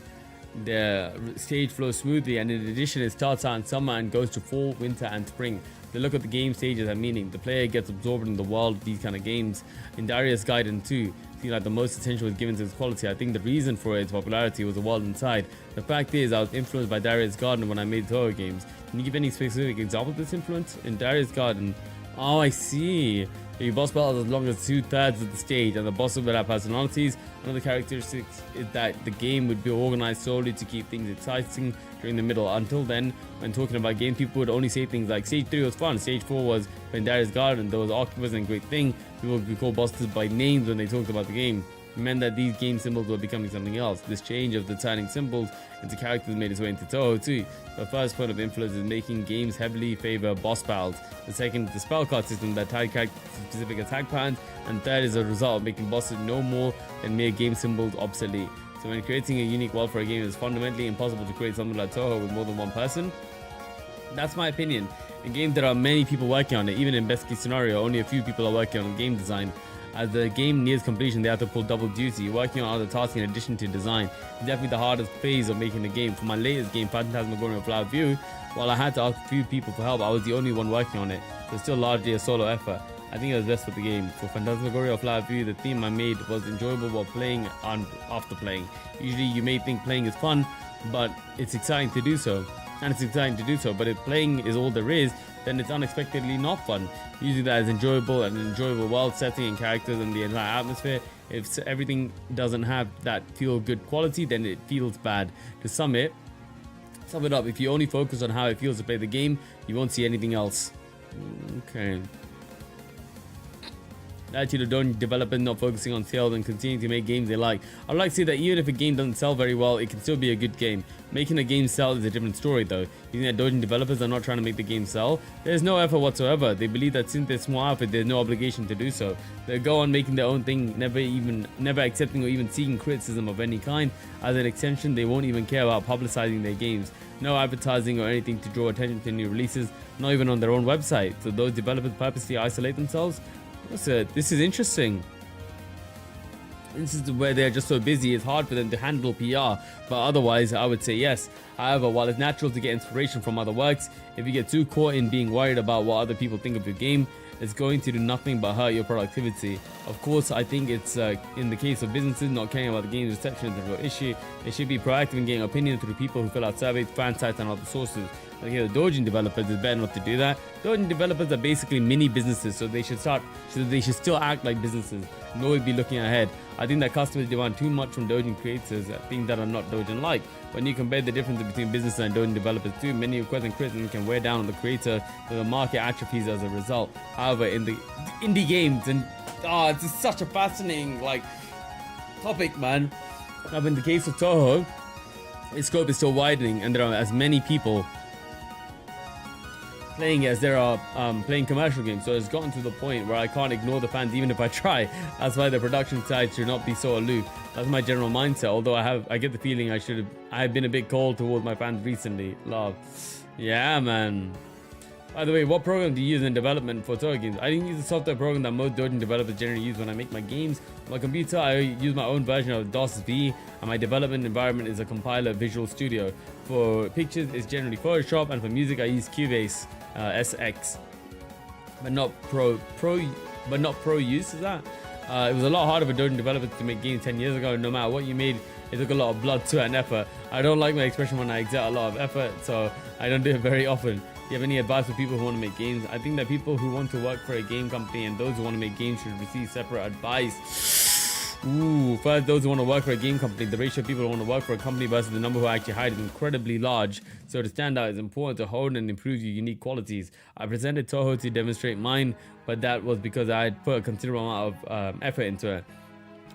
The stage flows smoothly, and in addition, it starts out in summer and goes to fall, winter, and spring. The look of the game stages have meaning. The player gets absorbed in the world of these kind of games. In Darius Gaiden 2, I feel like the most attention was given to its quality. I think the reason for its popularity was the world inside. The fact is, I was influenced by Darius Gaiden when I made Touhou games. Can you give any specific example of this influence? In Darius Gaiden, oh, I see. The boss battles as long as 2/3 of the stage, and the bosses will have personalities. One of the characteristics is that the game would be organized solely to keep things exciting during the middle. Until then, when talking about games, people would only say things like Stage 3 was fun, Stage 4 was when Darius Garden, there was Octopus and Great Thing. People would be called bosses by names when they talked about the game. It meant that these game symbols were becoming something else. This change of the turning symbols into characters made its way into Touhou too. The first point of influence is making games heavily favor boss battles. The second is the spell card system that tied characters to specific attack patterns. And third is a result of making bosses no more than mere game symbols obsolete. So when creating a unique world for a game, it's fundamentally impossible to create something like Touhou with more than one person. That's my opinion. In games, there are many people working on it. Even in best case scenario, only a few people are working on game design. As the game nears completion, they have to pull double duty, working on other tasks in addition to design. It's definitely the hardest phase of making the game. For my latest game, Phantasmagoria Flower View, while I had to ask a few people for help, I was the only one working on it, so it's still largely a solo effort. I think it was best for the game. For Phantasmagoria Flower View, the theme I made was enjoyable while playing and after playing. Usually you may think playing is fun, but it's exciting to do so. But if playing is all there is, then it's unexpectedly not fun. Using that as enjoyable, an enjoyable world setting and characters and the entire atmosphere. If everything doesn't have that feel-good quality, then it feels bad. To sum it up, if you only focus on how it feels to play the game, you won't see anything else. Okay. The attitude of don't developers not focusing on sales and continuing to make games they like. I'd like to say that even if a game doesn't sell very well, it can still be a good game. Making a game sell is a different story though. You think that Dojin developers are not trying to make the game sell? There's no effort whatsoever. They believe that since they're small outfit, there's no obligation to do so. They go on making their own thing, never accepting or even seeking criticism of any kind. As an extension, they won't even care about publicizing their games. No advertising or anything to draw attention to new releases, not even on their own website. So those developers purposely isolate themselves. This is interesting. This is where they're just so busy, it's hard for them to handle PR, but otherwise I would say yes. However, while it's natural to get inspiration from other works, if you get too caught in being worried about what other people think of your game, it's going to do nothing but hurt your productivity. Of course, I think it's in the case of businesses not caring about the game's reception is a real issue. They should be proactive in getting opinions through people who fill out surveys, fan sites and other sources. Like here, the Dojin developers, it's better not to do that. Dojin developers are basically mini businesses, so they should still act like businesses and always be looking ahead. I think that customers demand too much from Dojin creators, things that are not Dojin-like. When you compare the difference between business and Dojin developers too, many requests and criticism can wear down on the creator, so the market atrophies as a result. However, in the indie games, and it's just such a fascinating topic, man. Now, in the case of Touhou, its scope is still widening, and there are as many people playing as there are playing commercial games, so it's gotten to the point where I can't ignore the fans even if I try. That's why the production side should not be so aloof. That's my general mindset, although I get the feeling I have been a bit cold towards my fans recently. Love. Yeah, man. By the way, what program do you use in development for Touhou games? I didn't use the software program that most Dojin developers generally use when I make my games. On my computer, I use my own version of DOS V, and my development environment is a compiler Visual Studio. For pictures, it's generally Photoshop, and for music, I use Cubase SX. but not pro use. Is that? It was a lot harder for Dota developers to make games 10 years ago. No matter what you made, it took a lot of blood, sweat, and effort. I don't like my expression when I exert a lot of effort, so I don't do it very often. Do you have any advice for people who want to make games? I think that people who want to work for a game company and those who want to make games should receive separate advice. Ooh, first, those who want to work for a game company, the ratio of people who want to work for a company versus the number who actually hire is incredibly large. So to stand out, it's important to hone and improve your unique qualities. I presented Touhou to demonstrate mine, but that was because I had put a considerable amount of effort into it.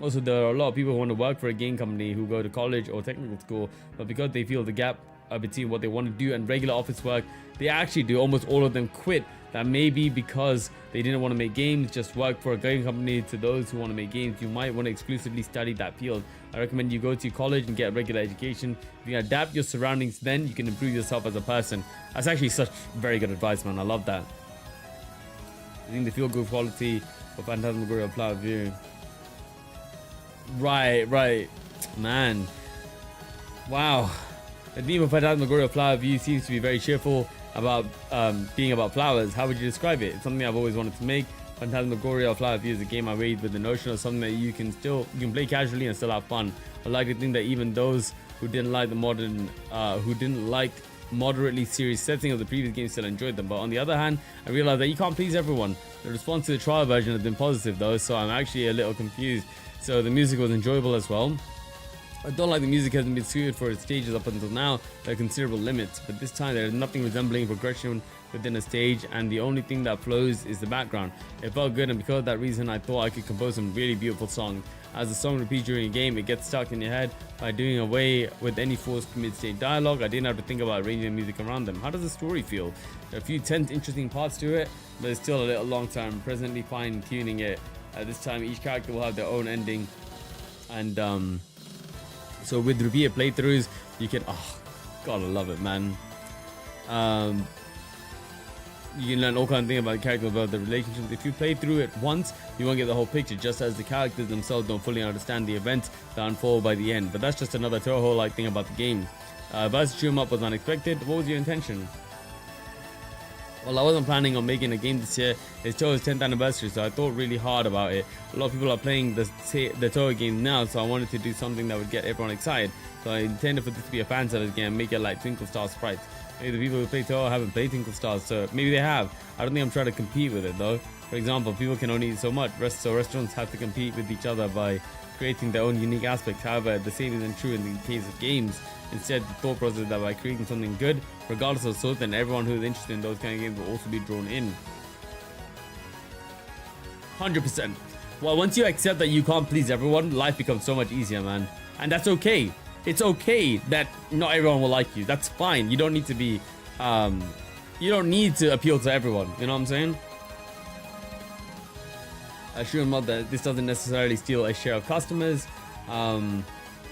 Also, there are a lot of people who want to work for a game company who go to college or technical school, but because they feel the gap between what they want to do and regular office work, they actually do. Almost all of them quit. That may be because they didn't want to make games, just work for a game company. To those who want to make games, you might want to exclusively study that field. I recommend you go to college and get a regular education. If you adapt your surroundings, then you can improve yourself as a person. That's actually such very good advice, man. I love that. I think the feel good quality of Phantasmagoria Flower View. Right, man. Wow. The theme of Phantasmagoria Flower View seems to be very cheerful about being about flowers. How would you describe it? It's something I've always wanted to make. Phantasmagoria Flower View is a game I made with the notion of something that you can play casually and still have fun. I like to think that even those who didn't like moderately serious setting of the previous game still enjoyed them. But on the other hand, I realized that you can't please everyone. The response to the trial version has been positive though, so I'm actually a little confused. So the music was enjoyable as well. I don't like the music hasn't been suited for its stages up until now. There are considerable limits, but this time there is nothing resembling progression within a stage, and the only thing that flows is the background. It felt good, and because of that reason I thought I could compose some really beautiful songs. As the song repeats during a game, it gets stuck in your head. By doing away with any forced mid-stage dialogue, I didn't have to think about arranging the music around them. How does the story feel? There are a few tense, interesting parts to it, but it's still a little long term. I'm presently fine-tuning it. This time each character will have their own ending, and so with repeated playthroughs you can gotta love it, man. You can learn all kinds of things about the character, about the relationships. If you play through it once, you won't get the whole picture, just as the characters themselves don't fully understand the events that unfold by the end. But that's just another Touhou-like thing about the game. Versus Shoot 'em Up was unexpected. What was your intention? Well, I wasn't planning on making a game this year. It's Touhou's 10th anniversary, so I thought really hard about it. A lot of people are playing the Touhou game now, so I wanted to do something that would get everyone excited. So I intended for this to be a fan service game and make it like Twinkle Star sprites. Maybe the people who play Touhou haven't played Twinkle Stars, so maybe they have. I don't think I'm trying to compete with it though. For example, people can only eat so much, so restaurants have to compete with each other by creating their own unique aspects. However, the same isn't true in the case of games. Instead, the thought process is that by creating something good, regardless of sort, then everyone who is interested in those kind of games will also be drawn in. 100%. Well, once you accept that you can't please everyone, life becomes so much easier, man. And that's okay. It's okay that not everyone will like you. That's fine. You don't need to be, you don't need to appeal to everyone. You know what I'm saying? Assure them that this doesn't necessarily steal a share of customers.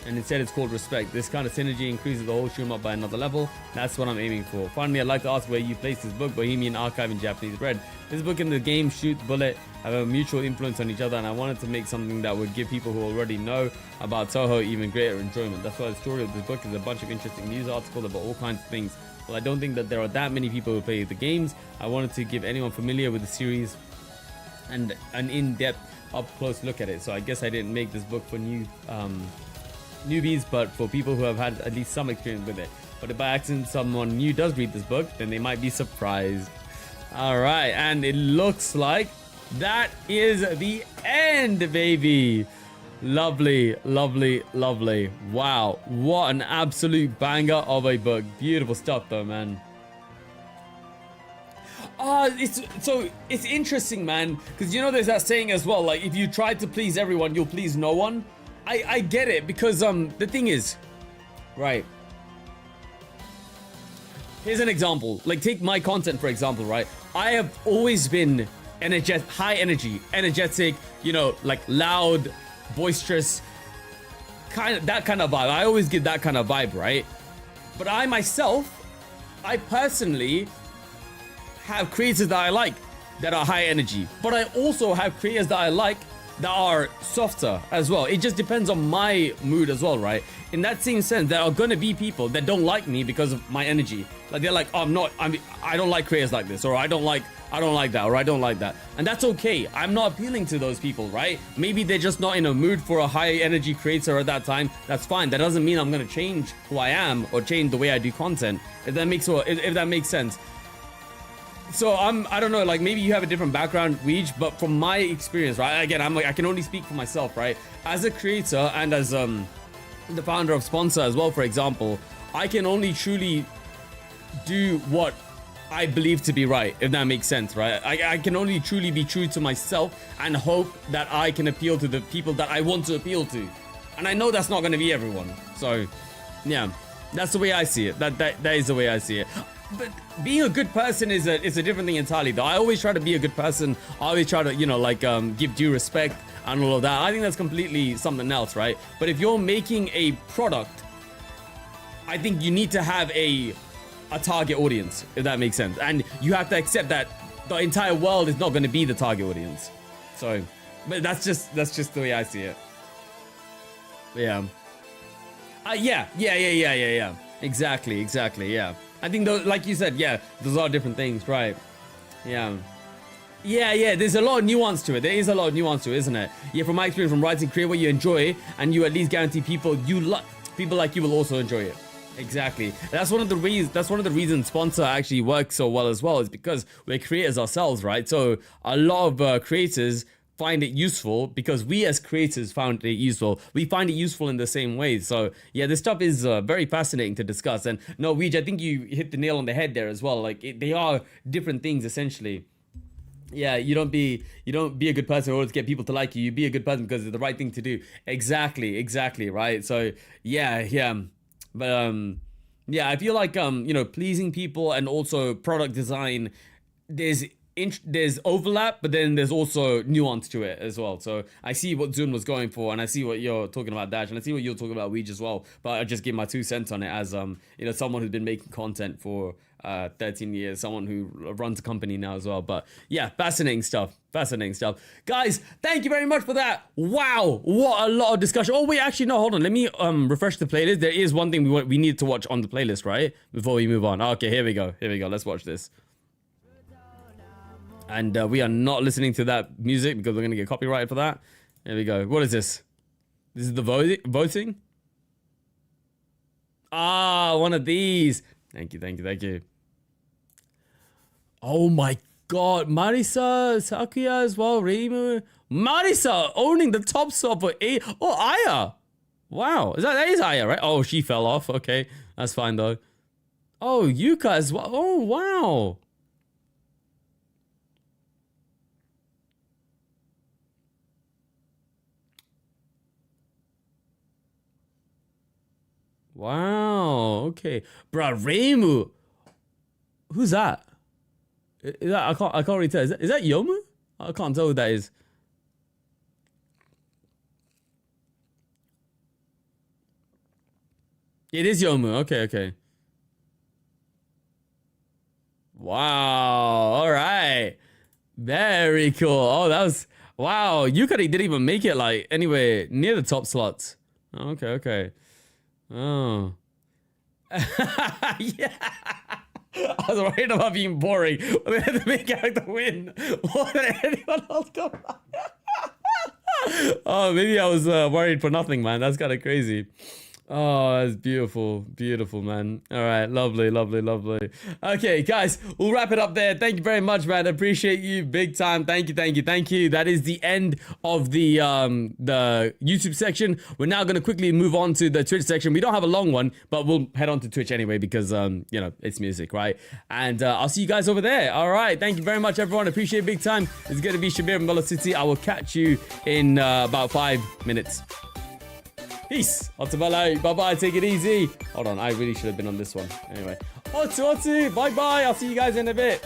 And instead it's called respect. This kind of synergy increases the whole shoot 'em up by another level. That's what I'm aiming for. Finally, I'd like to ask where you placed this book, Bohemian Archive in Japanese Red. This book and the game Shoot Bullet have a mutual influence on each other, and I wanted to make something that would give people who already know about Touhou even greater enjoyment. That's why the story of this book is a bunch of interesting news articles about all kinds of things. Well, I don't think that there are that many people who play the games. I wanted to give anyone familiar with the series and an in-depth, up-close look at it. So I guess I didn't make this book for newbies, but for people who have had at least some experience with it. But if by accident someone new does read this book, then they might be surprised. All right, and it looks like that is the end, baby. Lovely, lovely, lovely. Wow, what an absolute banger of a book. Beautiful stuff though, man. It's interesting, man, because you know there's that saying as well, like if you try to please everyone, you'll please no one. I get it, because the thing is, right, here's an example. Like, take my content for example, right? I have always been high energy, energetic, you know, like loud, boisterous, that kind of vibe. I always give that kind of vibe, right? But I personally have creators that I like that are high energy, but I also have creators that I like that are softer as well. It just depends on my mood as well, right? In that same sense, there are gonna be people that don't like me because of my energy. Like they're like, oh, I don't like creators like this, or I don't like that, or I don't like that. And that's okay. I'm not appealing to those people, right? Maybe they're just not in a mood for a high energy creator at that time. That's fine. That doesn't mean I'm gonna change who I am or change the way I do content. If that makes sense. So I don't know, like maybe you have a different background, Weege, but from my experience, right? Again, I can only speak for myself, right? As a creator and as the founder of SPONSA as well, for example, I can only truly do what I believe to be right, if that makes sense, right? I can only truly be true to myself and hope that I can appeal to the people that I want to appeal to. And I know that's not going to be everyone. So, yeah, that's the way I see it. That is the way I see it. But being a good person is a different thing entirely, though. I always try to be a good person. I always try to, you know, like give due respect and all of that. I think that's completely something else, right? But if you're making a product, I think you need to have a target audience, if that makes sense. And you have to accept that the entire world is not going to be the target audience. So, but that's just the way I see it. Yeah. Yeah. Exactly. Yeah. I think those, like you said, yeah, those are different things, right? Yeah. There's a lot of nuance to it. There is a lot of nuance to it, isn't it? Yeah, from my experience from writing, create what you enjoy, and you at least guarantee people like you will also enjoy it. Exactly. That's one of the reasons SPONSA actually works so well as well, is because we're creators ourselves, right? So a lot of creators find it useful because we as creators found it useful. We find it useful in the same way. So yeah, this stuff is very fascinating to discuss. And no, Weege, I think you hit the nail on the head there as well. Like they are different things essentially. Yeah, you don't be a good person in order to get people to like you. You be a good person because it's the right thing to do. Exactly, right? So yeah. But yeah, I feel like you know, pleasing people and also product design, there's overlap, but then there's also nuance to it as well. So I see what Zun was going for, and I see what you're talking about, Dash, and I see what you're talking about, Weege, as well. But I just give my 2 cents on it as you know, someone who's been making content for 13 years, someone who runs a company now as well. But yeah, fascinating stuff. Guys, thank you very much for that. Wow, what a lot of discussion. Oh wait, actually no, hold on. Let me refresh the playlist. There is one thing we need to watch on the playlist, right? Before we move on. Okay, here we go. Let's watch this. And we are not listening to that music because we're going to get copyrighted for that. Here we go. What is this? This is the voting? Ah, one of these. Thank you. Oh my god. Marisa, Sakuya as well. Reimu. Marisa owning the top spot for A. Oh, Aya. Wow. That is Aya, right? Oh, she fell off. Okay. That's fine though. Oh, Yuka as well. Oh, wow. Wow, okay. Bruh, Reimu. Who's that? Is that I can't really tell. Is that Yomu? I can't tell who that is. It is Yomu. Okay. Wow. All right. Very cool. Oh, that was wow. Yukari didn't even make it like anywhere near the top slots. Okay. Oh. Yeah. I was worried about being boring. They had the main character win. What did anyone else go? Oh, maybe I was worried for nothing, man. That's kind of crazy. Oh, that's beautiful, man. All right, lovely. Okay, guys, we'll wrap it up there. Thank you very much, man. Appreciate you big time. Thank you. That is the end of the YouTube section. We're now gonna quickly move on to the Twitch section. We don't have a long one, but we'll head on to Twitch anyway because you know, it's music, right? And I'll see you guys over there. All right, thank you very much, everyone. Appreciate it big time. It's gonna be Shabir from Velo City. I will catch you in about 5 minutes. Peace. Bye-bye. Take it easy. Hold on. I really should have been on this one. Anyway. Otu. Bye-bye. I'll see you guys in a bit.